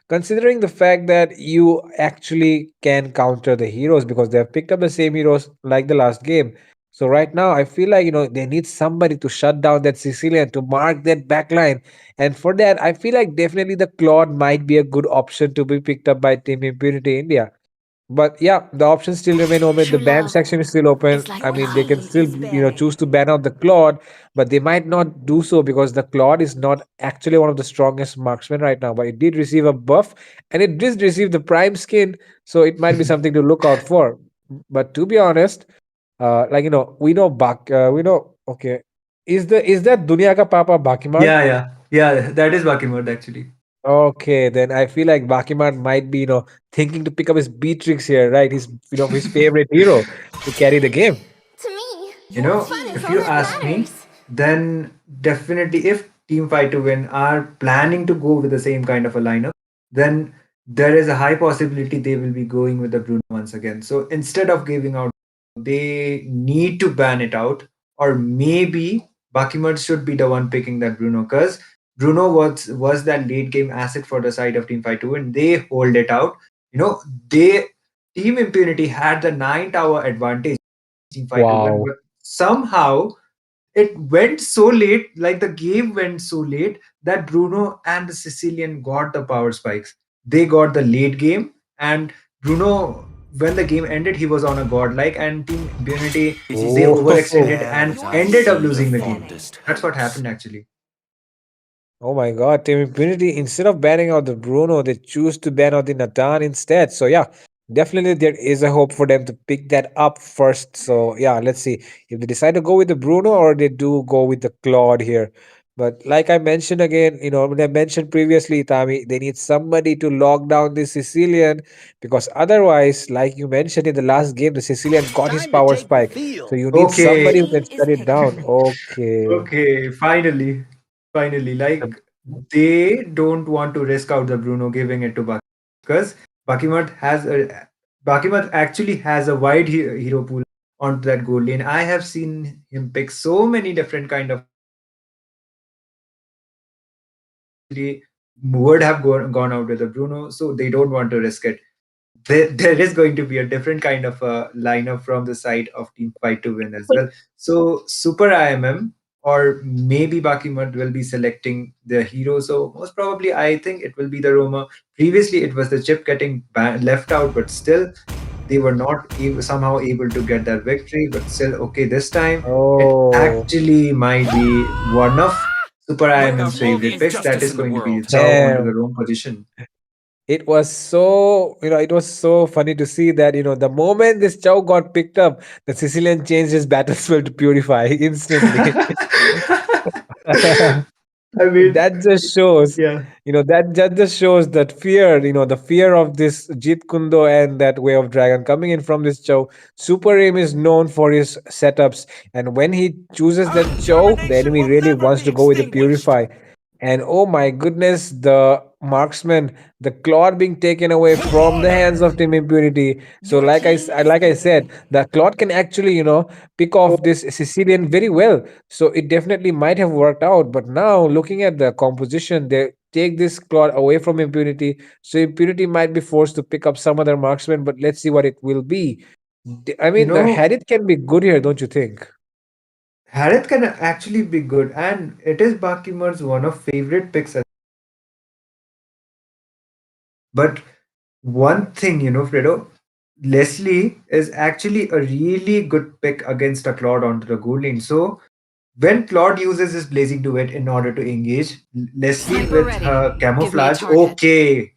considering the fact that you actually can counter the heroes because they have picked up the same heroes like the last game. So right now, I feel like, they need somebody to shut down that Sicilian, to mark that backline. And for that, I feel like definitely the Claude might be a good option to be picked up by Team Impunity India. But yeah, the options still remain open. The True ban love section is still open. is like I Your mean, they can power. team still, is banning. choose to ban out the Claude, but they might not do so because the Claude is not actually one of the strongest marksmen right now. But it did receive a buff, and it did receive the prime skin, so it might be something to look out for. But to be honest, we know. Okay, is that Dunya ka Papa Bakimart? Yeah. That is Bakimord actually. Okay, then I feel like Bakiman might be, thinking to pick up his Beatrix here, right? His favorite hero to carry the game. To me, You Your know, fun is team if all you is that ask banning. me, matters. then definitely if Team Fight to Win are planning to go with the same kind of a lineup, then there is a high possibility they will be going with the Bruno once again. So instead of giving out, they need to ban it out, or maybe Bakimut should be the one picking that Bruno, because Bruno was that late game asset for the side of Team Fight to Win. They hold it out. You know, they Team Impunity had the 9 tower advantage Team Fight to Win, Wow. but somehow it went so late, like the game went so late that Bruno and the Sicilian got the power spikes. They got the late game, and Bruno, when the game ended, he was on a godlike, and Team Impunity they Oh, overextended and As Your I ended up see team the losing is the game. banning. fondest That's what hopes. happened actually. oh my God, Team Impunity, instead of banning out the Bruno, they choose to ban out the Natan instead. So yeah, definitely there is a hope for them to pick that up first. So yeah, let's see if they decide to go with the Bruno or they do go with the Claude here. But like I mentioned again, when I mentioned previously, Tami, they need somebody to lock down the Sicilian because otherwise, like you mentioned in the last game, the Sicilian got his power spike. So you need Your Okay, somebody who can team is shut it picking. down. Okay. okay, finally, The- like they don't want to risk out the Bruno giving it to Baki because Bakimat actually has a wide hero pool onto that goal lane. I have seen him pick so many different kind of actually would have gone out with the Bruno, so they don't want to risk it. There is going to be a different kind of a lineup from the side of Team Fight to Win as well. So Super IMM or maybe Bakimut will be selecting the hero. So most probably, I think it will be the Roma. Previously, it was the chip getting left out, but still they were not somehow able to get that victory. But still, okay, this time it Oh. actually might be one of Super Bring IMM's out all the favorite picks. That injustice is in the going to be world. Chow onto the Damn. Rome position. It was so funny to see that, the moment this Chow got picked up, the Sicilian changed his battle spell to purify instantly. I mean, That just shows, yeah. that just shows that fear, the fear of this Jeet Kundo and that Way of Dragon coming in from this Chow. Super Aim is known for his setups, and when he chooses Our that Chow, the determination enemy will really never wants be to go with the extinguished. Purify. And oh my goodness, the marksman, the Claude being taken away from the hands of Team Impurity. So, Your team is like I said, banning. the Claude can actually, pick off this Sicilian very well. So it definitely might have worked out. But now, looking at the composition, take this Claude away from Impunity. So Impunity might be forced to pick up some other marksman, but let's see what it will be. I You mean, the know, Hadith can be good here, don't you think? Harith can actually be good, and it is Bakimar's one of favorite picks. But one thing, Fredo, Leslie is actually a really good pick against a Claude onto the goal lane. So when Claude uses his Blazing Duet in order to engage, Leslie Sniper with ready. her Give me a camouflage, target. okay.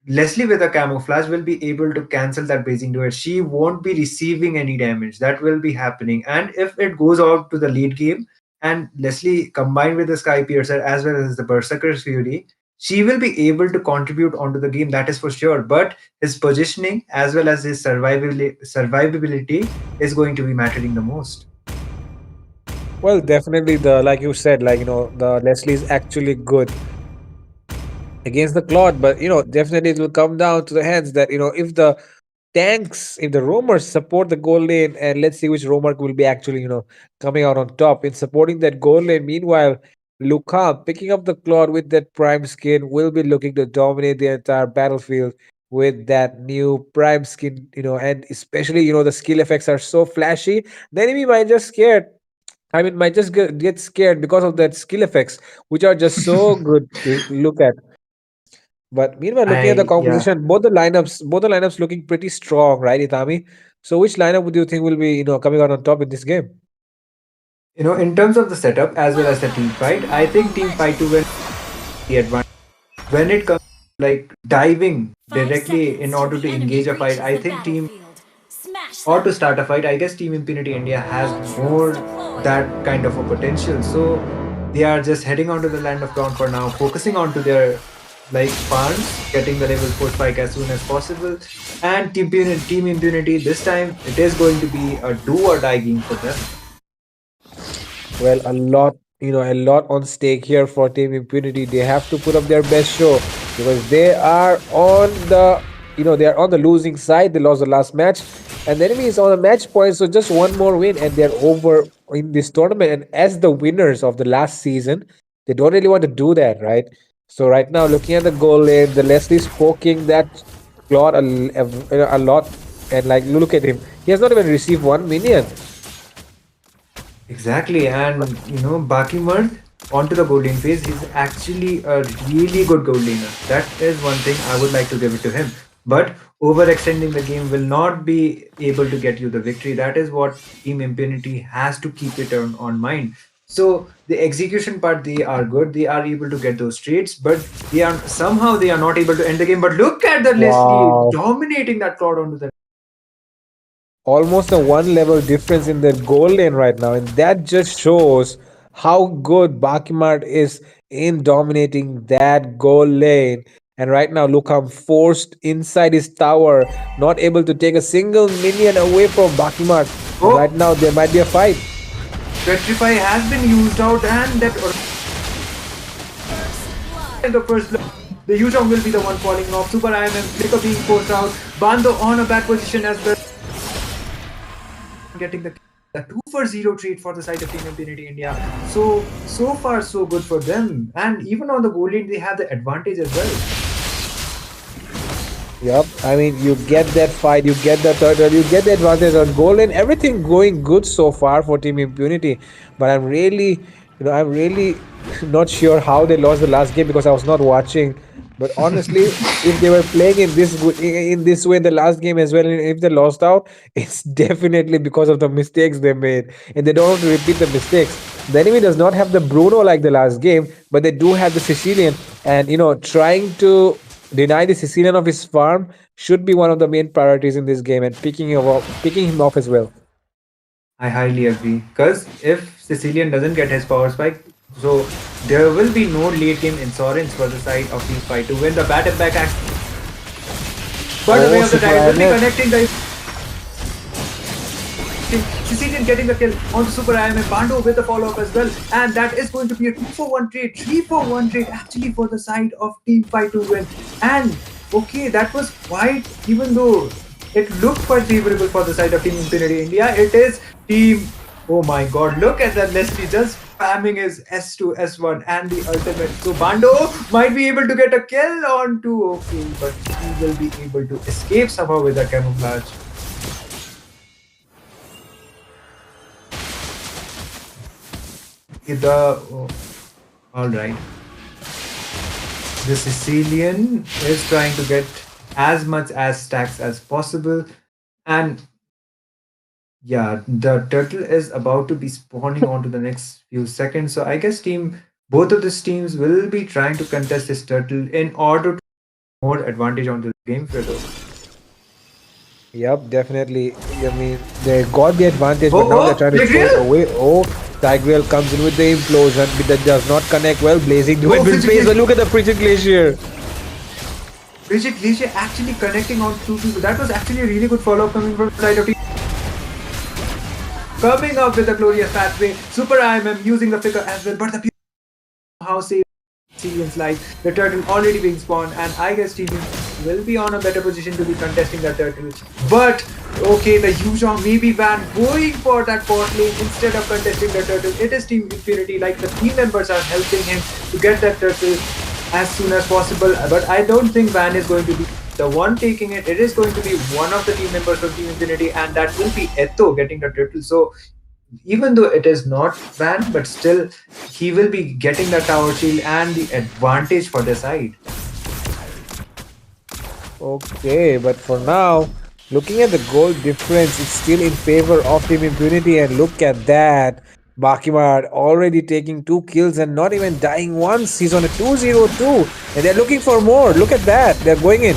Leslie with a camouflage will be able to cancel that blazing duet. She won't be receiving any damage. That will be happening. And if it goes out to the late game, and Leslie combined with the Sky Piercer as well as the Berserker's Fury, she will be able to contribute onto the game. That is for sure. But his positioning as well as his survivability is going to be mattering the most. Well, definitely the like you said, the Leslie is actually good against the Claude, but definitely it will come down to the hands that if the tanks, if the roamers support the goal lane, and let's see which roamer will be actually coming out on top in supporting that goal lane. Meanwhile, Lucan picking up the Claude with that prime skin will be looking to dominate the entire battlefield with that new prime skin, and especially the skill effects are so flashy. The enemy might just scared. I mean, might just get scared because of that skill effects, which are just so good to look at. But meanwhile, looking at the Yeah. composition, both the lineups looking pretty strong, right, Itami? So which lineup would you think will be, coming out on top in this game? In terms of the setup as well as the team fight, I think Team Fight to win the advantage. When it comes to like diving 5 seconds directly in till order the to enemy engage a fight, reaches I the think team battlefield. Smash or them! to start a fight, I guess Team Impunity India has Troops more deployed! that kind of a potential. So they are just heading onto the land of dawn for now, focusing onto their like farms, getting the level 4 spike as soon as possible. And Team Impunity this time it is going to be a do or die game for them. Well, a lot on stake here for Team Impunity. They have to put up their best show because they are on the losing side. They lost the last match, and the enemy is on a match point. So just one more win, and they're over in this tournament. And as the winners of the last season, they don't really want to do that, right? So right now, looking at the goal lane, the Leslie's poking that Claude a lot, and like look at him, he has not even received one minion. Exactly, and Baki Mard onto the gold lane phase, he's actually a really good gold laner. That is one thing I would like to give it to him. But overextending the game will not be able to get you the victory. That is what Team Impunity has to keep it on mind. So the execution part, they are good. They are able to get those trades, but they are not able to end the game. But look at the Leslie Wow. dominating that crowd onto the Almost a one level difference in their goal lane right now, and that just shows how good Bakimart is in dominating that goal lane. And right now, look, I'm forced inside his tower, not able to take a single minion away from Bakimart. And right oh, now, there might be a fight. Petrify has been used out, and that in the first block. The Yuzhong will be the one falling off. Super IMM, Flicker being forced out. Bando on a bad position as well. Getting the 2 for 0 trade for the side of Team Impunity India. So far, so good for them. And even on the goal lane, they have the advantage as well. Yep, I mean, you get that fight, you get the turtle, you get the advantage on goal, and everything going good so far for Team Impunity. But I'm really not sure how they lost the last game because I was not watching. But honestly, if they were playing in this way the last game as well, and if they lost out, it's definitely because of the mistakes they made, and they don't want to repeat the mistakes. The enemy does not have the Bruno like the last game, but they do have the Sicilian, and trying to deny the Sicilian of his farm should be one of the main priorities in this game, and picking him off as well. I highly agree. Because if Sicilian doesn't get his power spike, so there will be no late game insurance for the side of Team Fight to win the battle back act. But the way Oh, of the Super tide will be IMF. connecting the Sicilian getting the kill on the Super IMA Bando with the follow-up as well. And that is going to be a 2-for-1 trade, 3-for-1 trade actually for the side of Team Fight to win. And okay, that was quite, even though it looked quite favorable for the side of Team Infinity India, it is Team, oh my god, look at that Leslie just spamming his S2, S1 and the ultimate. So Bando might be able to get a kill on 2, okay, but he will be able to escape somehow with a camouflage. Alright. The Sicilian is trying to get as much as stacks as possible, and yeah, the turtle is about to be spawning onto the next few seconds. So I guess both of these teams will be trying to contest this turtle in order to more advantage onto the game, Fredo. Yep, definitely. I mean, they got the advantage, but Oh, now they're trying to throw it Tigreal! away. Oh, Tigreal comes in with the implosion, but that does not connect well. Blazing do it Oh, with Frigid space, but Glacier. look at the Frigid Glacier. Frigid Glacier actually connecting on two people. That was actually a really good follow-up coming from the side of team. Coming up with a glorious pathway. Super IMM using the flicker as well, but the how save Sicilian's life. The turtle already being spawned, and I guess Team will be on a better position to be contesting that turtle. But okay, the Yuzhong maybe ban going for that bot lane instead of contesting the turtle. It is Team Infinity, like the team members are helping him to get that turtle as soon as possible. But I don't think Van is going to be the one taking it. It is going to be one of the team members from Team Infinity, and that will be Eto getting the turtle. So even though it is not banned, but still he will be getting the tower shield and the advantage for the side. Okay, but for now, looking at the goal difference, it's still in favor of Team Impunity, and look at that. Bakimard already taking 2 kills and not even dying once. He's on a 2-0-2, and they're looking for more. Look at that. They're going in.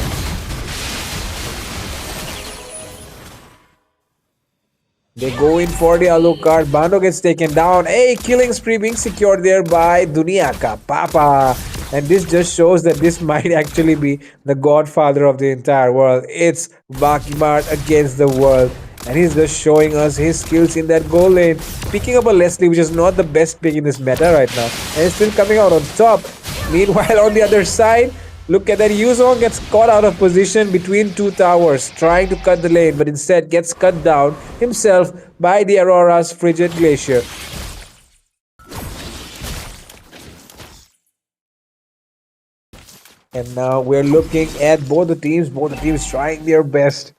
They go in for the Alucard. Bando gets taken down. Hey, killing spree being secured there by Dunia Ka Papa. And this just shows that this might actually be the godfather of the entire world. It's Bakimart against the world. And he's just showing us his skills in that goal lane. Picking up a Leslie, which is not the best pick in this meta right now. And he's still coming out on top. Meanwhile, on the other side, look at that. Yuzong gets caught out of position between 2 towers, trying to cut the lane, but instead gets cut down himself by the Aurora's Frigid Glacier. And now we're looking at both the teams trying their best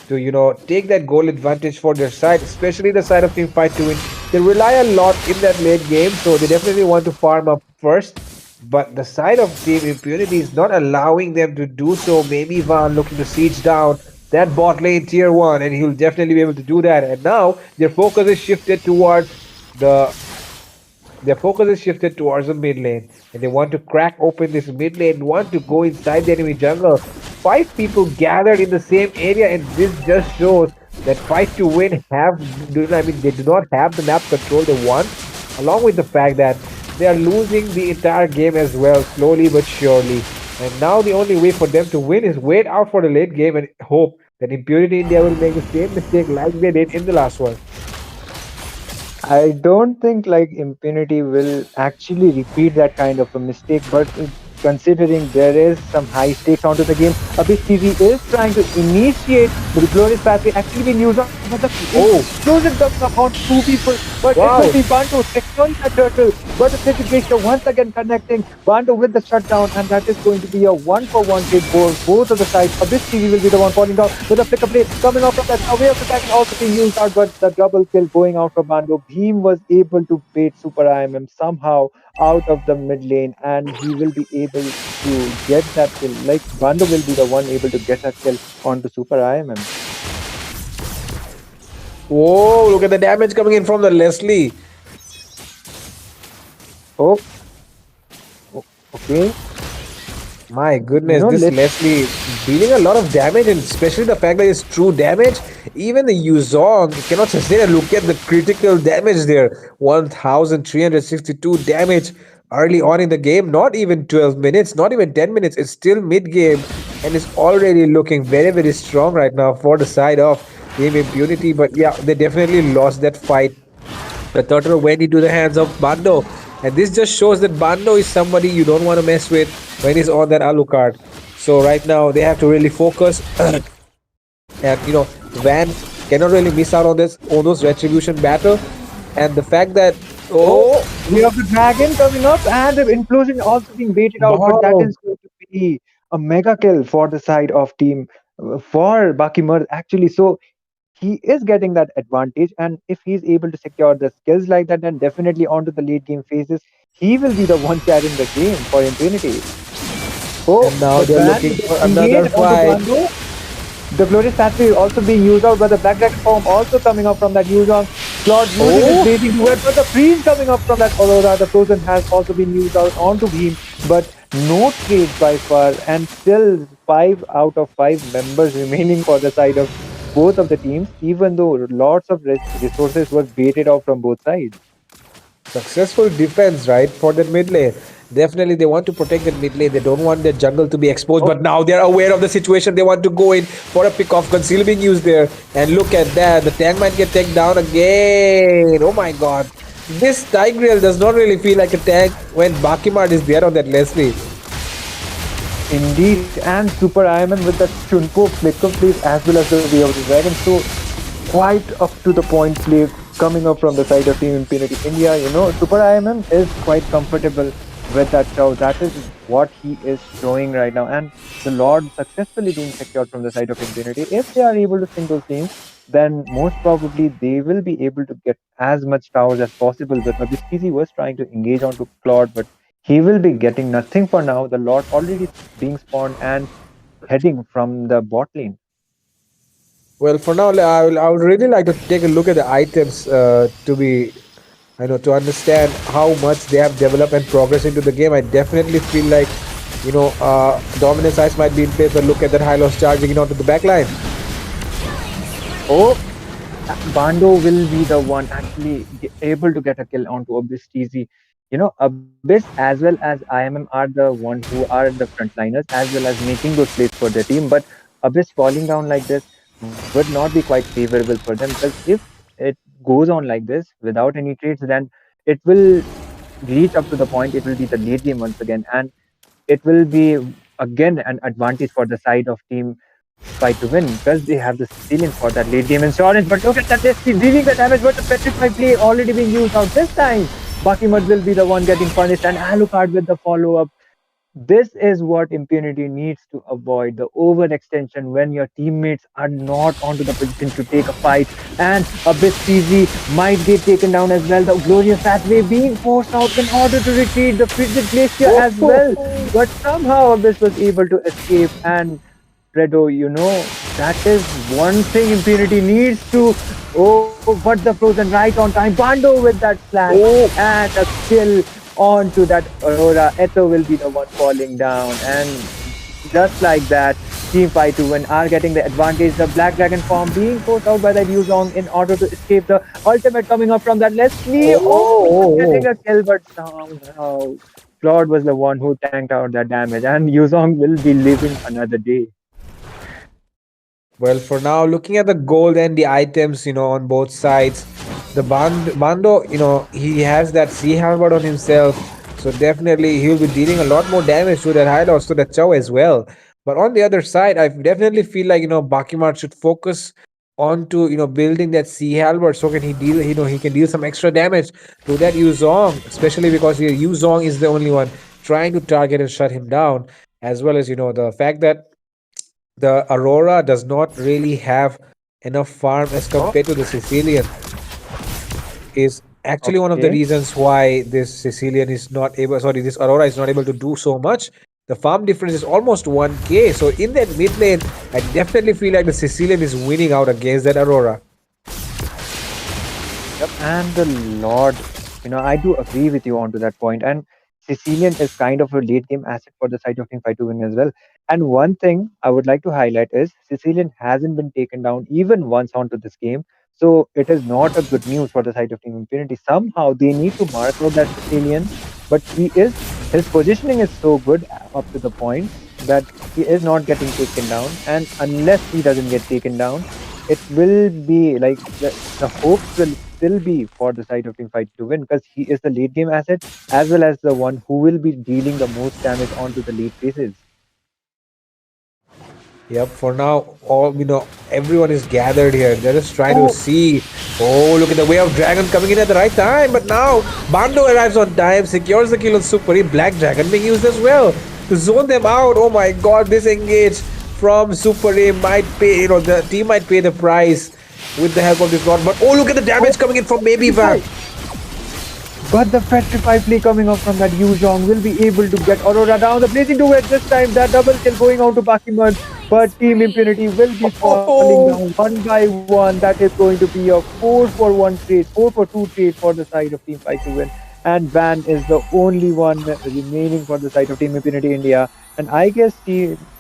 to, take that goal advantage for their side, especially the side of Team Fight to win. They rely a lot in that late game, so they definitely want to farm up first. But the side of Team Impunity is not allowing them to do so. Maybe Van looking to siege down that bot lane tier 1, and he'll definitely be able to do that. And now their focus is shifted towards the mid lane, and they want to crack open this mid lane, want to go inside the enemy jungle. 5 people gathered in the same area, and this just shows that Fight to Win they do not have the map control they want, along with the fact that they are losing the entire game as well, slowly but surely. And now the only way for them to win is wait out for the late game and hope that Impurity India will make the same mistake like they did in the last one. I don't think like Impunity will actually repeat that kind of a mistake, but considering there is some high stakes onto the game, Abyss TV is trying to initiate the glorious pathway actually being used on, but the explosion comes upon 2 people, but it will be Bandu securing the turtle, but the situation once again connecting Bandu with the shutdown, and that is going to be a 1-for-1 hit for both of the sides. Abyss TV will be the one falling down with a flicker blade coming off from that away of the attack, also being used out, but the double kill going out for Bandu. Bhim was able to bait Super IMM somehow out of the mid lane, and he will be able to get that kill. Like Bando will be the one able to get that kill onto Super IMM. Whoa, look at the damage coming in from the Leslie. Oh, okay. My goodness, this Leslie dealing a lot of damage, and especially the fact that it's true damage. Even the Yuzong cannot sustain it. Look at the critical damage there. 1,362 damage early on in the game. Not even 12 minutes, not even 10 minutes. It's still mid-game, and it's already looking very, very strong right now for the side of Team Impunity. But yeah, they definitely lost that fight. The turtle went into the hands of Bando. And this just shows that Bando is somebody you don't want to mess with when he's on that Alucard. So right now they have to really focus. And Van cannot really miss out on this Ono's Retribution battle. And the fact that Oh, Oh, we have the dragon coming up and the implosion also being baited out, but that wow. is going to be a mega kill for the side of team for Bakimar actually. So he is getting that advantage, and if he's able to secure the skills like that, then definitely onto the late game phases, he will be the one carrying the game for Impunity. Oh, And now the they're ban looking will for get another engaged onto fight. Bando. The glorious pathway also being used out, but the black dragon form also coming up from that Yuzong. Claude using his Oh, blazing duet, but the freeze coming up from that Aurora. The frozen has also been used out onto him, but no trades by far, and still 5 out of 5 members remaining for the side of both of the teams, even though lots of resources were baited out from both sides. successful defense, right, for that mid lane. Definitely, they want to protect that mid lane. They don't want their jungle to be exposed. Oh, But now they're aware of the situation. They want to go in for a pick off. Conceal being used there. And look at that. The tank might get taken down again. Oh my god. This Tigreal does not really feel like a tank when Bakimart is there on that Leslie. indeed, and Super IMM with the Chunpo flicker plays as well as the Way of the Dragon. So quite up to the point play coming up from the side of Team Impunity India. Super IMM is quite comfortable with that chow. That is what he is showing right now. And the Lord successfully being secured from the side of Impunity. If they are able to sink those lanes, then most probably they will be able to get as much towers as possible. But Mabiskizi was trying to engage onto Claude, but he will be getting nothing for now. The Lord already being spawned and heading from the bot lane. Well, for now, I would really like to take a look at the items to understand how much they have developed and progressed into the game. I definitely feel like, Dominance Ice might be in place, but look at that high loss charging it onto the back line. Oh, Bando will be the one actually able to get a kill onto Abyss TZ. Abyss as well as IMM are the one who are the frontliners as well as making those plays for their team. But Abyss falling down like this would not be quite favorable for them because if it goes on like this without any trades, then it will reach up to the point. It will be the late game once again, and it will be again an advantage for the side of team fight to win because they have the Sicilian for that late game insurance. But look at that, they're dealing the damage, but the petrify play already being used out this time. Bakimat will be the one getting punished, and Alucard with the follow up. This is what Impunity needs to avoid the overextension when your teammates are not onto the position to take a fight. And Abyss TZ might get taken down as well. The glorious pathway being forced out in order to retreat the frigid glacier as well. But somehow Abyss was able to escape, and Fredo, that is one thing Impunity needs to. Oh, but the frozen right on time. Bando with that slash Oh, and a kill onto that Aurora. Eto will be the one falling down. And just like that, Team Fight to win are getting the advantage. The Black Dragon form being forced out by that Yuzong in order to escape the ultimate coming up from that Leslie. Almost getting oh, a kill, but somehow Claude was the one who tanked out that damage. And Yuzong will be living another day. Well, for now, looking at the gold and the items, on both sides, the Bando, he has that sea halberd on himself, so definitely he'll be dealing a lot more damage to that high loss to the Chow as well. But on the other side, I definitely feel like Bakimart should focus on to building that sea halberd so can he deal he can deal some extra damage to that Yuzong, especially because Yuzong is the only one trying to target and shut him down, as well as the fact that the Aurora does not really have enough farm as Oh, compared to the Sicilian is actually one of the okay. reasons why this Aurora is not able to do so much. The farm difference is almost 1k. So in that mid lane, I definitely feel like the Sicilian is winning out against that Aurora. Yep, and the Lord, I do agree with you on to that point. And Sicilian is kind of a late game asset for the side of Team Fight to win as well. And one thing I would like to highlight is Sicilian hasn't been taken down even once onto this game. So it is not a good news for the side of Team Infinity. Somehow they need to mark out that Sicilian, but his positioning is so good up to the point that he is not getting taken down. And unless he doesn't get taken down, it will be like the hopes will still be for the side of Team Fight to win because he is the late game asset as well as the one who will be dealing the most damage onto the late phases. Yep, for now, everyone is gathered here. They're just trying to Oh, see. Oh, look at the way of Dragon coming in at the right time. But now, Bando arrives on time, secures the kill on Superi. Black Dragon being used as well to zone them out. Oh my god, this engage from Superi might pay, the team might pay the price with the help of this god. But oh, look at the oh, damage coming in from Maybe Petrify. Vac. But the Petrify play coming up from that Yu Zhong will be able to get Aurora down. The blazing duet this time, that double kill going out to Bakimud. But Team Impunity will be falling down Oh, one by one. That is going to be a 4 for 1 trade, 4 for 2 trade for the side of Team Fight to win. And Van is the only one remaining for the side of Team Impunity India. And I guess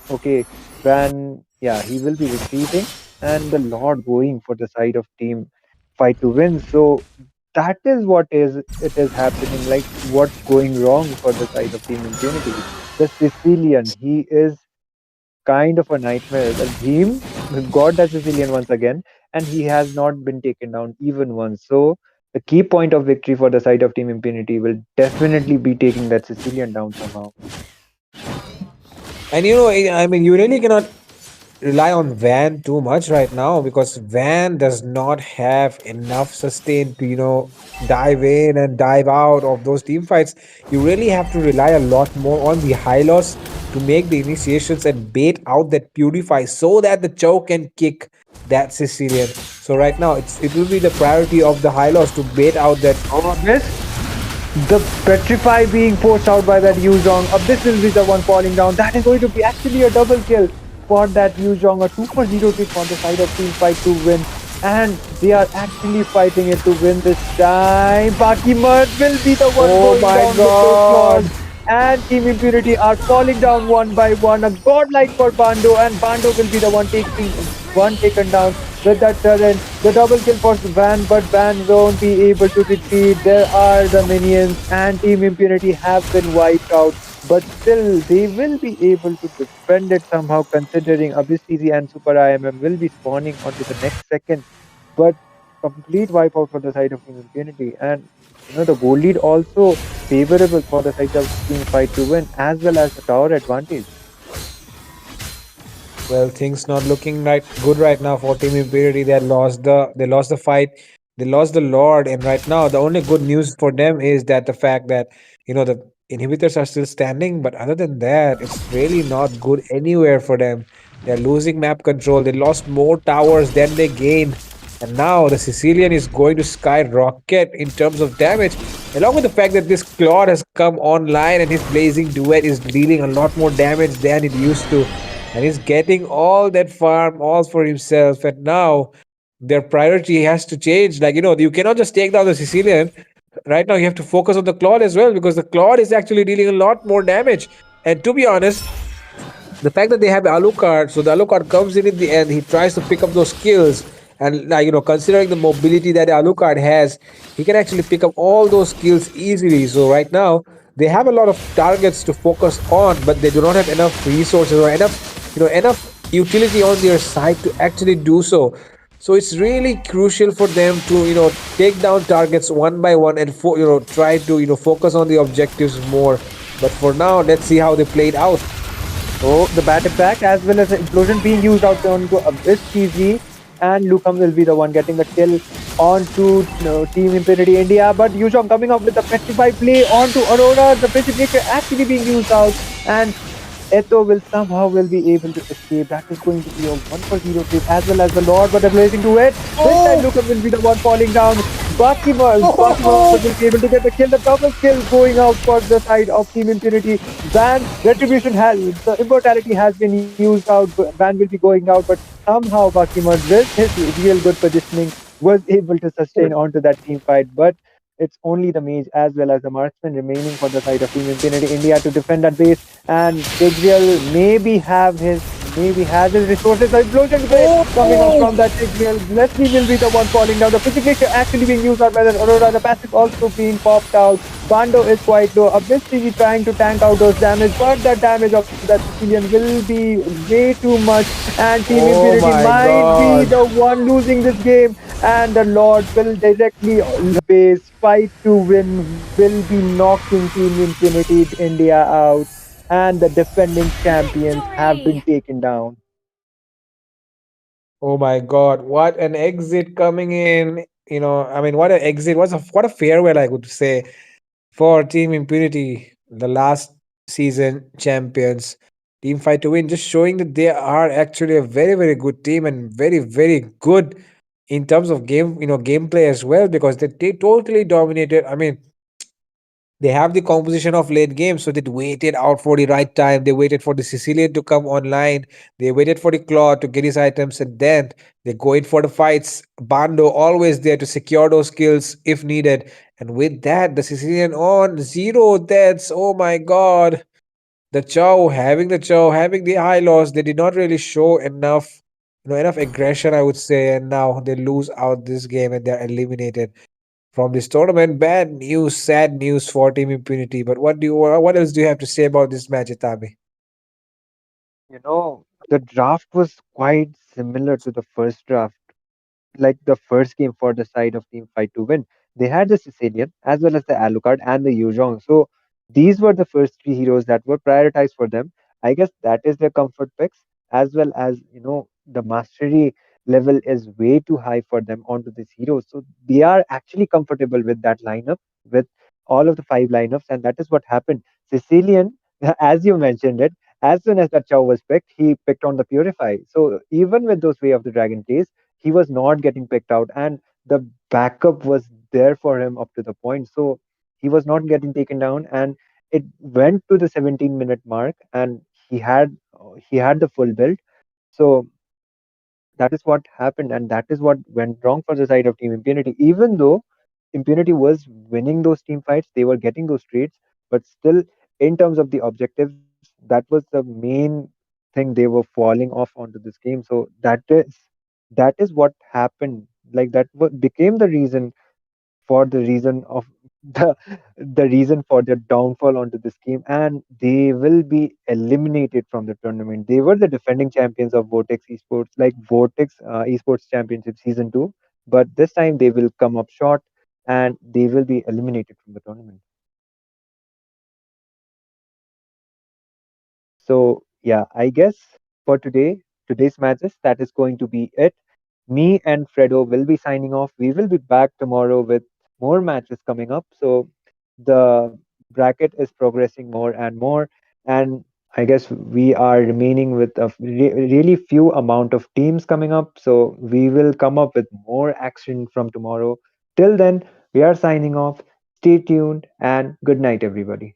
okay, Van, yeah, he will be retreating. And the Lord going for the side of Team Fight to win. So that is what is it is happening, like what's going wrong for the side of Team Impunity. The Sicilian, he is kind of a nightmare. The Bhim got the Sicilian once again, and he has not been taken down even once. So the key point of victory for the side of Team Impunity will definitely be taking that Sicilian down somehow. and I mean, you really cannot rely on Van too much right now because Van does not have enough sustain to dive in and dive out of those team fights. You really have to rely a lot more on the Hylos to make the initiations and bait out that Purify so that the choke can kick that Sicilian. So right now it will be the priority of the Hylos to bait out that. Oh, Abyss, the Petrify being forced out by that Yuzhong. Abyss will be the one falling down. That is going to be actually a double kill for that Yuzhong. A 2 for 0 trip on the side of Team Fight to win. And they are actually fighting it to win this time. Bakimud will be the one Oh going my down with those god. claws. And Team Impunity are falling down one by one. A godlike for Bando, and Bando will be the one taking one taken down with that turret. The double kill for Van, but Van won't be able to retreat. There are the minions, and Team Impunity have been wiped out. But still, they will be able to defend it somehow, considering Abyss TZ and Super IMM will be spawning onto the next second. But complete wipeout for the side of Team Impunity. And the goal lead also favorable for the side of Team Fight to win, as well as the tower advantage. Well, things not looking right good right now for Team Imperiity. They lost the fight, they lost the Lord, and right now the only good news for them is that the fact that the inhibitors are still standing. But other than that, it's really not good anywhere for them. They're losing map control. They lost more towers than they gained. And now the Sicilian is going to skyrocket in terms of damage, along with the fact that this Claude has come online and his blazing duet is dealing a lot more damage than it used to, and he's getting all that farm all for himself. And now their priority has to change. Like, you cannot just take down the Sicilian. Right now, you have to focus on the Claude as well because the Claude is actually dealing a lot more damage. And to be honest, the fact that they have Alucard, so the Alucard comes in the end, he tries to pick up those skills. And considering the mobility that Alucard has, he can actually pick up all those skills easily. So right now, they have a lot of targets to focus on, but they do not have enough resources or enough utility on their side to actually do so. So it's really crucial for them to take down targets one by one and try to focus on the objectives more. But for now, let's see how they played out. So the bat impact as well as the implosion being used out onto Abyss TZ, and Lucam will be the one getting the kill onto Team Impunity India. But Yuzhong coming up with the petrify play onto Aurora, the Precipitator actually being used out, and Eto will somehow will be able to escape. That is going to be a 1 for 0 trip as well as the Lord, but blazing to it. This time Lucas will be the one falling down. Bakimals will be able to get the kill, the double kill going out for the side of Team Impunity. Van Retribution has, the immortality has been used out. Van will be going out, but somehow Bakimals with his real good positioning was able to sustain onto that team fight. But it's only the mage as well as the marksman remaining for the side of Team Infinity India to defend that base. And Tigreal maybe has his resources. The explosion coming up from that Tigreal. Leslie will be the one falling down. The physical actually being used out by the Aurora. The passive also being popped out. Bando is quite low. Abyss TV trying to tank out those damage, but the damage of that Sicilian will be way too much. And Team Oh Infinity my might be god. the one losing this game, and the Lord will directly base fight to win will be knocking Team Infinity India out, and the defending champions have been Victory! taken down. Oh my God, what an exit coming in. I mean, what an exit. What a farewell, I would say, for Team Impunity, the last season champions. Team Fight to Win, just showing that they are actually a very, very good team and very, very good in terms of gameplay as well, because they totally dominated. I mean, they have the composition of late game, so they waited out for the right time. They waited for the Sicilian to come online. They waited for the Claw to get his items, and then they go in for the fights. Bando always there to secure those kills if needed. And with that, the Sicilian on zero deaths. Oh my god. The Chow, having the high loss, they did not really show enough aggression, I would say, and now they lose out this game and they're eliminated from this tournament. Bad news, sad news for Team Impunity. But what else do you have to say about this match, Itabi? The draft was quite similar to the first draft, like the first game for the side of Team Fight to Win. They had the Sicilian as well as the Alucard and the Yuzhong. So these were the first three heroes that were prioritized for them. I guess that is their comfort picks, as well as the mastery level is way too high for them onto these heroes. So they are actually comfortable with that lineup, with all of the five lineups, and that is what happened. Sicilian, as you mentioned it, as soon as that Chow was picked, he picked on the Purify. So even with those Way of the Dragon days, he was not getting picked out, and the backup was there for him up to the point. So he was not getting taken down, and it went to the 17-minute mark, and he had the full build. So that is what happened, and that is what went wrong for the side of Team Impunity. Even though Impunity was winning those team fights, they were getting those trades, but still, in terms of the objectives, that was the main thing they were falling off onto this game. So that is what happened. Like that became the reason for the reason of the the reason for their downfall onto this game, and they will be eliminated from the tournament. They were the defending champions of Vortex Esports, like Vortex Esports Championship Season 2, but this time they will come up short and they will be eliminated from the tournament. So yeah, I guess for today's matches, that is going to be it. Me and Fredo will be signing off. We will be back tomorrow with more matches coming up. So the bracket is progressing more and more, and I guess we are remaining with a really few amount of teams coming up. So we will come up with more action from tomorrow. Till then, we are signing off. Stay tuned and good night, everybody.